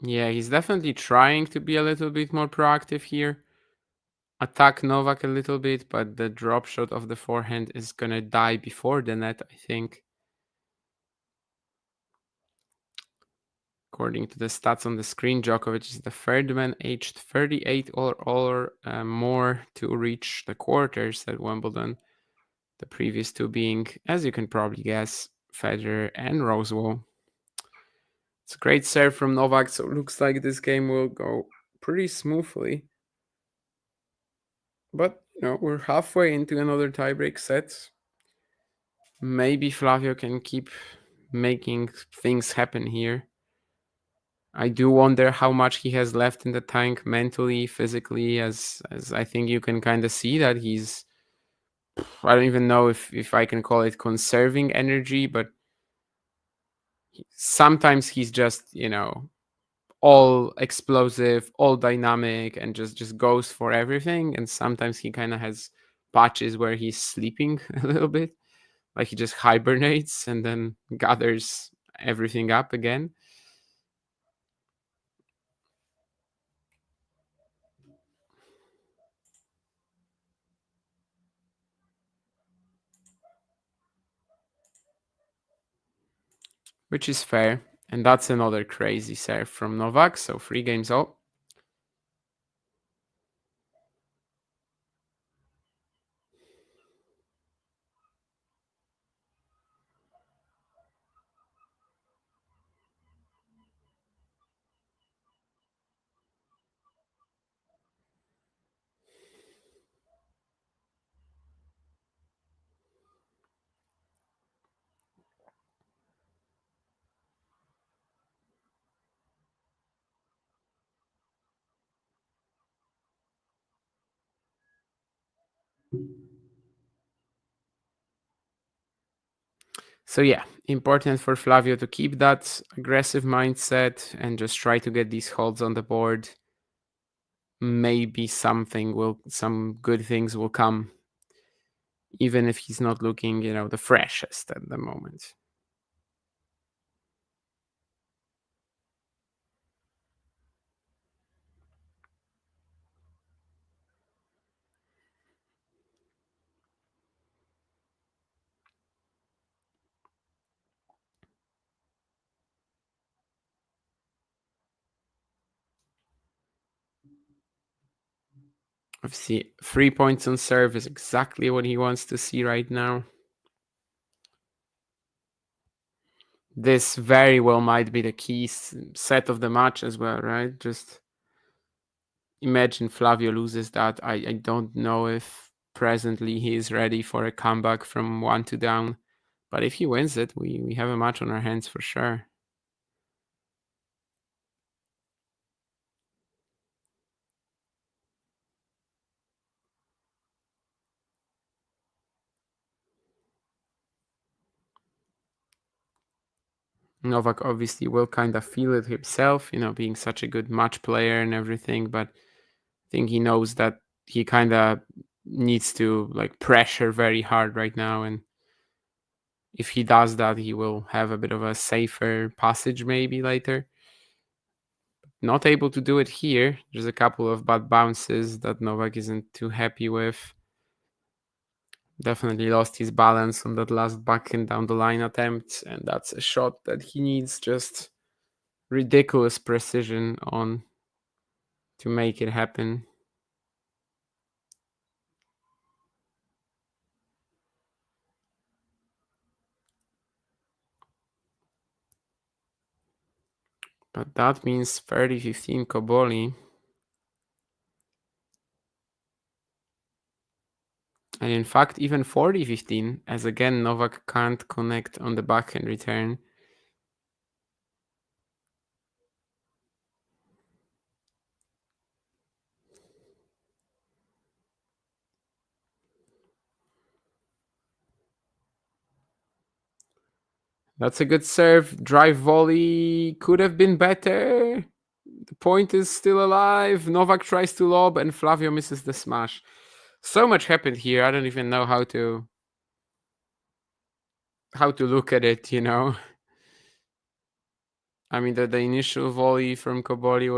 Yeah, he's definitely trying to be a little bit more proactive here. Attack Novak a little bit, but the drop shot of the forehand is gonna die before the net, I think. According to the stats on the screen, Djokovic is the third man aged 38 or more to reach the quarters at Wimbledon. The previous two being, as you can probably guess, Federer and Rosewall. It's a great serve from Novak, so it looks like this game will go pretty smoothly. But, we're halfway into another tiebreak set. Maybe Flavio can keep making things happen here. I do wonder how much he has left in the tank mentally, physically, as I think you can kind of see that he's, I don't even know if I can call it conserving energy, but sometimes he's just, all explosive, all dynamic, and just goes for everything. And sometimes he kind of has patches where he's sleeping a little bit, like he just hibernates and then gathers everything up again. Which is fair. And that's another crazy serve from Novak. So 3 games all. So yeah, important for Flavio to keep that aggressive mindset and just try to get these holds on the board. Maybe some good things will come, even if he's not looking, the freshest at the moment. Obviously, 3 points on serve is exactly what he wants to see right now. This very well might be the key set of the match as well, right? Just imagine Flavio loses that. I don't know if presently he is ready for a comeback from 1-2 down. But if he wins it, we have a match on our hands for sure. Novak obviously will kind of feel it himself, being such a good match player and everything. But I think he knows that he kind of needs to pressure very hard right now. And if he does that, he will have a bit of a safer passage maybe later. Not able to do it here. There's a couple of bad bounces that Novak isn't too happy with. Definitely lost his balance on that last backhand down the line attempt, and that's a shot that he needs just ridiculous precision on to make it happen. But that means 30-15 Cobolli. And in fact, even 40-15, as again, Novak can't connect on the backhand return. That's a good serve. Drive volley could have been better. The point is still alive. Novak tries to lob and Flavio misses the smash. So much happened here. I don't even know how to look at it, I mean, the initial volley from Cobolli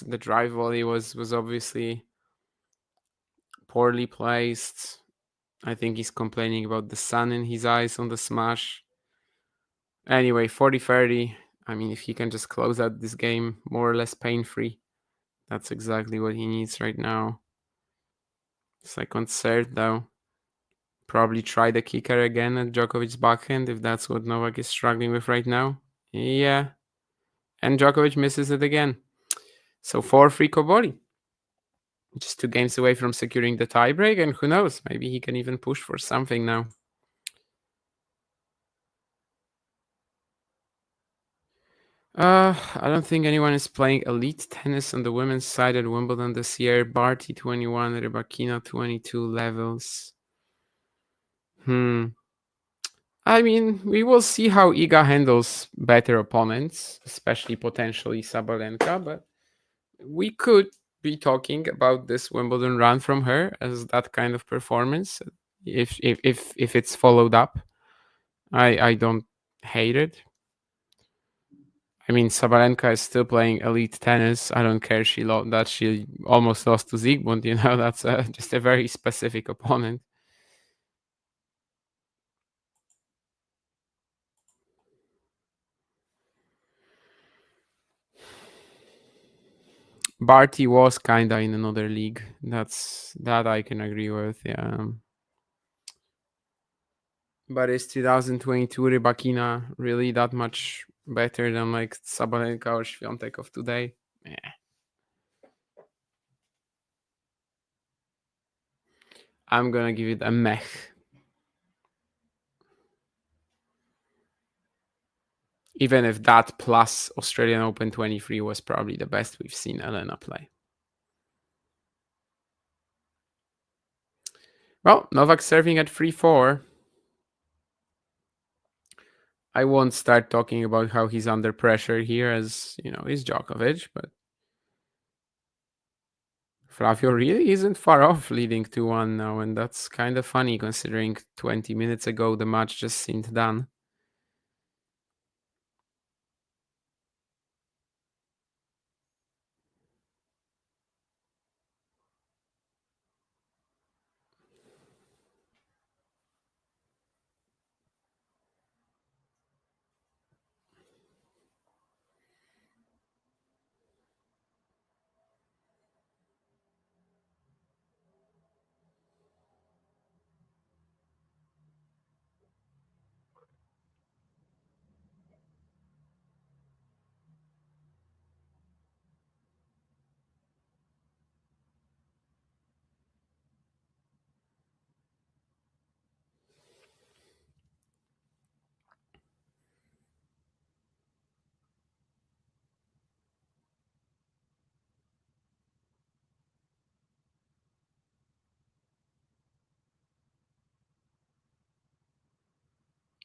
the drive volley was obviously poorly placed. I think he's complaining about the sun in his eyes on the smash. Anyway, 40-30. I mean, if he can just close out this game more or less pain-free, that's exactly what he needs right now. Second serve, though. Probably try the kicker again at Djokovic's backhand if that's what Novak is struggling with right now. Yeah. And Djokovic misses it again. So 4-3 Cobolli. Just 2 games away from securing the tiebreak, and who knows, maybe he can even push for something now. I don't think anyone is playing elite tennis on the women's side at Wimbledon this year. Barty 21, Rybakina 22 levels. I mean, we will see how Iga handles better opponents, especially potentially Sabalenka, but we could be talking about this Wimbledon run from her as that kind of performance if it's followed up. I don't hate it. I mean, Sabalenka is still playing elite tennis. I don't care that she almost lost to Zygmunt. You know, that's just a very specific opponent. Barty was kinda in another league. That I can agree with. Yeah. But is 2022 Rybakina really that much better than like Sabalenka or Świątek of today? Yeah. I'm gonna give it a meh. Even if that plus Australian Open 23 was probably the best we've seen Elena play. Well, Novak serving at 3-4. I won't start talking about how he's under pressure here, as you know, he's Djokovic, but Flavio really isn't far off leading 2-1 now, and that's kind of funny considering 20 minutes ago the match just seemed done.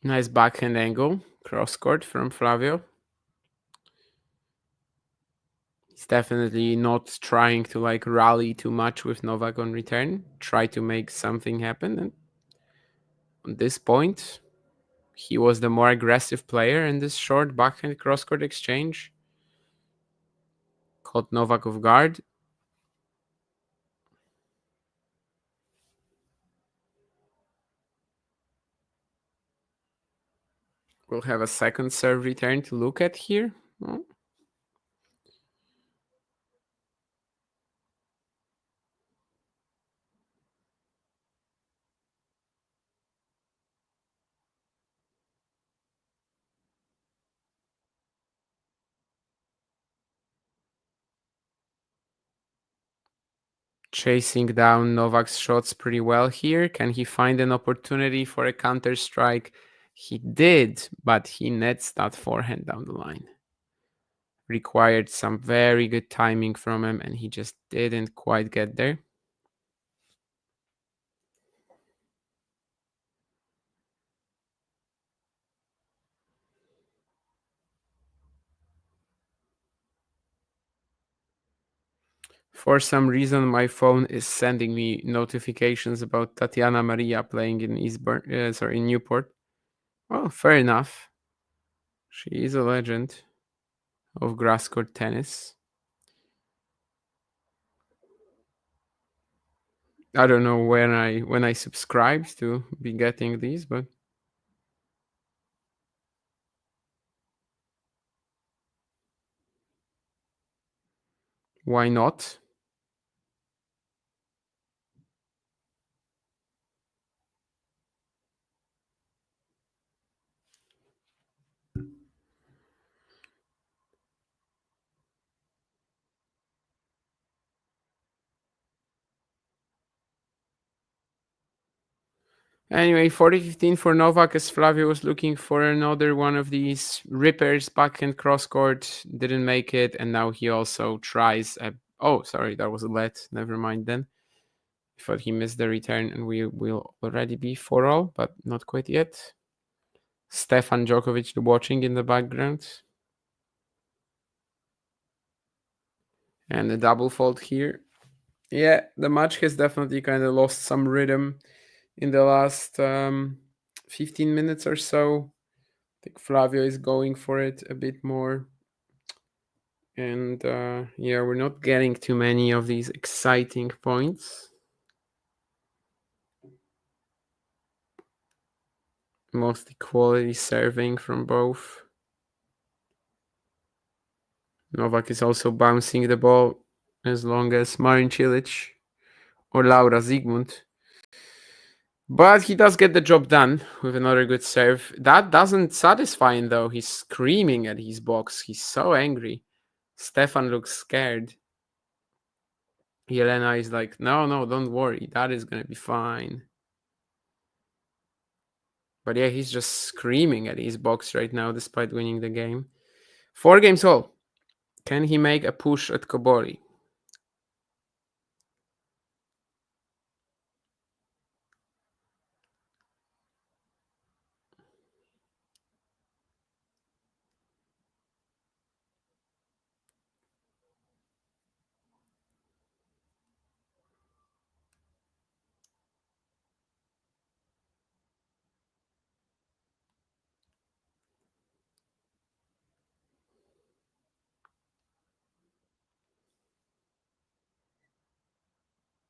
Nice backhand angle, cross court from Flavio. He's definitely not trying to like rally too much with Novak on return. Try to make something happen. And on this point, he was the more aggressive player in this short backhand cross court exchange. Caught Novak off guard. We'll have a second serve return to look at here. Oh. Chasing down Novak's shots pretty well here. Can he find an opportunity for a counter strike? He did, but he nets that forehand down the line. Required some very good timing from him, and he just didn't quite get there. For some reason, my phone is sending me notifications about Tatiana Maria playing in in Newport. Well, fair enough. She is a legend of grass court tennis. I don't know when I subscribed to be getting these, but why not? Anyway, 40-15 for Novak as Flavio was looking for another one of these rippers backhand cross court. Didn't make it, and now he also tries. Oh, sorry, that was a let. Never mind then. I thought he missed the return, and we will already be 4-all, but not quite yet. Stefan Djokovic watching in the background. And a double fault here. Yeah, the match has definitely kind of lost some rhythm in the last 15 minutes or so. I think Flavio is going for it a bit more. And yeah, we're not getting too many of these exciting points. Mostly quality serving from both. Novak is also bouncing the ball as long as Marin Cilic or Laura Zygmunt. But he does get the job done with another good serve. That doesn't satisfy him, though. He's screaming at his box. He's so angry. Stefan looks scared. Jelena is like, no, don't worry. That is going to be fine. But yeah, he's just screaming at his box right now despite winning the game. 4 games all. Can he make a push at Cobolli?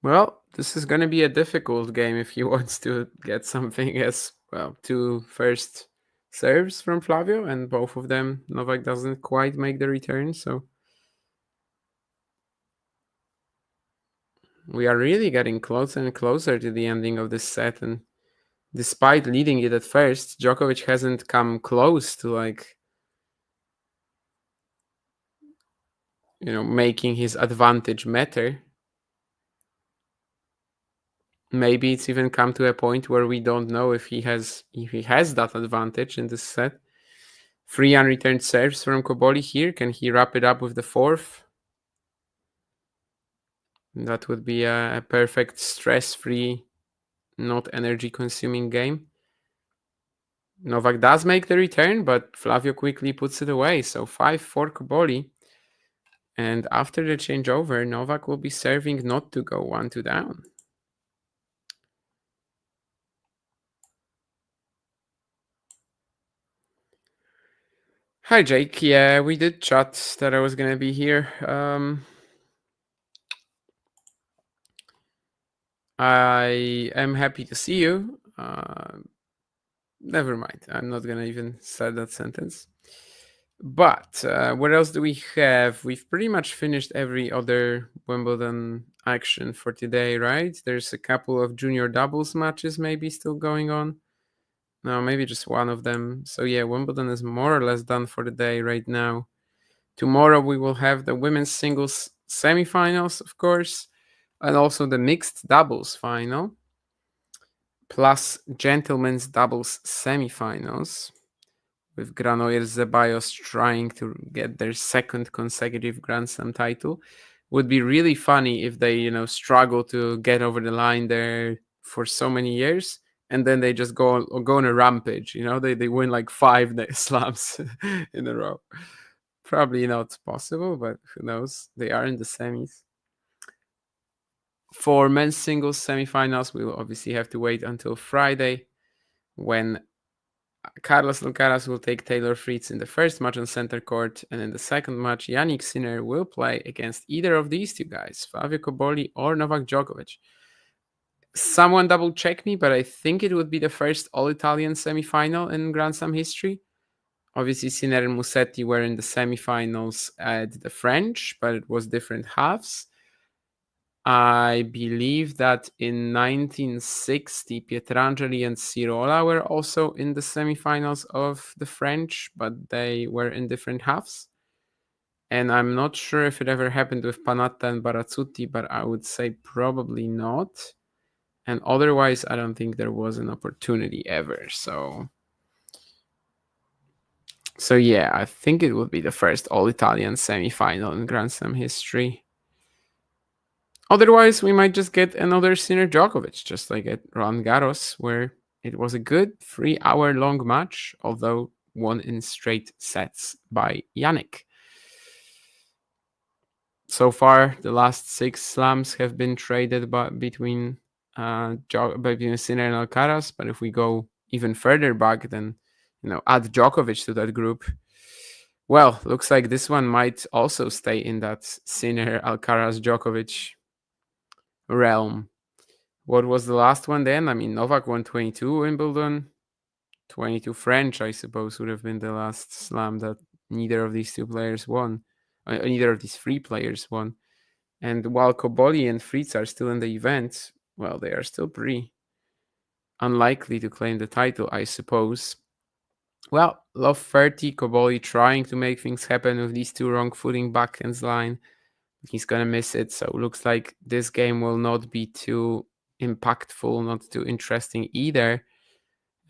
Well, this is going to be a difficult game if he wants to get something as, well, 2 first serves from Flavio, and both of them, Novak doesn't quite make the return, so we are really getting closer and closer to the ending of this set, and despite leading it at first, Djokovic hasn't come close to, like, making his advantage matter. Maybe it's even come to a point where we don't know if he has that advantage in this set. 3 unreturned serves from Cobolli here. Can he wrap it up with the 4th? That would be a perfect stress-free, not energy-consuming game. Novak does make the return, but Flavio quickly puts it away. So 5 for Cobolli. And after the changeover, Novak will be serving not to go 1-2 down. Hi, Jake. Yeah, we did chat that I was going to be here. I am happy to see you. Never mind. I'm not going to even start that sentence. But what else do we have? We've pretty much finished every other Wimbledon action for today, right? There's a couple of junior doubles matches maybe still going on. No, maybe just one of them. So yeah, Wimbledon is more or less done for the day right now. Tomorrow we will have the women's singles semifinals, of course, and also the mixed doubles final, plus gentlemen's doubles semifinals, with Granollers Zeballos trying to get their 2nd consecutive Grand Slam title. Would be really funny if they, struggle to get over the line there for so many years, and then they just go on a rampage. They win like 5 slams in a row. Probably not possible, but who knows? They are in the semis. For men's singles semifinals, we will obviously have to wait until Friday, when Carlos Alcaraz will take Taylor Fritz in the first match on center court, and in the second match, Yannick Sinner will play against either of these 2 guys, Flavio Cobolli or Novak Djokovic. Someone double check me, but I think it would be the first all-Italian semifinal in Grand Slam history. Obviously, Sinner and Musetti were in the semifinals at the French, but it was different halves. I believe that in 1960, Pietrangeli and Sirola were also in the semifinals of the French, but they were in different halves. And I'm not sure if it ever happened with Panatta and Barazzutti, but I would say probably not. And otherwise, I don't think there was an opportunity ever. So yeah, I think it would be the first all-Italian semi-final in Grand Slam history. Otherwise, we might just get another Sinner Djokovic, just like at Roland Garros, where it was a good 3-hour-long match, although won in straight sets by Yannick. So far, the last 6 slams have been traded between Sinner and Alcaraz. But if we go even further back, then add Djokovic to that group. Well, looks like this one might also stay in that Sinner, Alcaraz, Djokovic realm. What was the last one then? I mean, Novak won 22 Wimbledon. 22 French, I suppose, would have been the last slam that neither of these 2 players won. Neither of these 3 players won. And while Cobolli and Fritz are still in the event, well, they are still pretty unlikely to claim the title, I suppose. Well, love 30, Cobolli trying to make things happen with these 2 wrong-footing backhands line. He's going to miss it, so looks like this game will not be too impactful, not too interesting either,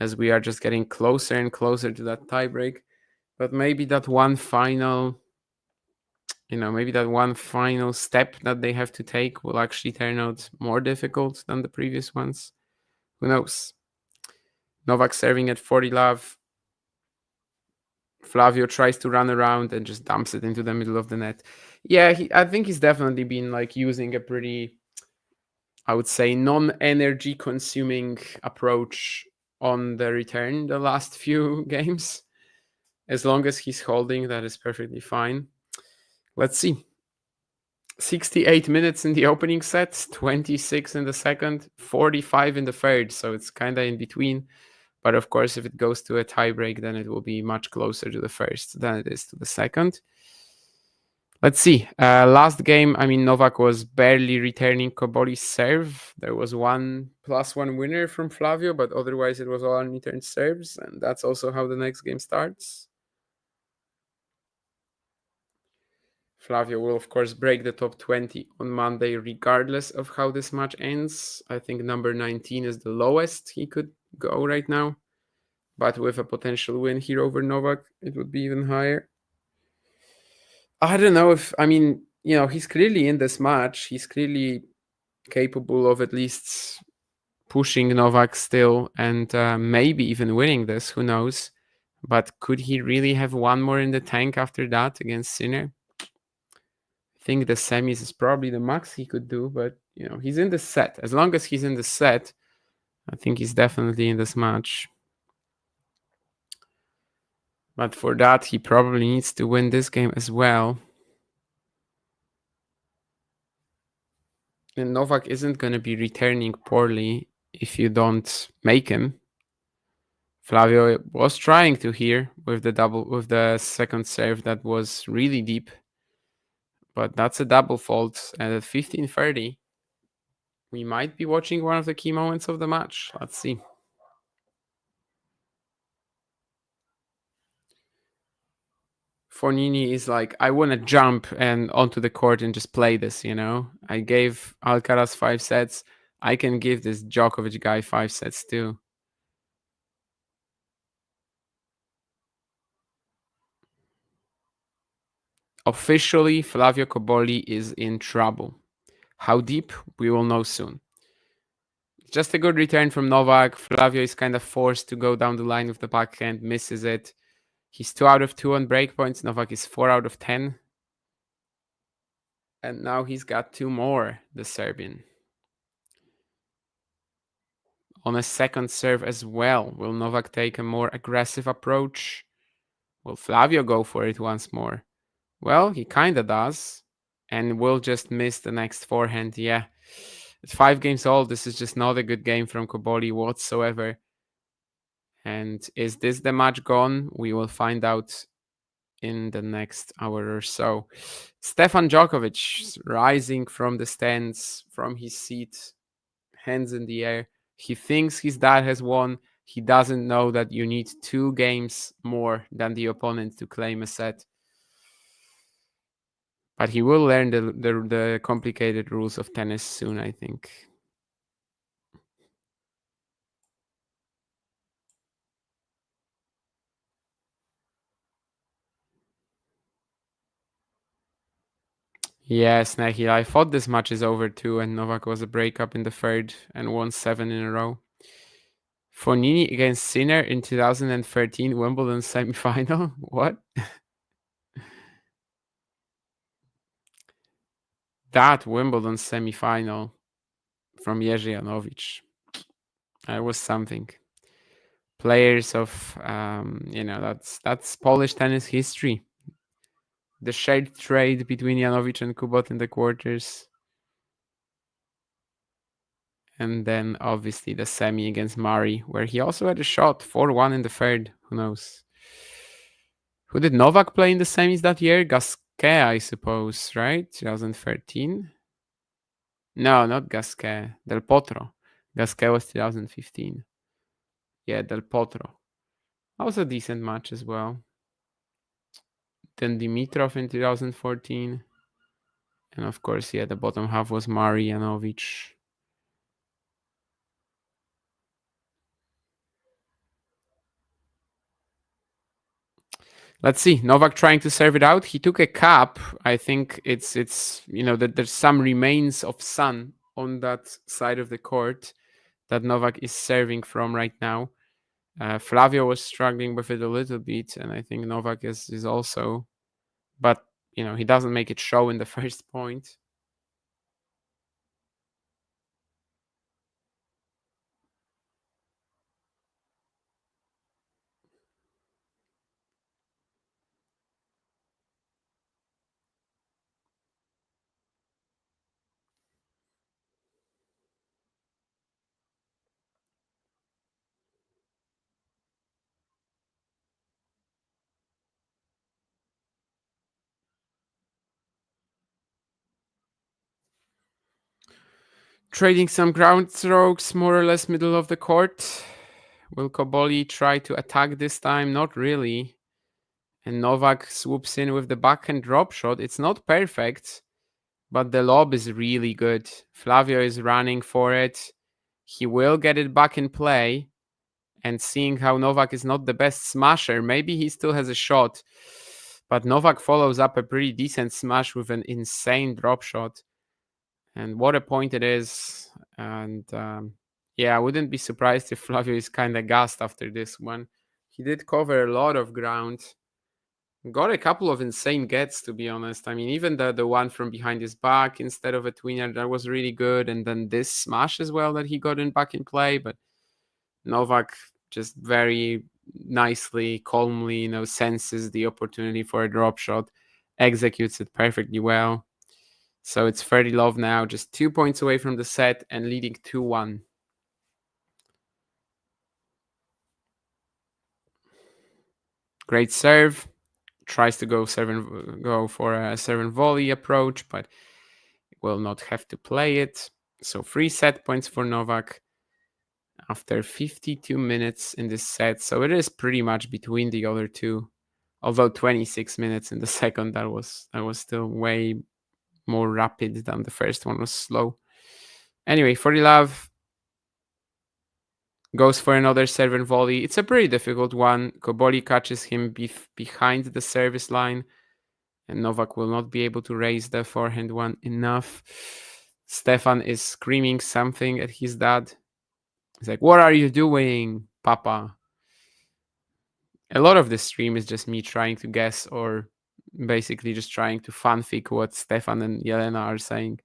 as we are just getting closer and closer to that tiebreak. But maybe that one final step that they have to take will actually turn out more difficult than the previous ones. Who knows? Novak serving at 40 love. Flavio tries to run around and just dumps it into the middle of the net. Yeah, I think he's definitely been using a pretty, I would say, non-energy consuming approach on the return the last few games. As long as he's holding, that is perfectly fine. Let's see. 68 minutes in the opening set, 26 in the second, 45 in the third. So it's kind of in between. But of course, if it goes to a tiebreak, then it will be much closer to the first than it is to the second. Let's see. Last game, I mean, Novak was barely returning Cobolli's serve. There was 1+1 winner from Flavio, but otherwise it was all unreturned serves. And that's also how the next game starts. Flavio will, of course, break the top 20 on Monday, regardless of how this match ends. I think number 19 is the lowest he could go right now. But with a potential win here over Novak, it would be even higher. I don't know if, he's clearly in this match. He's clearly capable of at least pushing Novak still and maybe even winning this. Who knows? But could he really have one more in the tank after that against Sinner? I think the semis is probably the max he could do, but he's in the set. As long as he's in the set, I think he's definitely in this match. But for that, he probably needs to win this game as well. And Novak isn't going to be returning poorly if you don't make him. Flavio was trying to here with the second serve that was really deep. But that's a double fault. And at 15:30, we might be watching one of the key moments of the match. Let's see. Fornini is like, I want to jump and onto the court and just play this, I gave Alcaraz 5 sets. I can give this Djokovic guy 5 sets too. Officially, Flavio Cobolli is in trouble. How deep? We will know soon. Just a good return from Novak. Flavio is kind of forced to go down the line with the backhand, misses it. He's 2 out of 2 on breakpoints. Novak is 4 out of 10. And now he's got 2 more, the Serbian. On a second serve as well. Will Novak take a more aggressive approach? Will Flavio go for it once more? Well, he kind of does. And will just miss the next forehand. Yeah. At 5 games old, this is just not a good game from Cobolli whatsoever. And is this the match gone? We will find out in the next hour or so. Stefan Djokovic rising from the stands, from his seat, hands in the air. He thinks his dad has won. He doesn't know that you need 2 games more than the opponent to claim a set. But he will learn the complicated rules of tennis soon, I think. Yes, Nahil, I thought this match is over too, and Novak was a breakup in the third and won 7 in a row. Fognini against Sinner in 2013 Wimbledon semifinal. What? That Wimbledon semifinal from Jerzy Janowicz. That was something. Players of, that's Polish tennis history. The shared trade between Janowicz and Kubot in the quarters. And then obviously the semi against Murray, where he also had a shot, 4-1 in the third. Who knows? Who did Novak play in the semis that year? Gasquet, I suppose, right? 2013? No, not Gasquet. Del Potro. Gasquet was 2015. Yeah, Del Potro. That was a decent match as well. Then Dimitrov in 2014. And of course, yeah, the bottom half was Murray Janowicz. Let's see. Novak trying to serve it out. He took a cap. I think it's that there's some remains of sun on that side of the court that Novak is serving from right now. Flavio was struggling with it a little bit, and I think Novak is also, but he doesn't make it show in the first point. Trading some ground strokes, more or less middle of the court. Will Cobolli try to attack this time? Not really. And Novak swoops in with the backhand drop shot. It's not perfect, but the lob is really good. Flavio is running for it. He will get it back in play. And seeing how Novak is not the best smasher, maybe he still has a shot. But Novak follows up a pretty decent smash with an insane drop shot. And what a point it is. And I wouldn't be surprised if Flavio is kind of gassed after this one. He did cover a lot of ground. Got a couple of insane gets, to be honest. I mean, even the one from behind his back instead of a tweener, that was really good. And then this smash as well that he got in back in play. But Novak just very nicely, calmly, senses the opportunity for a drop shot, executes it perfectly well. So it's 30 love now, just 2 points away from the set and leading 2-1. Great serve. Tries to go for a serve and volley approach, but will not have to play it. So 3 set points for Novak after 52 minutes in this set. So it is pretty much between the other two. Although 26 minutes in the second, that was still way more rapid than the first one was slow. Anyway, 40 love goes for another serve and volley. It's a pretty difficult one. Cobolli catches him behind the service line, and Novak will not be able to raise the forehand one enough. Stefan is screaming something at his dad. He's like, "What are you doing, Papa?" A lot of the stream is just me trying to guess or basically just trying to fanfic what Stefan and Jelena are saying.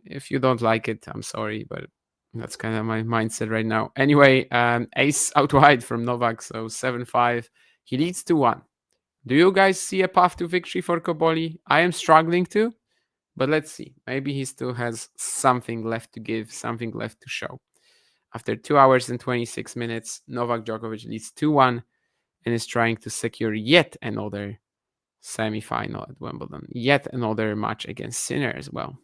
If you don't like it, I'm sorry, but that's kind of my mindset right now. Anyway, ace out wide from Novak, so 7-5. He leads 2-1. Do you guys see a path to victory for Cobolli? I am struggling to, but let's see. Maybe he still has something left to give, something left to show. After 2 hours and 26 minutes, Novak Djokovic leads 2-1 and is trying to secure yet another semi-final at Wimbledon. Yet another match against Sinner as well.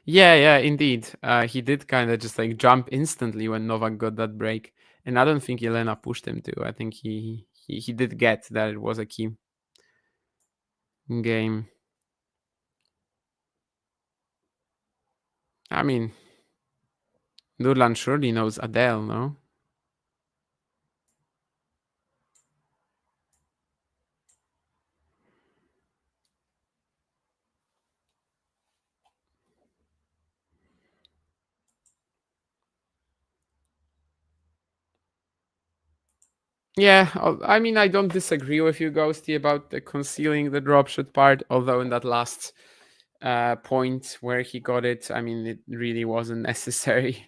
Yeah, indeed. He did kind of just like jump instantly when Novak got that break. And I don't think Jelena pushed him to. I think he did get that it was a key game. I mean, Nurlan surely knows Adele, no? Yeah, I mean, I don't disagree with you, Ghosty, about the concealing the drop shot part. Although in that last point where he got it, I mean, it really wasn't necessary.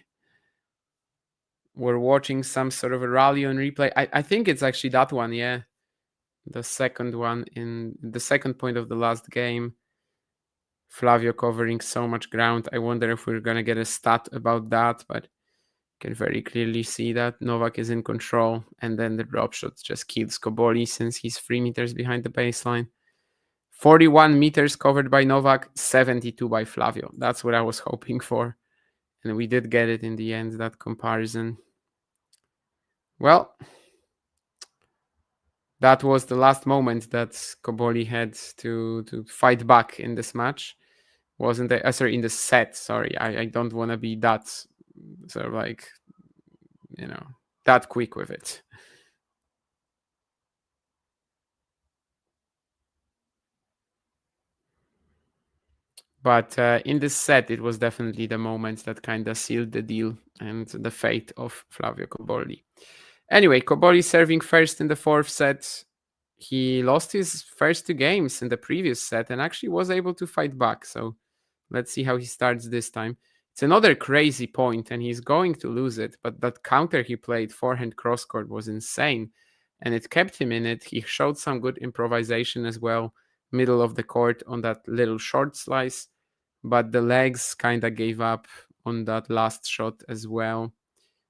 We're watching some sort of a rally on replay. I think it's actually that one, yeah. The second one in the second point of the last game. Flavio covering so much ground. I wonder if we're gonna get a stat about that, but can very clearly see that Novak is in control, and then the drop shot just kills Cobolli since he's 3 meters behind the baseline. 41 meters covered by Novak, 72 by Flavio. That's what I was hoping for, and we did get it in the end, that comparison. Well, that was the last moment that Cobolli had to fight back in this match. Wasn't it? Sorry, in the set. Sorry, I don't want to be that sort of like, that quick with it. But in this set, it was definitely the moment that kind of sealed the deal and the fate of Flavio Cobolli. Anyway, Cobolli serving first in the fourth set. He lost his first 2 games in the previous set and actually was able to fight back. So let's see how he starts this time. It's another crazy point, and he's going to lose it. But that counter he played, forehand cross-court, was insane. And it kept him in it. He showed some good improvisation as well, middle of the court on that little short slice. But the legs kind of gave up on that last shot as well,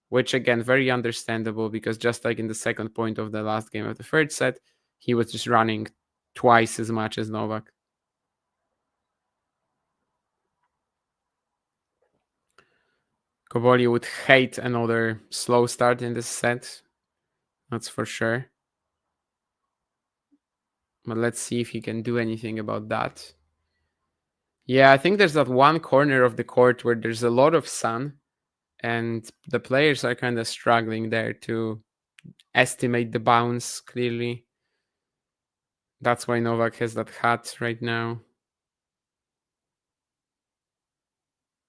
which again, very understandable, because just like in the second point of the last game of the third set, he was just running twice as much as Novak. Cobolli would hate another slow start in this set. That's for sure. But let's see if he can do anything about that. Yeah, I think there's that one corner of the court where there's a lot of sun, and the players are kind of struggling there to estimate the bounce clearly. That's why Novak has that hat right now.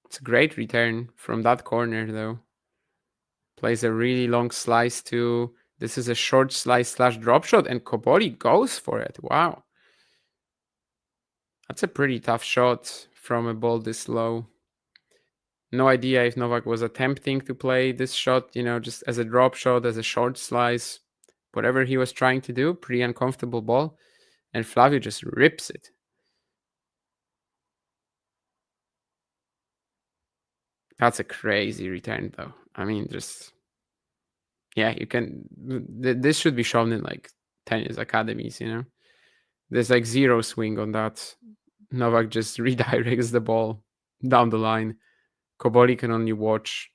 It's a great return from that corner, though. Plays a really long slice too. This is a short slice / drop shot, and Cobolli goes for it. Wow. That's a pretty tough shot from a ball this low. No idea if Novak was attempting to play this shot, just as a drop shot, as a short slice, whatever he was trying to do. Pretty uncomfortable ball. And Flavio just rips it. That's a crazy return, though. I mean, you can. This should be shown in like tennis academies, There's like zero swing on that. Novak just redirects the ball down the line. Cobolli can only watch.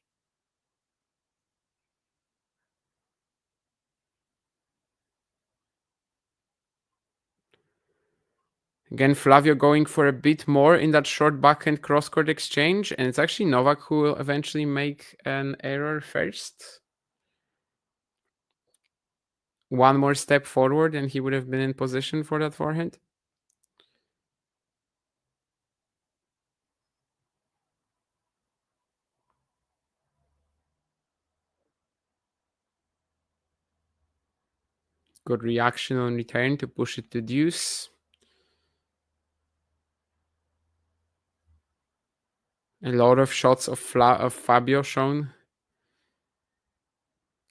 Again, Flavio going for a bit more in that short backhand cross-court exchange, and it's actually Novak who will eventually make an error first. One more step forward, and he would have been in position for that forehand. Good reaction on return to push it to deuce. A lot of shots of Fabio shown.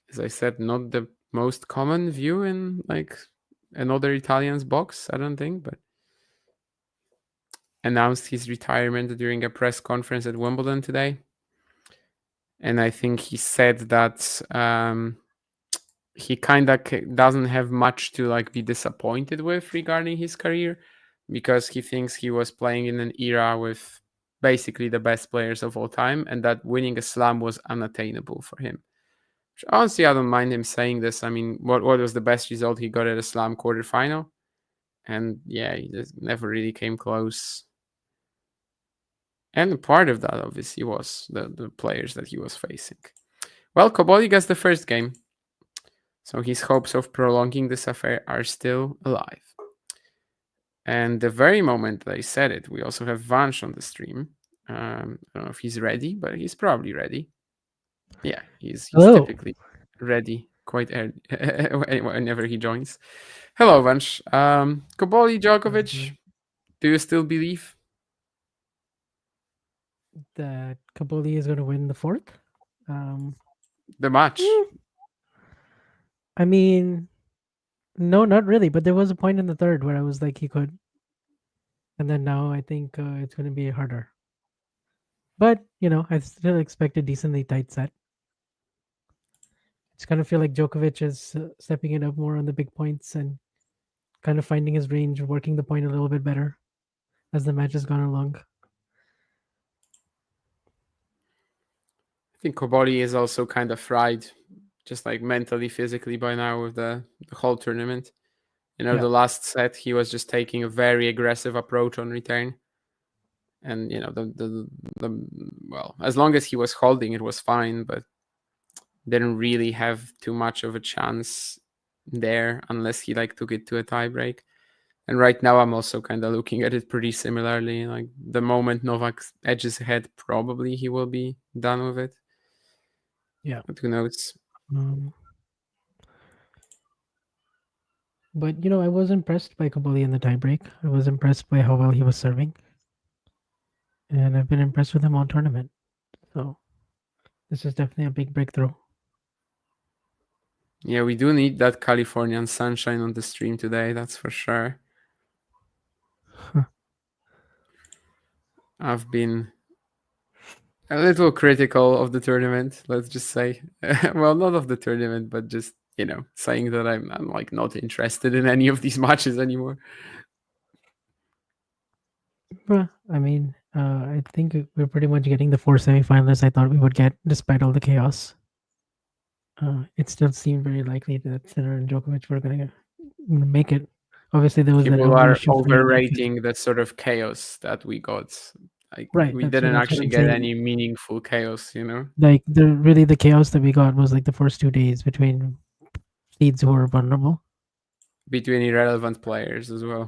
As I said, not the most common view in like another Italian's box, I don't think, but announced his retirement during a press conference at Wimbledon today. And I think he said that he kind of doesn't have much to like be disappointed with regarding his career, because he thinks he was playing in an era with basically the best players of all time, and that winning a slam was unattainable for him. Honestly, I don't mind him saying this. I mean, what was the best result he got at a slam quarterfinal? And yeah, he just never really came close. And part of that, obviously, was the players that he was facing. Well, Cobolli gets the first game. So his hopes of prolonging this affair are still alive. And the very moment that I said it, we also have Vansh on the stream. I don't know if he's ready, but he's probably ready. Yeah, he's typically ready. quite whenever he joins. Hello, Vansh. Cobolli, Djokovic, do you still believe? That Cobolli is going to win the fourth. The match? I mean, no, not really. But there was a point in the third where I was like, he could. And then now I think it's going to be harder. But, I still expect a decently tight set. It's kind of feel like Djokovic is stepping it up more on the big points and kind of finding his range, working the point a little bit better as the match has gone along. I think Cobolli is also kind of fried, just like mentally, physically by now with the whole tournament. Yeah. The last set, he was just taking a very aggressive approach on return. And, well, as long as he was holding, it was fine, but didn't really have too much of a chance there unless he took it to a tiebreak. And right now I'm also kind of looking at it pretty similarly. Like the moment Novak edges ahead, probably he will be done with it. Yeah. But who knows? But, I was impressed by Cobolli in the tiebreak. I was impressed by how well he was serving. And I've been impressed with him all tournament. So this is definitely a big breakthrough. Yeah, we do need that Californian sunshine on the stream today, that's for sure. I've been a little critical of the tournament, let's just say. Well, not of the tournament, but just, saying that I'm not interested in any of these matches anymore. Well, I mean, I think we're pretty much getting the 4 semifinalists I thought we would get despite all the chaos. It still seemed very likely that Sinner and Djokovic were going to make it. Obviously, there was People are overrating the sort of chaos that we got. Right, we that's didn't what actually I'm get saying. any meaningful chaos, Like the chaos that we got was like the first 2 days between seeds who were vulnerable. Between irrelevant players as well.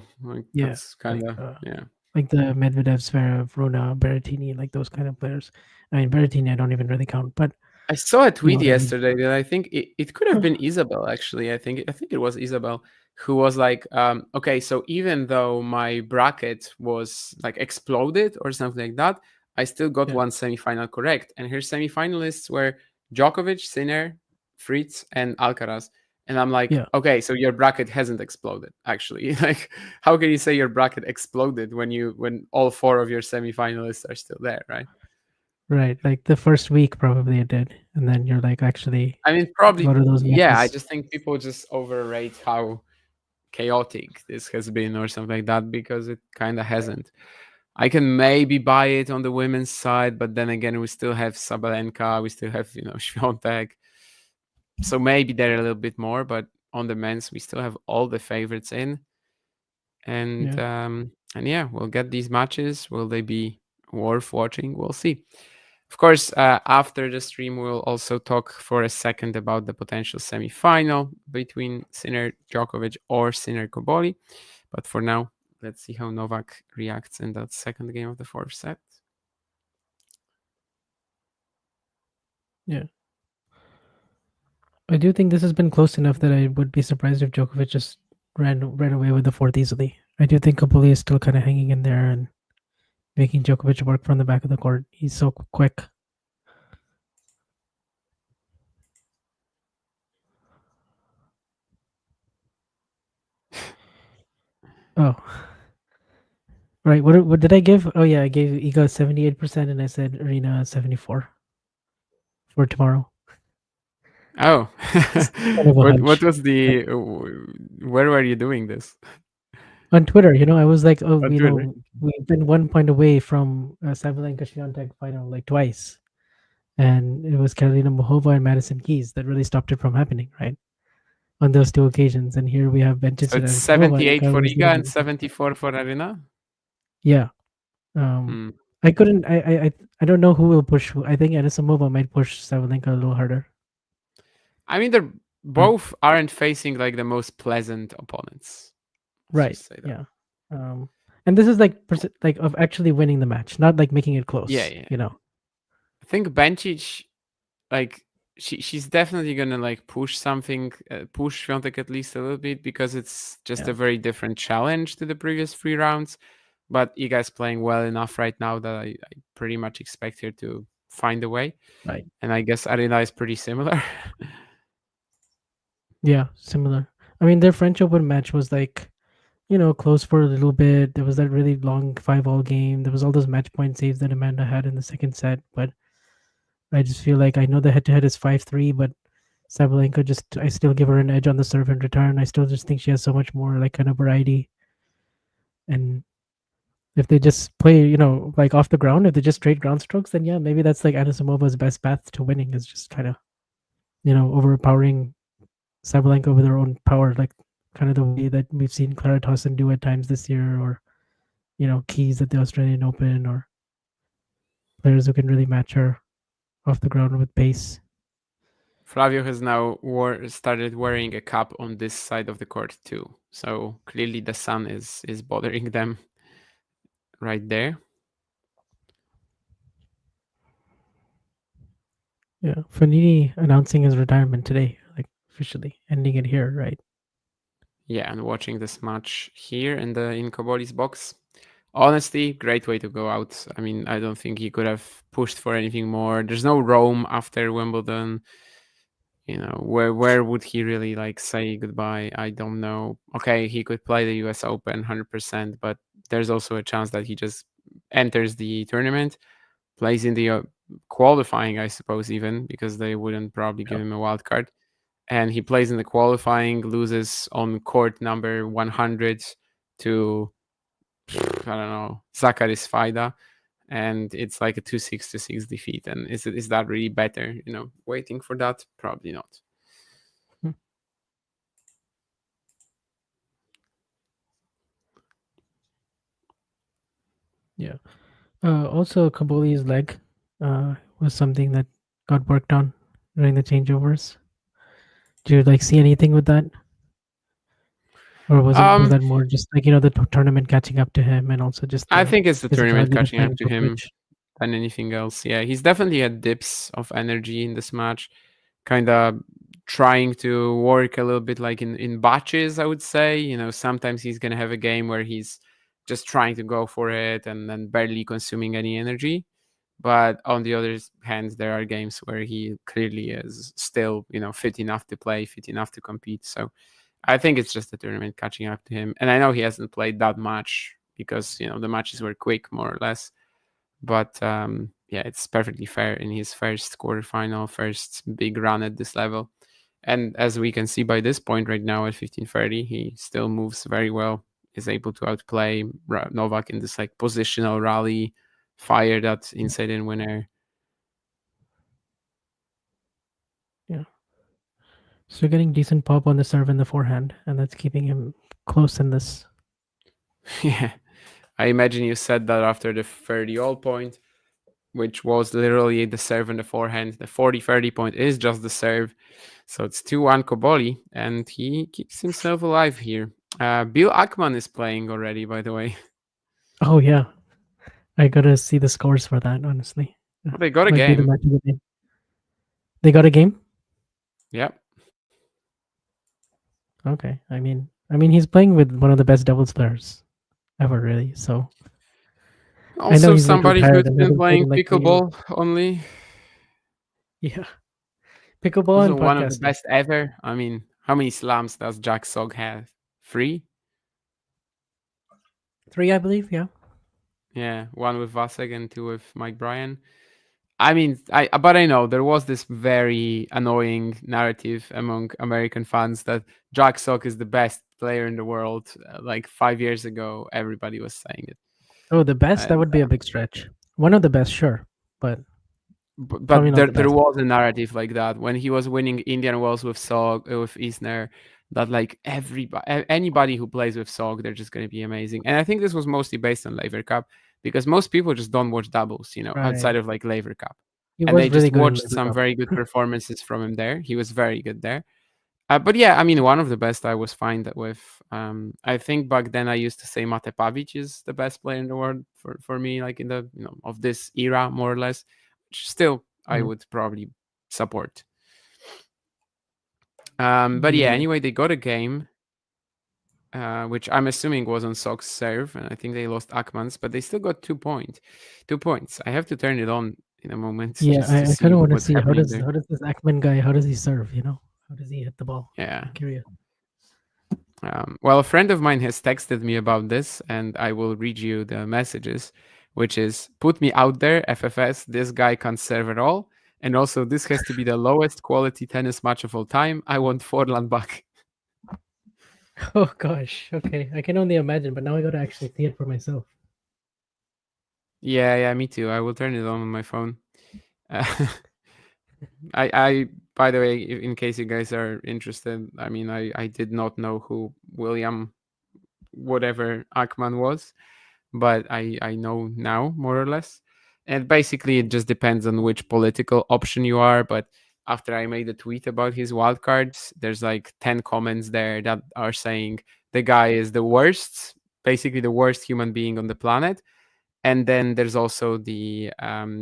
Yeah, That's kind of, yeah. Like the Medvedev, Zverev, Runa, Berrettini, like those kind of players. I mean, Berrettini I don't even really count, but I saw a tweet what I mean. yesterday that I think it could have been Isabel, actually. I think it was Isabel who was like, okay, so even though my bracket was exploded or something like that, I still got one semifinal correct. And her semifinalists were Djokovic, Sinner, Fritz, and Alcaraz. And I'm like, okay, so your bracket hasn't exploded, actually. How can you say your bracket exploded when all 4 of your semifinalists are still there, right? Right, like the first week probably it did, and then you're like, actually, I mean, probably, go to those matches. yeah. I just think people just overrate how chaotic this has been or something like that, because it kind of hasn't. I can maybe buy it on the women's side, but then again, we still have Sabalenka, we still have Swiatek, so maybe they're a little bit more. But on the men's, we still have all the favorites in, and yeah, we'll get these matches. Will they be worth watching? We'll see. Of course, after the stream, we'll also talk for a second about the potential semi-final between Sinner Djokovic or Sinner Cobolli. But for now, let's see how Novak reacts in that second game of the 4th set. Yeah. I do think this has been close enough that I would be surprised if Djokovic just ran away with the 4th easily. I do think Cobolli is still kind of hanging in there and making Djokovic work from the back of the court. He's so quick. Oh. Right. What did I give? Oh yeah, I gave Iga 78% and I said Arena 74 for tomorrow. Oh. What was the where were you doing this? On Twitter, I was like, oh, we've been 1 point away from Sabalenka Swiatek final twice. And it was Karolina Muchova and Madison Keys that really stopped it from happening, right? On those 2 occasions. And here we have Bencic. So it's 78 for Iga and 74 for Arena? Yeah. I couldn't. I don't know who will push who. I think Anisimova might push Sabalenka a little harder. I mean, they're both aren't facing the most pleasant opponents. Right. Yeah. And this is of actually winning the match, not making it close. Yeah. I think Bencic she's definitely gonna like push something, push Fiontek at least a little bit, because it's just a very different challenge to the previous 3 rounds. But Iga's playing well enough right now that I pretty much expect her to find a way. Right. And I guess Arena is pretty similar. Yeah, similar. I mean, their French Open match was like, close for a little bit. There was that really long 5-all game. There was all those match point saves that Amanda had in the second set, but I just feel like I know the head-to-head is 5-3, but Sabalenka I still give her an edge on the serve and return. I still just think she has so much more like kind of variety. And if they just play, like off the ground, if they just straight ground strokes, then yeah, maybe that's like Anisimovan's best path to winning, is just kind of, overpowering Sabalenka with her own power, like kind of the way that we've seen Clara Tauson do at times this year, or Keys at the Australian Open, or players who can really match her off the ground with pace. Flavio has now started wearing a cap on this side of the court too, so clearly the sun is bothering them right there. Yeah, Fognini announcing his retirement today, like officially ending it here, right? Yeah, and watching this match here in Cobolli's box, honestly, great way to go out. I mean, I don't think he could have pushed for anything more. There's no Rome after Wimbledon. Where would he really like say goodbye? I don't know. Okay, he could play the US Open 100%, but there's also a chance that he just enters the tournament, plays in the qualifying, I suppose, even, because they wouldn't probably give him a wild card. And he plays in the qualifying, loses on court number 100 to, I don't know, Zakaris Faida. And it's like a 2-6 to 6 defeat. And is that really better? Waiting for that? Probably not. Yeah. Also, Cobolli's leg was something that got worked on during the changeovers. Do you see anything with that? Or was that more just like, the tournament catching up to him, and also just I think it's the tournament catching up to him Djokovic than anything else. Yeah, he's definitely had dips of energy in this match, kind of trying to work a little bit like in batches, I would say. Sometimes he's going to have a game where he's just trying to go for it and then barely consuming any energy. But on the other hand, there are games where he clearly is still, fit enough to play, fit enough to compete. So I think it's just the tournament catching up to him. And I know he hasn't played that much because, the matches were quick, more or less. But yeah, it's perfectly fair in his first quarterfinal, first big run at this level. And as we can see by this point right now at 15:30, he still moves very well, is able to outplay Novak in this like positional rally, fire that inside in winner. Yeah. So getting decent pop on the serve and the forehand, and that's keeping him close in this. Yeah. I imagine you said that after the 30-all point, which was literally the serve and the forehand. The 40-30 point is just the serve. So it's 2-1 Cobolli, and he keeps himself alive here. Bill Ackman is playing already, by the way. Oh, yeah. I gotta see the scores for that, honestly. Oh, they got a game. They got a game? Yep. Okay. I mean, he's playing with one of the best doubles players ever, really. So also somebody who's been playing pickleball only. Yeah, pickleball and one of the best ever. I mean, how many slams does Jack Sock have? 3? 3, I believe. Yeah, 1 with Vasek and 2 with Mike Bryan. I mean, but I know there was this very annoying narrative among American fans that Jack Sock is the best player in the world. Like 5 years ago, everybody was saying it. Oh, the best? That would be a big stretch. One of the best, sure, but there was a narrative like that when he was winning Indian Wells with Isner, that like anybody who plays with Sock, they're just going to be amazing. And I think this was mostly based on Laver Cup, because most people just don't watch doubles, outside of like Laver Cup. And they just watched some very good performances from him there. He was very good there. But yeah, I mean, one of the best I was fine with. I think back then I used to say Mate Pavic is the best player in the world for me, like in the of this era, more or less. Which still I would probably support. But yeah, anyway, they got a game, which I'm assuming was on Sock's serve, and I think they lost Akman's, but they still got 2 points. 2 points. I have to turn it on in a moment Yeah, just to I see kind of want to what's see how happening does there. this Ackman guy, how does he serve? You know, how does he hit the ball? Yeah. I'm curious. Well, a friend of mine has texted me about this, and I will read you the messages, which is, put me out there, FFS, this guy can't serve at all. And also, this has to be the lowest quality tennis match of all time. I want Forlan back. Oh gosh. Okay, I can only imagine, but now I got to actually see it for myself. Yeah, me too. I will turn it on my phone. I by the way, in case you guys are interested, I mean, I did not know who William whatever Ackman was, but I know now more or less. And basically, it just depends on which political option you are. But after I made a tweet about his wildcards, there's like 10 comments there that are saying the guy is the worst, basically the worst human being on the planet. And then there's also the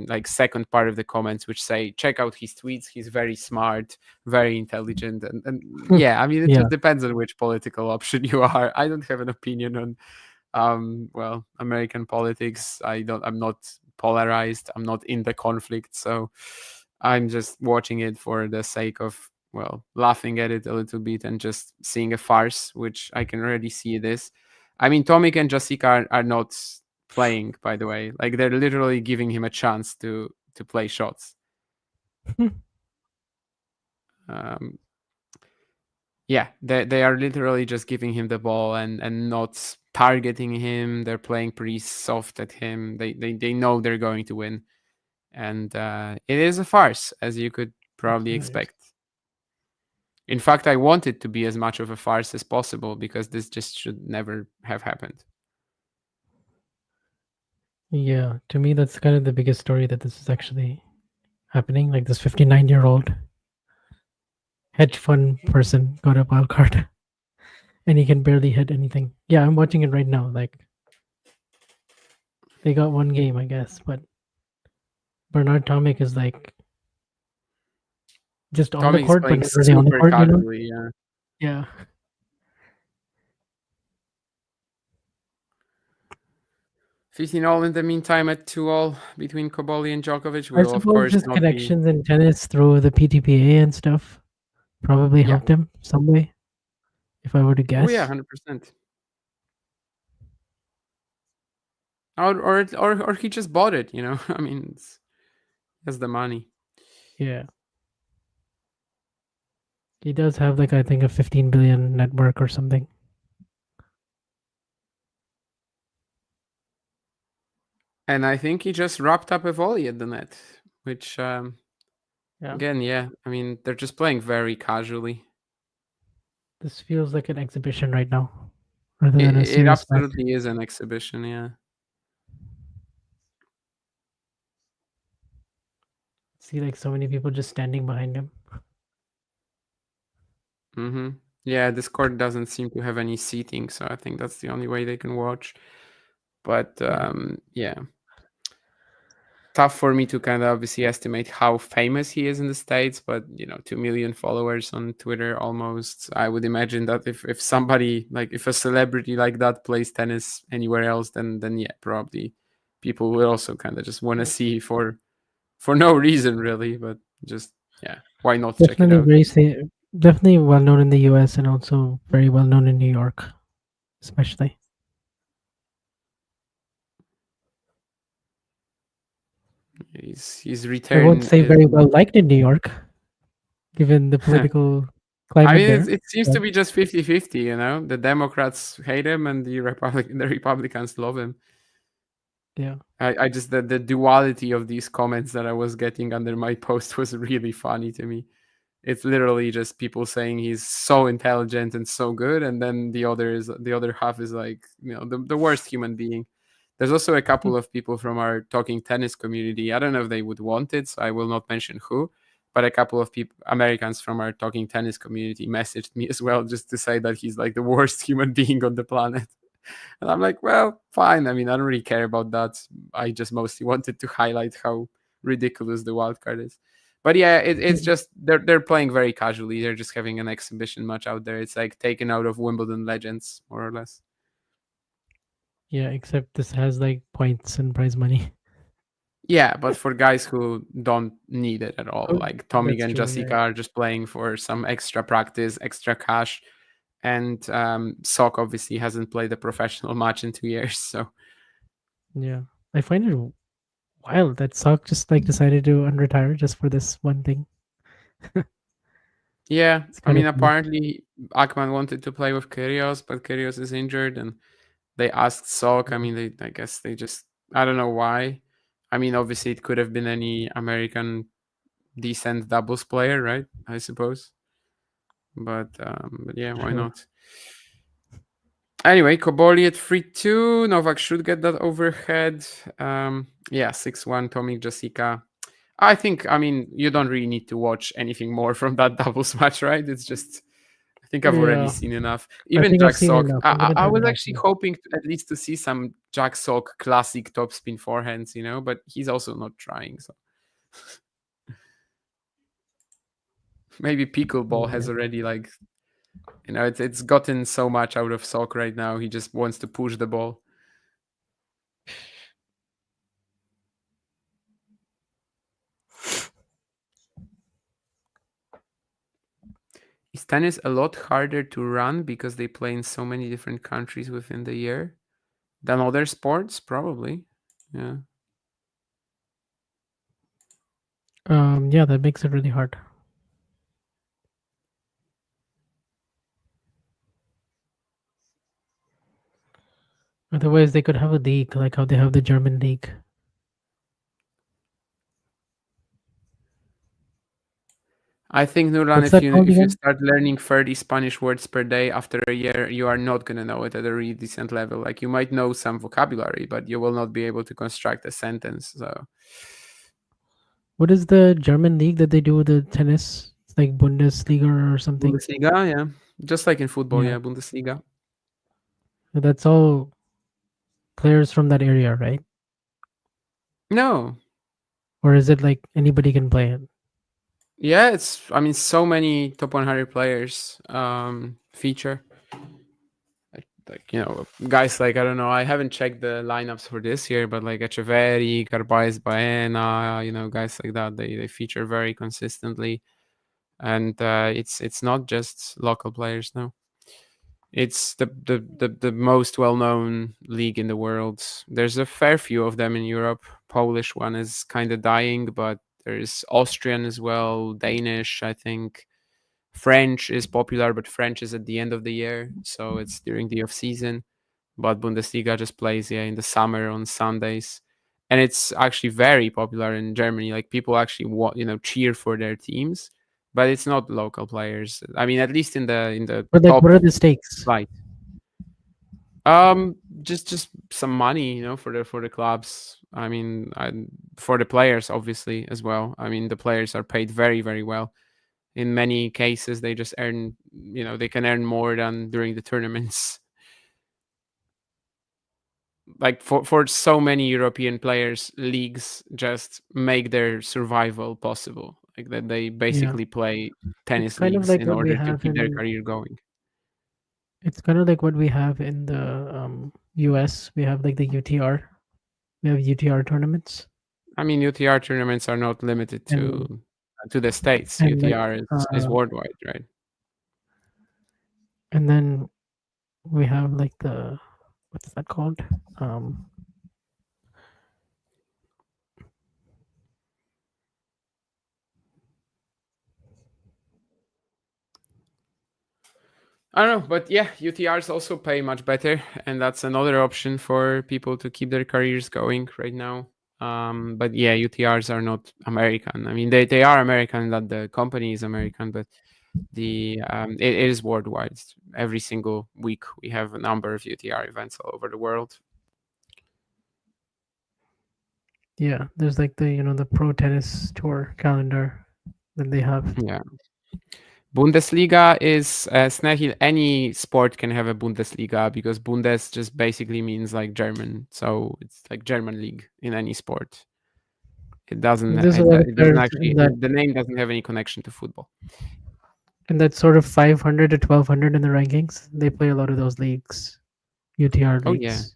like second part of the comments which say, check out his tweets, he's very smart, very intelligent, and yeah, I mean, it Yeah. just depends on which political option you are. I don't have an opinion on well, American politics. I'm not polarized, I'm not in the conflict, so I'm just watching it for the sake of, well, laughing at it a little bit and just seeing a farce, which I can already see it is. I mean, Tomic and Jessica are not playing, by the way. Like, they're literally giving him a chance to play shots. Yeah, they are literally just giving him the ball and not targeting him. They're playing pretty soft at him. They know they're going to win, and it is a farce, as you could probably expect. In fact, I want it to be as much of a farce as possible, because this just should never have happened. Yeah, to me, that's kind of the biggest story, that this is actually happening. Like, this 59-year-old hedge fund person got a wild card, and he can barely hit anything. Yeah, I'm watching it right now. Like, they got one game, I guess, but Bernard Tomic is like just on the Tommy's court, but playing not really on the super court. You know? casually, yeah. Yeah. 15-all in the meantime at 2-all between Cobolli and Djokovic I will, of suppose course, his not connections in tennis through the PTPA and stuff probably Yeah. helped him some way, if I were to be... guess. Oh yeah, 100%. Or he just bought it, you know. I mean, he has the money. Yeah. He does have, like, I think a 15 billion network or something. And I think he just wrapped up a volley at the net, which Yeah. again, yeah, I mean, they're just playing very casually. This feels like an exhibition right now, rather than a It serious match. absolutely is an exhibition, yeah. See, like, so many people just standing behind him. Mm-hmm. Yeah, this court doesn't seem to have any seating, so I think that's the only way they can watch. But yeah. Tough for me to kind of obviously estimate how famous he is in the States, but 2 million followers on Twitter almost. I would imagine that if somebody, like, if a celebrity like that plays tennis anywhere else, then yeah, probably people will also kind of just want to see for no reason really, but just, yeah, why not check it out? Definitely well known in the US, and also very well known in New York, especially. He's returned. I won't say very well liked in New York, given the political climate. I mean, there. it seems to be just 50-50, The Democrats hate him and the Republicans love him. Yeah. I just, the duality of these comments that I was getting under my post was really funny to me. It's literally just people saying he's so intelligent and so good, and then the other half is like, the worst human being. There's also a couple of people from our Talking Tennis community. I don't know if they would want it, so I will not mention who, but a couple of people, Americans from our Talking Tennis community, messaged me as well, just to say that he's like the worst human being on the planet. And I'm like, well, fine. I mean, I don't really care about that. I just mostly wanted to highlight how ridiculous the wildcard is. But yeah, it's just they're playing very casually. They're just having an exhibition match out there. It's like taken out of Wimbledon legends, more or less. Yeah, except this has like points and prize money. Yeah, but for guys who don't need it at all, Oh, like Tomic that's and true, Jessica yeah. are just playing for some extra practice, extra cash. And Sok obviously hasn't played a professional match in 2 years, so Yeah, I find it wild that Sok just like decided to unretire just for this one thing. yeah. It's I kind mean, of funny. apparently Akman wanted to play with Kyrgios, but Kyrgios is injured, and they asked Sok. I mean, I guess they just, I don't know why. I mean, obviously it could have been any American decent doubles player, right? I suppose. But yeah, why Sure. not? Anyway, Cobolli at 3-2. Novak should get that overhead. Yeah, 6-1, Tomic, Jessica. I mean, you don't really need to watch anything more from that doubles match, right? It's just, I think I've already Yeah, seen enough. I Even think I've Jack seen Sock. enough. I'm gonna I turn was it off actually now. hoping at least to see some Jack Sock classic topspin forehands, but he's also not trying. So maybe pickleball has Yeah. already it's gotten so much out of Sock right now. He just wants to push the ball. Is tennis a lot harder to run because they play in so many different countries within the year than other sports? Probably. Yeah. Yeah, that makes it really hard. Otherwise, they could have a league like how they have the German league. I think, Nurlan, What's that called if you again? start learning 30 Spanish words per day after a year, you are not gonna know it at a really decent level. Like you might know some vocabulary, but you will not be able to construct a sentence. So What is the German league that they do with the tennis? It's like Bundesliga or something. Bundesliga, yeah. Just like in football, Yeah, yeah, Bundesliga. that's all players from that area, right? No. Or is it like anybody can play it? Yeah, I mean so many top 100 players feature. Guys like, I don't know, I haven't checked the lineups for this year, but like Echeverri, Carbais Baena, guys like that, they feature very consistently. And it's not just local players now. It's the most well-known league in the world. There's a fair few of them in Europe. Polish one is kind of dying, but there's Austrian as well, Danish, I think. French is popular, but French is at the end of the year, so it's during the off season. But Bundesliga just plays in the summer on Sundays, and it's actually very popular in Germany. Like people actually cheer for their teams, but it's not local players. I mean, at least in the But like, top what are the stakes? flight. Just some money, for the clubs. I mean, for the players, obviously as well. I mean, the players are paid very, very well. In many cases, they just earn, they can earn more than during the tournaments. Like for so many European players, leagues just make their survival possible. Like that they Yeah, basically play it's tennis kind of leagues like in what we order to have keep their in. career going. It's kind of like what we have in the US. We have like the UTR. We have UTR tournaments, I mean, UTR tournaments are not limited and to the States. like UTR is worldwide, right? and then we have like the, what's that called? I don't know, but yeah, UTRs also pay much better, and that's another option for people to keep their careers going right now. But yeah, UTRs are not American. I mean, they are American, that the company is American, but it is worldwide. Every single week we have a number of UTR events all over the world. Yeah, there's like the pro tennis tour calendar that they have. Yeah. Bundesliga is Snehil. Any sport can have a Bundesliga because Bundes just basically means like German. So it's like German league in any sport. It doesn't. There's a It, lot of it doesn't players actually. in that The name doesn't have any connection to football. sort of 500 to 1200 in the rankings. They play a lot of those leagues, UTR Oh, leagues.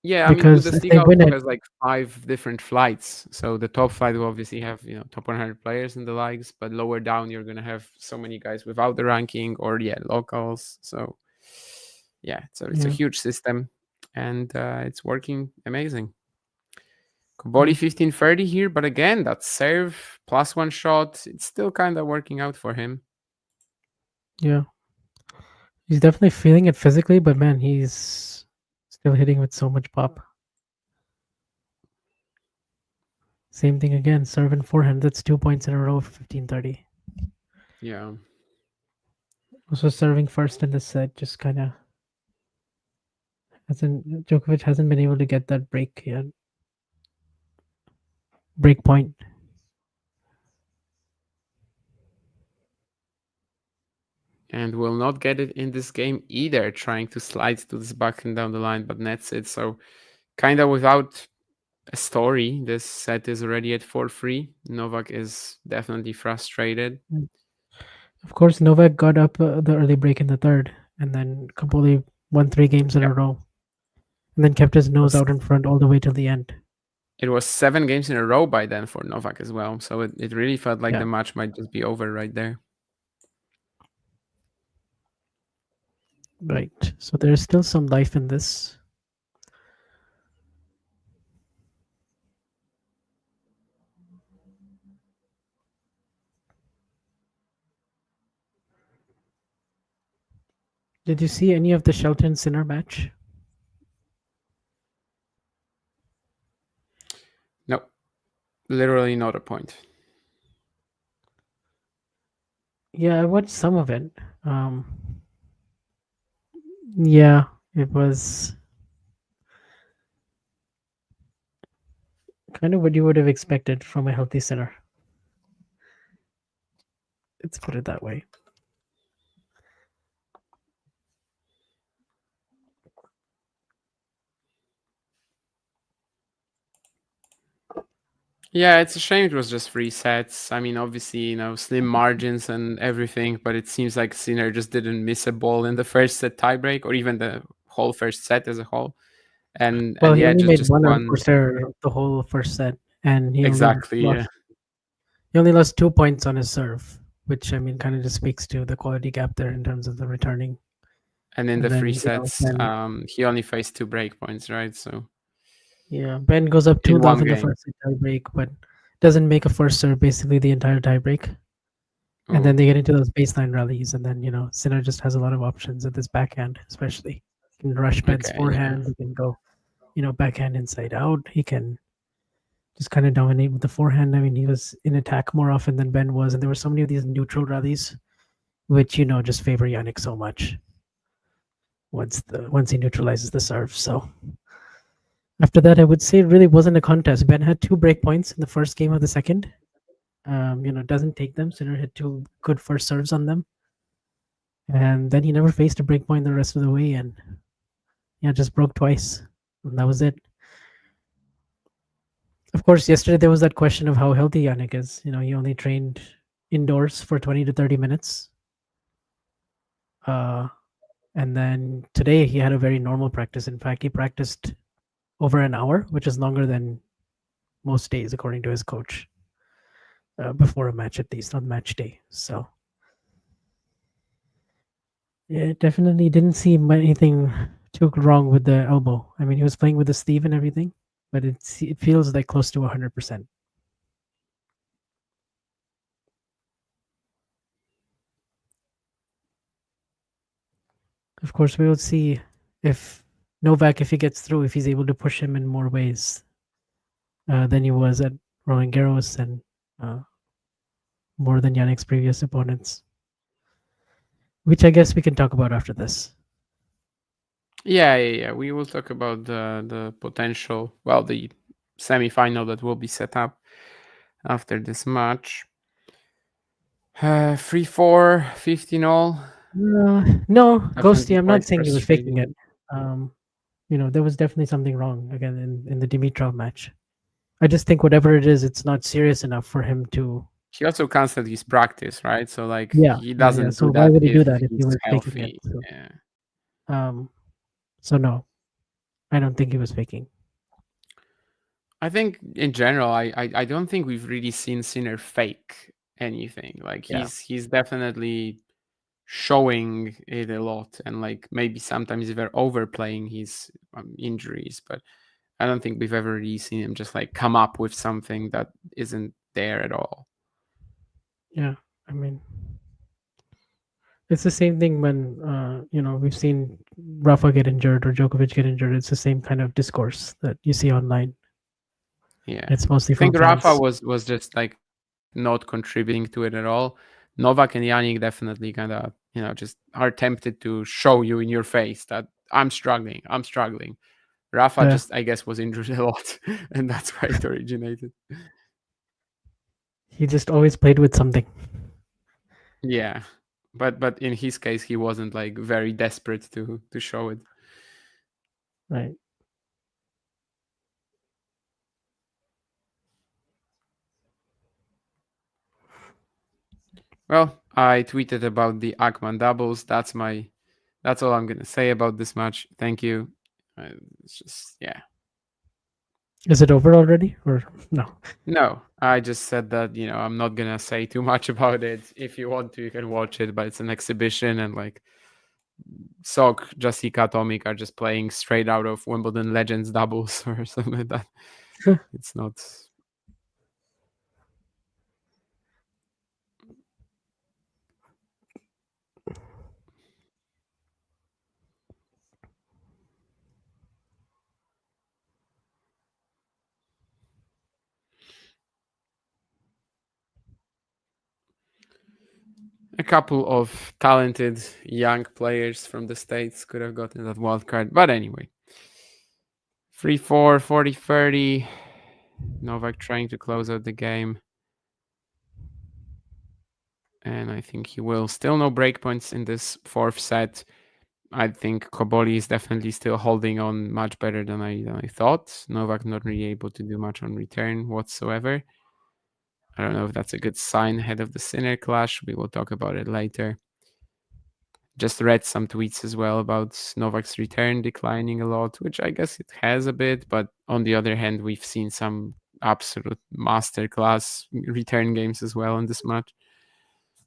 Yeah, I mean, Because if they Bundesliga win also it, has like 5 different flights. So the top flight will obviously have, top 100 players in the leagues, but lower down you're gonna have so many guys without the ranking or locals. So yeah, it's a Yeah. huge system, and it's working amazing. Cobolli Mm. 1530 here, but again, that serve plus 1 shot, it's still kind of working out for him. Yeah. He's definitely feeling it physically, but man, he's still hitting with so much pop. Same thing again, serve and forehand. That's 2 points in a row for 1530. Yeah. Also serving first in the set, just kind of Djokovic hasn't been able to get that break yet. Break point. And will not get it in this game either, trying to slide to this backhand down the line, but nets it. So kind of without a story. This set is already at 4-3. Novak is definitely frustrated. Of course, Novak got up the early break in the third, and then Cobolli won 3 games in a row, and then kept his nose out in front all the way till the end. It was 7 games in a row by then for Novak as well. So it really felt like the match might just be over right there. Right. So there's still some life in this. Did you see any of the Shelton Sinner match? No, literally not a point. Yeah, I watched some of it. Yeah, it was kind of what you would have expected from a healthy Sinner. Let's put it that way. Yeah, it's a shame it was just 3 sets. I mean, obviously, slim margins and everything, but it seems like Sinner just didn't miss a ball in the first set tiebreak or even the whole first set as a whole. And Well, he only made just one one. unforced the whole first set, and he Exactly, only lost, he only lost 2 points on his serve, which I mean kind of just speaks to the quality gap there in terms of the returning. And in the 3 sets, he only faced 2 break points, right? So yeah, Ben goes up 2-0 in the first tiebreak, but doesn't make a first serve basically the entire tiebreak. And then they get into those baseline rallies, and then Sinner just has a lot of options at this backhand, especially. He can rush Ben's forehand. He can go, backhand inside out. He can just kind of dominate with the forehand. I mean, he was in attack more often than Ben was, and there were so many of these neutral rallies, which just favor Yannick so much. Once he neutralizes the serve, so. After that, I would say it really wasn't a contest. Ben had 2 break points in the first game of the second. Doesn't take them. Sinner hit 2 good first serves on them. And then he never faced a break point the rest of the way, and just broke twice. And that was it. Of course, yesterday there was that question of how healthy Yannick is. He only trained indoors for 20 to 30 minutes. And then today he had a very normal practice. In fact, he practiced over an hour, which is longer than most days, according to his coach. Before a match, at least on match day. So yeah, definitely didn't see anything too wrong with the elbow. I mean, he was playing with the sleeve and everything, but it feels like close to 100%. Of course, we will see if Novak, if he gets through, if he's able to push him in more ways than he was at Roland Garros and more than Yannick's previous opponents, which I guess we can talk about after this. Yeah. We will talk about the potential, the semi-final that will be set up after this match. 3-4, 15 all. No, Ghosty, I'm not saying he was faking it. There was definitely something wrong again in the Dimitrov match. I just think whatever it is, it's not serious enough for him to. He also canceled his practice, right? So like Yeah, he yeah. doesn't So do why that would he do if that if he he's was faking it? healthy. So, Yeah. So no, I don't think he was faking. I think in general, I don't think we've really seen Sinner fake anything. Like Yeah. he's definitely showing it a lot, and like maybe sometimes they're overplaying his injuries, but I don't think we've ever really seen him just like come up with something that isn't there at all. Yeah, I mean, it's the same thing when we've seen Rafa get injured or Djokovic get injured. It's the same kind of discourse that you see online. Yeah, It's mostly I think from Rafa fans. was just like not contributing to it at all. Novak and Yannick definitely kind of just are tempted to show you in your face that I'm struggling. Rafa Yeah. just, I guess, was injured a lot, and that's why it originated. He just always played with something. Yeah, but in his case, he wasn't like very desperate to show it. Right. Well, I tweeted about the Akman doubles. That's all I'm gonna say about this match. Thank you. It's just yeah. Is it over already or no? No, I just said that I'm not gonna say too much about it. If you want to, you can watch it, but it's an exhibition, and like Sok, Jessica, Tomic are just playing straight out of Wimbledon Legends doubles or something like that. It's not. A couple of talented young players from the States could have gotten that wild card. But anyway, 3-4, 40-30. Novak trying to close out the game. And I think he will. Still no breakpoints in this fourth set. I think Cobolli is definitely still holding on much better than I thought. Novak not really able to do much on return whatsoever. I don't know if that's a good sign ahead of the Sinner clash. We will talk about it later. Just read some tweets as well about Novak's return declining a lot, which I guess it has a bit. But on the other hand, we've seen some absolute masterclass return games as well in this match.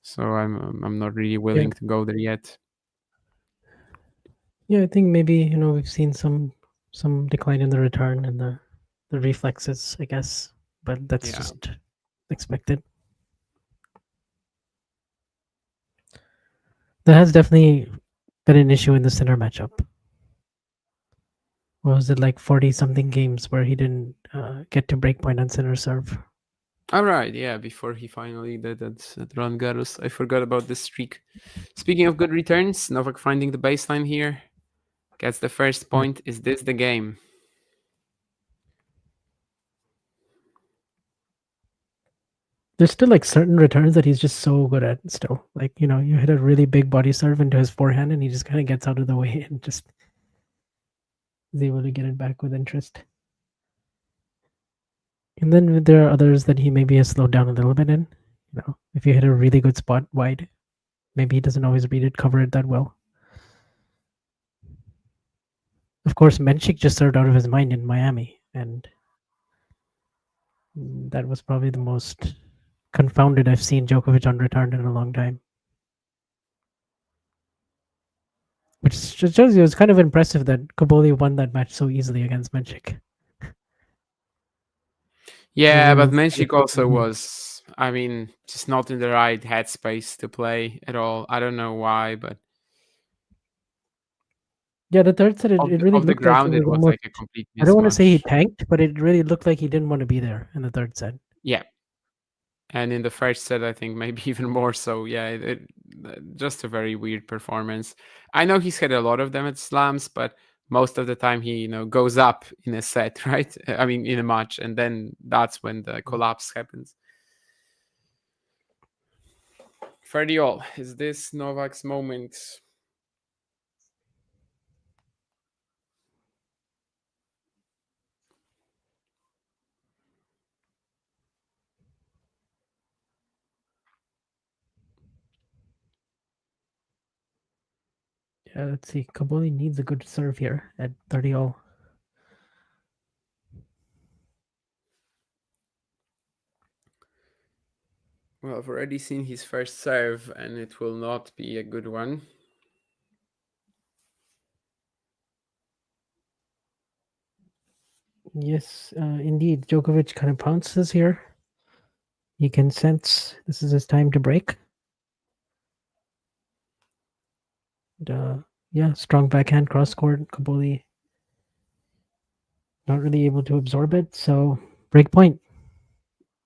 So I'm not really willing to go there yet. Yeah, I think maybe we've seen some decline in the return and the reflexes, I guess, but that's just expected. That has definitely been an issue in the center matchup. What was it, like 40 something games where he didn't get to breakpoint on center serve? All right, yeah, before he finally did at Roland Garros. I forgot about this streak. Speaking of good returns, Novak finding the baseline here. Gets the first point. Is this the game? There's still like certain returns that he's just so good at still. Like, you hit a really big body serve into his forehand and he just kind of gets out of the way and just is able to get it back with interest. And then there are others that he maybe has slowed down a little bit in. If you hit a really good spot wide, maybe he doesn't always read it, cover it that well. Of course, Menchik just served out of his mind in Miami, and that was probably the most confounded I've seen Djokovic on return in a long time. Which just shows you it's kind of impressive that Cobolli won that match so easily against Menchik. Yeah, but Menchik also was, just not in the right headspace to play at all. I don't know why, but yeah, the third set, it really off the looked like ground, it was almost, like a complete mismatch. I don't want to say he tanked, but it really looked like he didn't want to be there in the third set. Yeah. And in the first set, I think maybe even more so. Yeah, it just a very weird performance. I know he's had a lot of them at slams, but most of the time he goes up in a set, right? I mean, in a match, and then that's when the collapse happens. 30-all. Is this Novak's moment? Yeah, let's see. Cobolli needs a good serve here at 30-all. Well, I've already seen his first serve, and it will not be a good one. Yes, indeed. Djokovic kind of pounces here. He can sense this is his time to break. And, yeah, strong backhand cross court. Cobolli not really able to absorb it, so break point.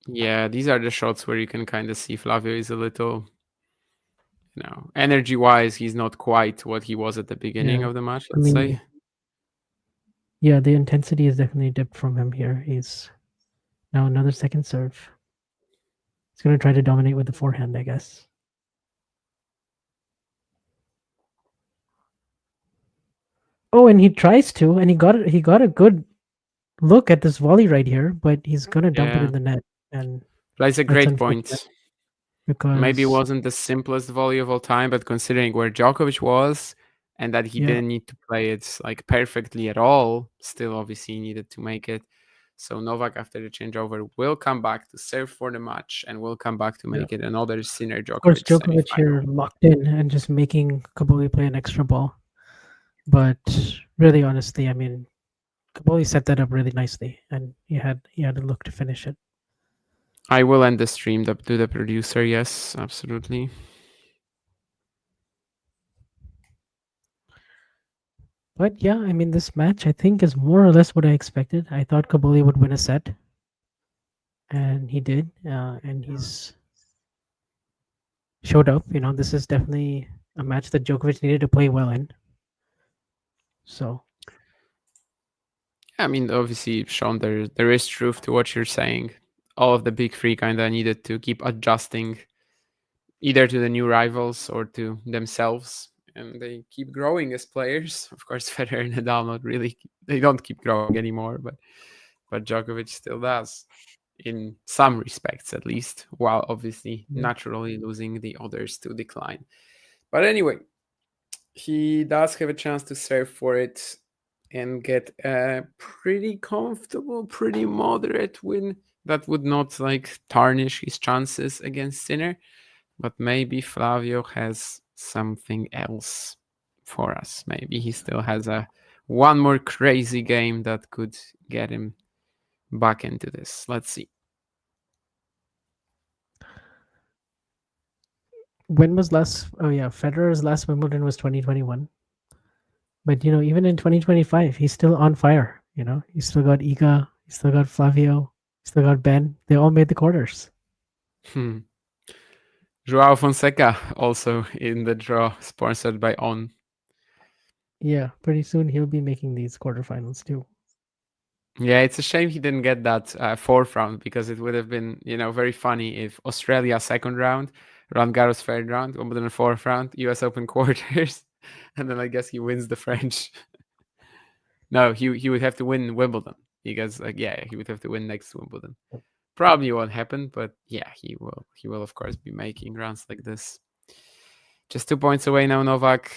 Yeah, these are the shots where you can kind of see Flavio is a little, energy-wise, he's not quite what he was at the beginning Yeah, of the match, I let's mean, say. yeah, the intensity is definitely dipped from him here. He's now another second serve. He's going to try to dominate with the forehand, I guess. Oh, and he tries to, and he got a good look at this volley right here, but he's going to dump it Yeah, in the net, and that's a that's great unfortunate point. because Maybe it wasn't the simplest volley of all time, but considering where Djokovic was and that he yeah, didn't need to play it like perfectly at all, still obviously needed to make it. So Novak, after the changeover, will come back to serve for the match and will come back to yeah. make it another Sinner Of course, Djokovic Djokovic here semifinal. locked in and just making Cobolli play an extra ball. But really, honestly, I mean, Cobolli set that up really nicely, and he had a look to finish it. I will end the stream up to the producer. Yes, absolutely. But yeah, I mean, this match I think is more or less what I expected. I thought Cobolli would win a set, and he did, and he's showed up. This is definitely a match that Djokovic needed to play well in. So I mean, obviously, Sean, there is truth to what you're saying. All of the big three kind of needed to keep adjusting either to the new rivals or to themselves, and they keep growing as players. Of course, Federer and Nadal not really; they don't keep growing anymore, but Djokovic still does, in some respects at least, while obviously yeah. naturally losing the others to decline. But anyway, he does have a chance to serve for it and get a pretty comfortable, pretty moderate win that would not like tarnish his chances against Sinner. But maybe Flavio has something else for us. Maybe he still has one more crazy game that could get him back into this. Let's see. When was last? Oh yeah, Federer's last Wimbledon was 2021. But even in 2025, he's still on fire. He's still got Iga, he's still got Flavio, he's still got Ben. They all made the quarters. Joao Fonseca also in the draw, sponsored by On. Yeah, pretty soon he'll be making these quarterfinals too. Yeah, it's a shame he didn't get that fourth round, because it would have been, very funny if Australia second round, Roland Garros third round, Wimbledon fourth round, US Open quarters, and then I guess he wins the French. No, he would have to win Wimbledon, because he would have to win next Wimbledon. Probably won't happen, but yeah, he will of course be making rounds like this. Just 2 points away now, Novak.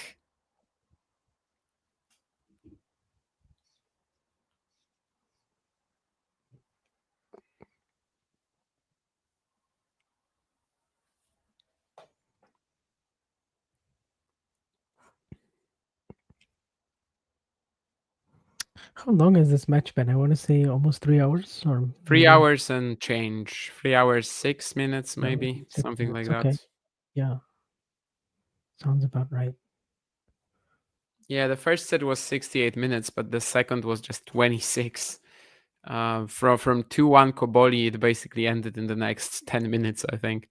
How long has this match been? I want to say almost 3 hours or 3 maybe hours and change. 3 hours 6 minutes, maybe 6 something like minutes. that. Okay. Yeah. Sounds about right. Yeah, the first set was 68 minutes, but the second was just 26. From 2-1 Cobolli, it basically ended in the next 10 minutes, I think.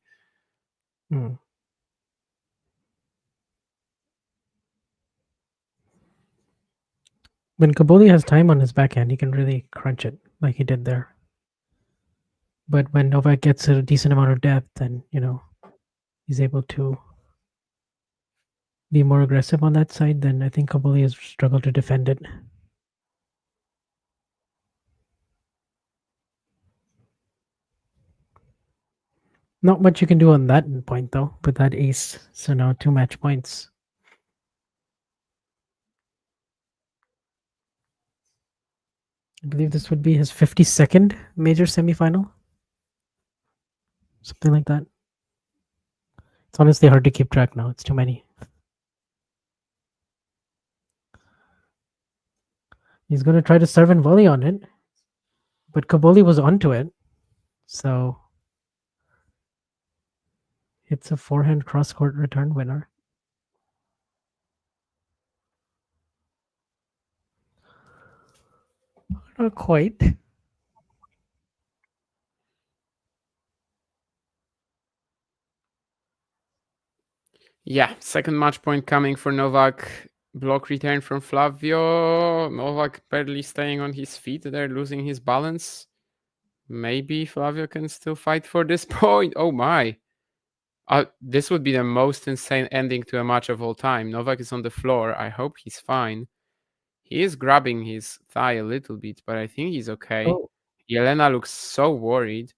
Mm. When Cobolli has time on his backhand, he can really crunch it like he did there. But when Novak gets a decent amount of depth, and he's able to be more aggressive on that side, then I think Cobolli has struggled to defend it. Not much you can do on that point though, with that ace. So now 2 match points. I believe this would be his 52nd major semifinal. Something like that. It's honestly hard to keep track now. It's too many. He's going to try to serve and volley on it. But Cobolli was onto it. So it's a forehand cross-court return winner. Not quite. Yeah, second match point coming for Novak. Block return from Flavio. Novak barely staying on his feet there, losing his balance. Maybe Flavio can still fight for this point. Oh my. This would be the most insane ending to a match of all time. Novak is on the floor. I hope he's fine. He is grabbing his thigh a little bit, but I think he's okay. Oh, Yelena looks so worried.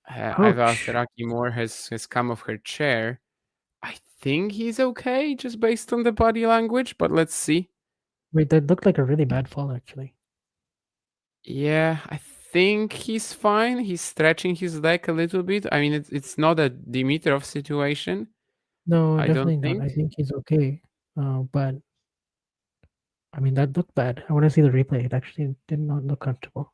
I've asked ouch. Raki Moore has come off her chair. I think he's okay, just based on the body language, but let's see. Wait, that looked like a really bad fall, actually. Yeah, I think he's fine. He's stretching his leg a little bit. I mean, it's not a Dimitrov situation. No, I don't definitely not. think. I think he's okay. But I mean, that looked bad. I want to see the replay. It actually did not look comfortable.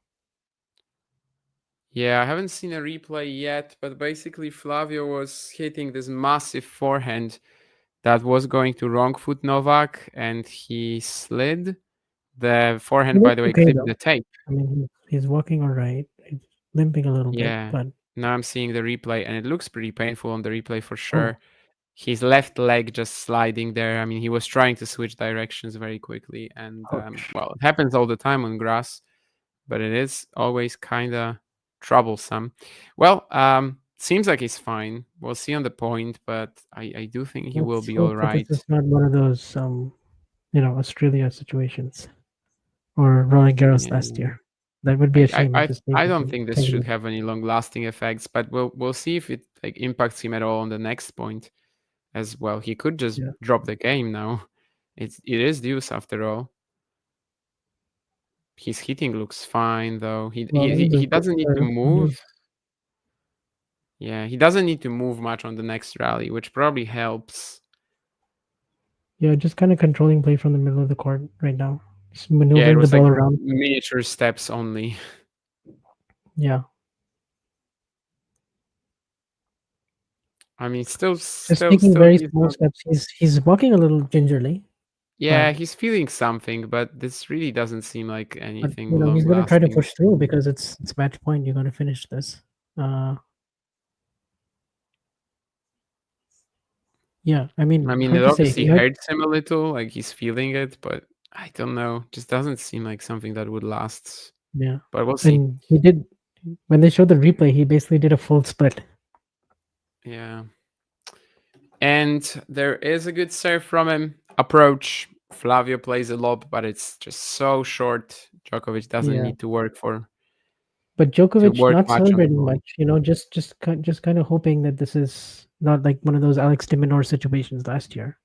Yeah, I haven't seen a replay yet, but basically Flavio was hitting this massive forehand that was going to wrong foot Novak, and he slid. The He forehand, by looks the way, okay, clipped though. the tape. I mean, he's walking all right. He's limping a little bit, Yeah. but Now I'm seeing the replay, and it looks pretty painful on the replay for oh, sure. His left leg just sliding there. I mean, he was trying to switch directions very quickly, and ouch. well, it happens all the time on grass, but it is always kind of troublesome. Well, seems like he's fine. We'll see on the point, but I do think he will Let's be hope all that right. this is not one of those, Australia situations or Roland Garros last Yeah. year. That would be a shame if this I don't think this should have any long-lasting effects, but we'll see if it like impacts him at all on the next point as well. He could just Yeah. drop the game now. It is deuce after all. His hitting looks fine though. He doesn't need to move. Yeah, he doesn't need to move much on the next rally, which probably helps. Yeah, just kind of controlling play from the middle of the court right now. Just Yeah, it maneuvering the was ball like around. miniature steps only. Yeah. I mean, still, Just taking very small steps. He's walking a little gingerly. Yeah, but, he's feeling something, but this really doesn't seem like but anything he's gonna try to long-lasting. push through because it's match point. You're gonna finish this. Yeah, I mean, I mean, hard it to say. obviously hurts him a little, like he's feeling it, but I don't know. Just doesn't seem like something that would last. Yeah, But we'll see. and he did when they showed the replay. He basically did a full split. Yeah. And there is a good serve from him. Approach. Flavio plays a lob, but it's just so short. Djokovic doesn't need to work for. But Djokovic work not much on the celebrating ball. much. Just kind of hoping that this is not like one of those Alex de Minaur situations last year.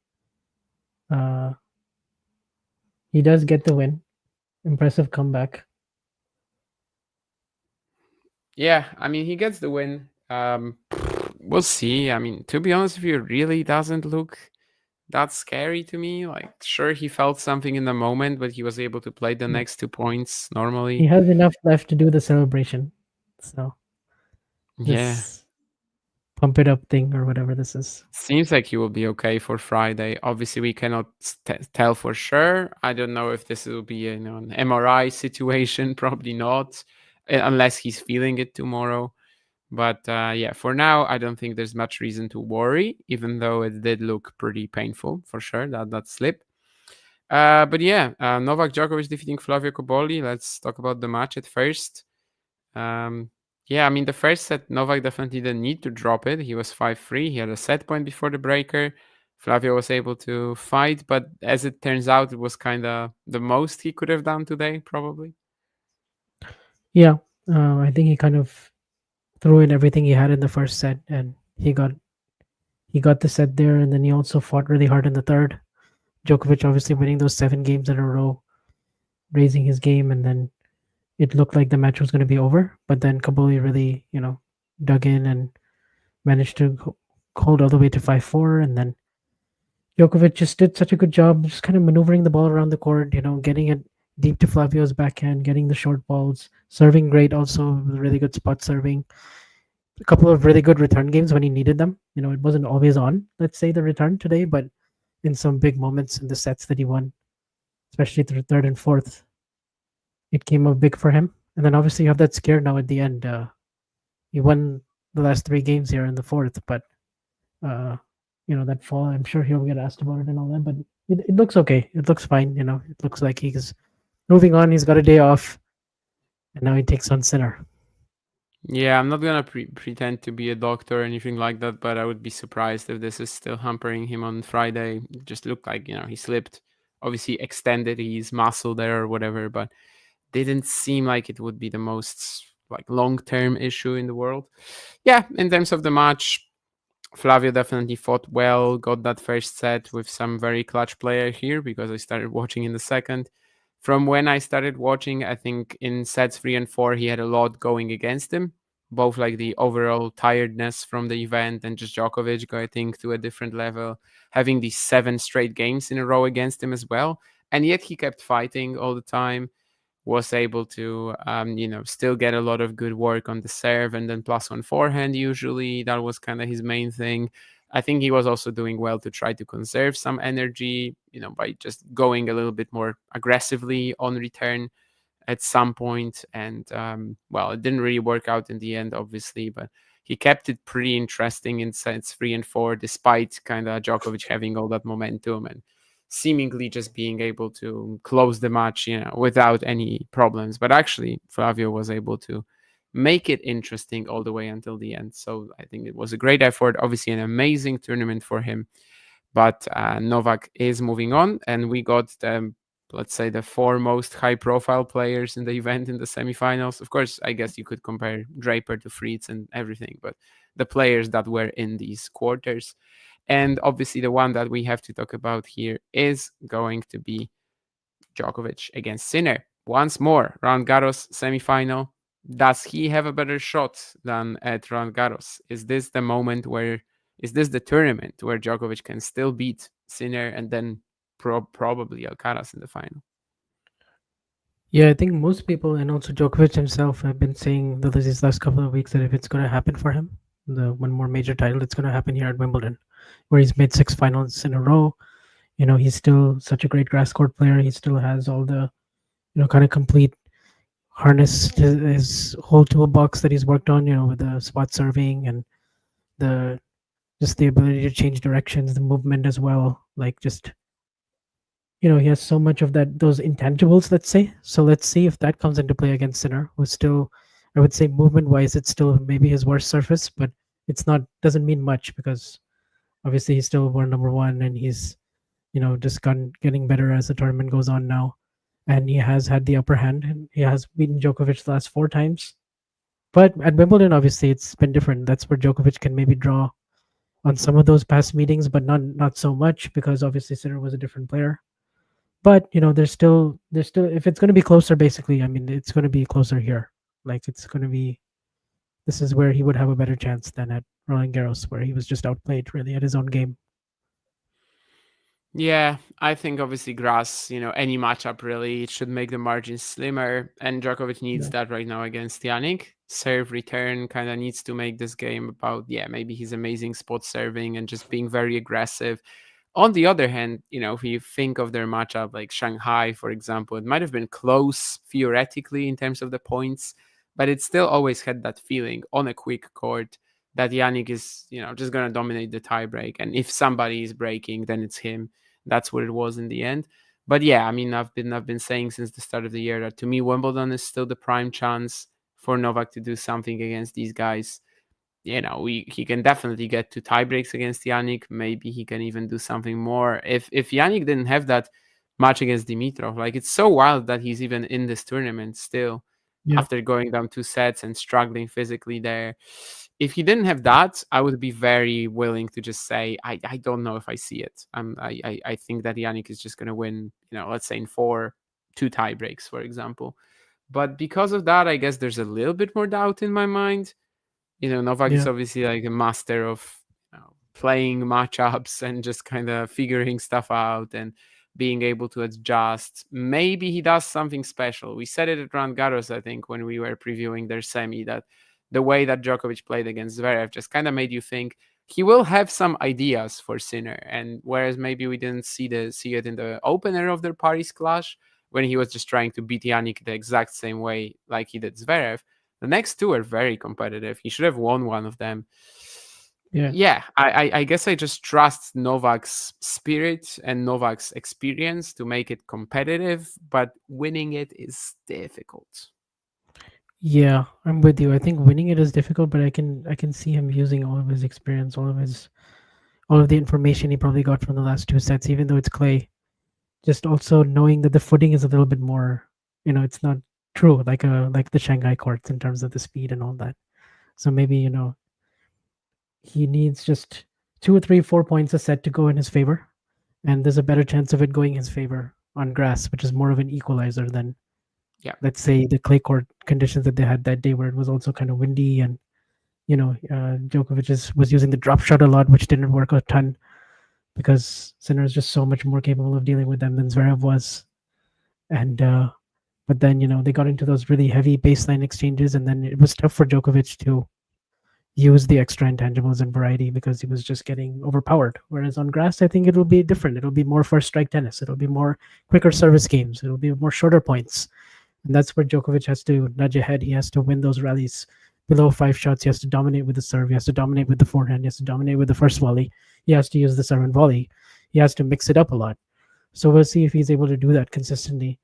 He does get the win. Impressive comeback. Yeah, I mean, he gets the win. We'll see. I mean, to be honest with you, it really doesn't look that scary to me. Like, sure, he felt something in the moment, but he was able to play the next 2 points normally. He has enough left to do the celebration. So Yeah. this pump it up thing or whatever this is. Seems like he will be okay for Friday. Obviously, we cannot tell for sure. I don't know if this will be an MRI situation. Probably not, unless he's feeling it tomorrow. But yeah, for now, I don't think there's much reason to worry, even though it did look pretty painful for sure, that slip. But yeah, Novak Djokovic defeating Flavio Cobolli. Let's talk about the match at first. Yeah, I mean, the first set, Novak definitely didn't need to drop it. He was 5-3. He had a set point before the breaker. Flavio was able to fight, but as it turns out, it was kind of the most he could have done today, probably. Yeah, I think he kind of threw in everything he had in the first set, and he got the set there, and then he also fought really hard in the third. Djokovic obviously winning those 7 games in a row, raising his game, and then it looked like the match was going to be over. But then Cobolli really, dug in and managed to hold all the way to 5-4, and then Djokovic just did such a good job, just kind of maneuvering the ball around the court, getting it deep to Flavio's backhand, getting the short balls, serving great, also really good spot serving. A couple of really good return games when he needed them. It wasn't always on, let's say, the return today, but in some big moments in the sets that he won, especially through third and fourth, it came up big for him. And then obviously you have that scare now at the end. He won the last 3 games here in the fourth, but that fall, I'm sure he'll get asked about it and all that, but it looks okay. It looks fine. It looks like he's moving on. He's got a day off, and now he takes on Sinner. Yeah, I'm not gonna pretend to be a doctor or anything like that, but I would be surprised if this is still hampering him on Friday. It just looked like he slipped, obviously extended his muscle there or whatever, but didn't seem like it would be the most like long-term issue in the world. Yeah, in terms of the match, Flavio definitely fought well, got that first set with some very clutch player here because I started watching in the second. From when I started watching, I think in sets 3 and 4, he had a lot going against him, both like the overall tiredness from the event and just Djokovic, I think, to a different level, having these 7 straight games in a row against him as well. And yet he kept fighting all the time, was able to, still get a lot of good work on the serve and then +1 forehand usually. That was kind of his main thing. I think he was also doing well to try to conserve some energy, by just going a little bit more aggressively on return at some point. And, it didn't really work out in the end, obviously, but he kept it pretty interesting in sets 3 and 4, despite kind of Djokovic having all that momentum and seemingly just being able to close the match, without any problems. But actually, Flavio was able to make it interesting all the way until the end. So I think it was a great effort. Obviously, an amazing tournament for him. But Novak is moving on, and we got let's say the 4 most high-profile players in the event in the semifinals. Of course, I guess you could compare Draper to Fritz and everything, but the players that were in these quarters. And obviously, the one that we have to talk about here is going to be Djokovic against Sinner. Once more, Roland Garros semifinal. Does he have a better shot than at Roland Garros? Is this the tournament where Djokovic can still beat Sinner and then probably Alcaraz in the final? Yeah, I think most people, and also Djokovic himself, have been saying that these last couple of weeks that if it's going to happen for him, the one more major title, it's going to happen here at Wimbledon, where he's made 6 finals in a row. He's still such a great grass court player. He still has all the, kind of complete harness to his whole toolbox that he's worked on, with the spot serving and the ability to change directions, the movement as well. Like just, he has so much of those intangibles, let's say. So let's see if that comes into play against Sinner, who's still, I would say, movement-wise, it's still maybe his worst surface, but doesn't mean much because obviously he's still world number 1 and he's, just getting better as the tournament goes on now. And he has had the upper hand, and he has beaten Djokovic the last 4 times. But at Wimbledon, obviously, it's been different. That's where Djokovic can maybe draw on some of those past meetings, but not so much because obviously Sinner was a different player. But there's still if it's going to be closer, basically, I mean, it's going to be closer here. Like it's going to be, this is where he would have a better chance than at Roland Garros, where he was just outplayed really at his own game. Yeah, I think obviously grass, any matchup really, it should make the margins slimmer. And Djokovic needs that right now against Jannik. Serve return kind of needs to make this game about, maybe his amazing spot serving and just being very aggressive. On the other hand, if you think of their matchup like Shanghai, for example, it might have been close theoretically in terms of the points, but it still always had that feeling on a quick court that Jannik is, just going to dominate the tiebreak. And if somebody is breaking, then it's him. That's what it was in the end. But yeah, I mean, I've been saying since the start of the year that to me, Wimbledon is still the prime chance for Novak to do something against these guys. He can definitely get to tiebreaks against Jannik. Maybe he can even do something more. If Jannik didn't have that match against Dimitrov, like it's so wild that he's even in this tournament still after going down 2 sets and struggling physically there. If he didn't have that, I would be very willing to just say, I don't know if I see it. I think that Jannik is just going to win, let's say in 2 tiebreaks, for example. But because of that, I guess there's a little bit more doubt in my mind. Novak is Yeah. obviously like a master of playing matchups and just kind of figuring stuff out and being able to adjust. Maybe he does something special. We said it at Roland Garros, I think, when we were previewing their semi, that the way that Djokovic played against Zverev just kind of made you think he will have some ideas for Sinner. And whereas maybe we didn't see it in the opener of their Paris clash, when he was just trying to beat Yannick the exact same way like he did Zverev, the next two are very competitive. He should have won one of them. Yeah. I guess I just trust Novak's spirit and Novak's experience to make it competitive, but winning it is difficult. Yeah, I'm with you. I think winning it is difficult, but I can see him using all of his experience, all of the information he probably got from the last two sets, even though it's clay. Just also knowing that the footing is a little bit more, it's not true like the Shanghai courts in terms of the speed and all that. So maybe, he needs just 2 or 3, 4 points a set to go in his favor, and there's a better chance of it going his favor on grass, which is more of an equalizer than, let's say, the clay court conditions that they had that day, where it was also kind of windy, and Djokovic was using the drop shot a lot, which didn't work a ton because Sinner is just so much more capable of dealing with them than Zverev was. And but then they got into those really heavy baseline exchanges, and then it was tough for Djokovic to use the extra intangibles and variety because he was just getting overpowered. Whereas on grass, I think it'll be different. It'll be more first strike tennis. It'll be more quicker service games. It'll be more shorter points. And that's where Djokovic has to nudge ahead. He has to win those rallies below 5 shots. He has to dominate with the serve. He has to dominate with the forehand. He has to dominate with the first volley. He has to use the serve and volley. He has to mix it up a lot. So we'll see if he's able to do that consistently.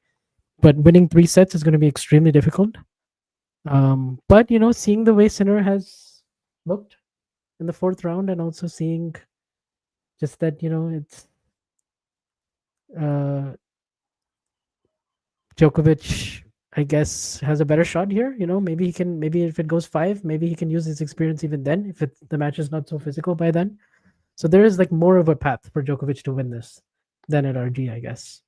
But winning 3 sets is going to be extremely difficult. But, seeing the way Sinner has looked in the 4th round, and also seeing just that, it's Djokovic, I guess, has a better shot here. Maybe if it goes 5, maybe he can use his experience even then, if the match is not so physical by then. So there is like more of a path for Djokovic to win this than at RG, I guess.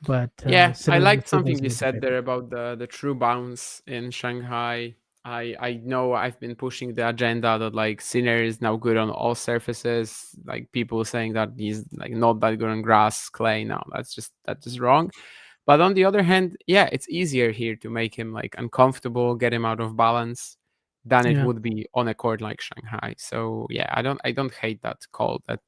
But I liked something you said there about the true bounce in Shanghai. I know I've been pushing the agenda that like Sinner is now good on all surfaces. Like people saying that he's like not that good on grass, clay. No, that's just wrong. But on the other hand, it's easier here to make him like uncomfortable, get him out of balance, than it would be on a court like Shanghai. So I don't hate that call. That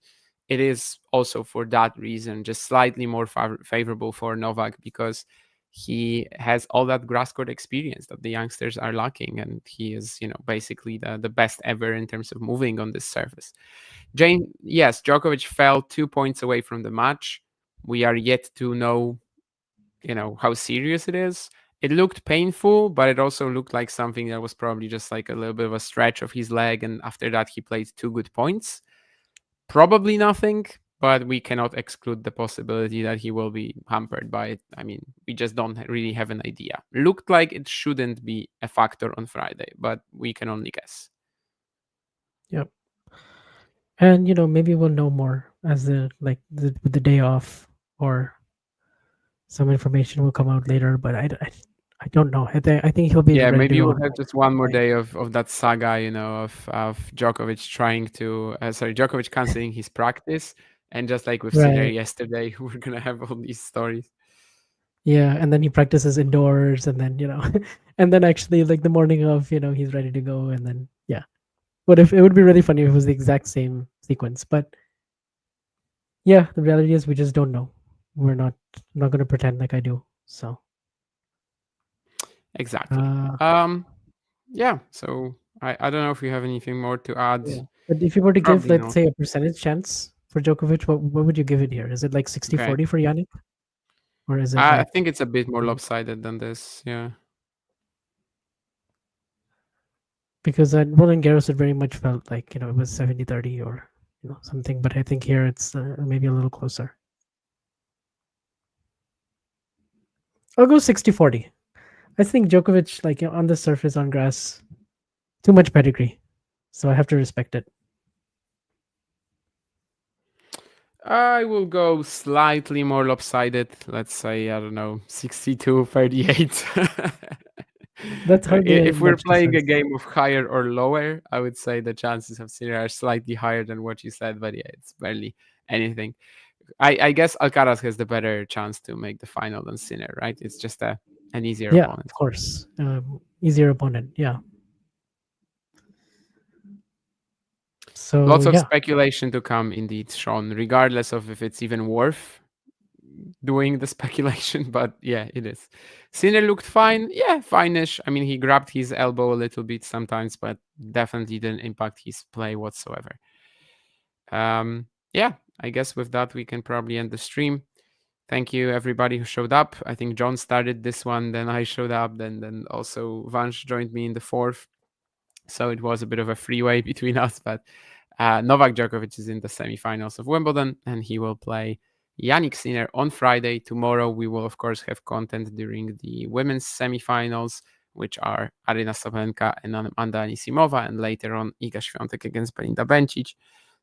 it is also for that reason just slightly more favorable for Novak, because he has all that grass court experience that the youngsters are lacking, and he is basically the best ever in terms of moving on this surface. Jane, yes, Djokovic fell 2 points away from the match. We are yet to know how serious it is. It looked painful, but it also looked like something that was probably just like a little bit of a stretch of his leg, and after that he played 2 good points. Probably nothing, but we cannot exclude the possibility that he will be hampered by it. I mean, we just don't really have an idea. Looked like it shouldn't be a factor on Friday, but we can only guess. Yep. And maybe we'll know more as the day off, or some information will come out later. But I don't know. I think he'll be. Yeah, ready maybe to we'll go. have just one more day of that saga, of Djokovic trying to Djokovic canceling his practice, and just like with Sinner yesterday, we're gonna have all these stories. Yeah, and then he practices indoors, and then and then actually like the morning of he's ready to go, and then But if it would be really funny if it was the exact same sequence. But the reality is we just don't know. I'm not going to pretend like I do. So exactly. So I don't know if you have anything more to add. Yeah. But if you were to give, Probably let's say, a percentage chance for Djokovic, what would you give it here? Is it like 60-40 for Yannick? Or is it I think it's a bit more lopsided than this, yeah. Because at Roland Garros it very much felt like, it was 70-30 or something, but I think here it's maybe a little closer. I'll go 60-40. I think Djokovic, like on the surface on grass, too much pedigree. So I have to respect it. I will go slightly more lopsided. Let's say, I don't know, 62-38. That's hardly If we're much playing a difference. game of higher or lower, I would say the chances of Sinner are slightly higher than what you said, but yeah, it's barely anything. I guess Alcaraz has the better chance to make the final than Sinner, right? It's just an easier Yeah, opponent. of course. Easier opponent. Yeah. So Lots of yeah, speculation to come, indeed, Sean, regardless of if it's even worth doing the speculation, but yeah, it is. Sinner looked fine. Yeah, fine-ish. I mean, he grabbed his elbow a little bit sometimes, but definitely didn't impact his play whatsoever. Yeah, I guess with that, we can probably end the stream. Thank you, everybody who showed up. I think John started this one, then I showed up, then also Vansh joined me in the fourth. So it was a bit of a freeway between us, but Novak Djokovic is in the semifinals of Wimbledon, and he will play Jannik Sinner on Friday. Tomorrow, we will, of course, have content during the women's semifinals, which are Aryna Sabalenka and Amanda Anisimova, and later on, Iga Świątek against Belinda Bencic.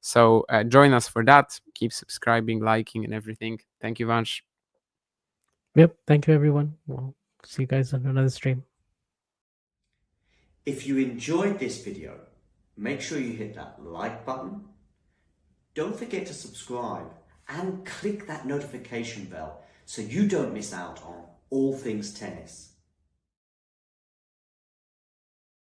So join us for that. Keep subscribing, liking, and everything. Thank you, Vansh. yep. Thank you, everyone. We'll see you guys on another stream. If you enjoyed this video, make sure you hit that like button. Don't forget to subscribe and click that notification bell so you don't miss out on all things tennis.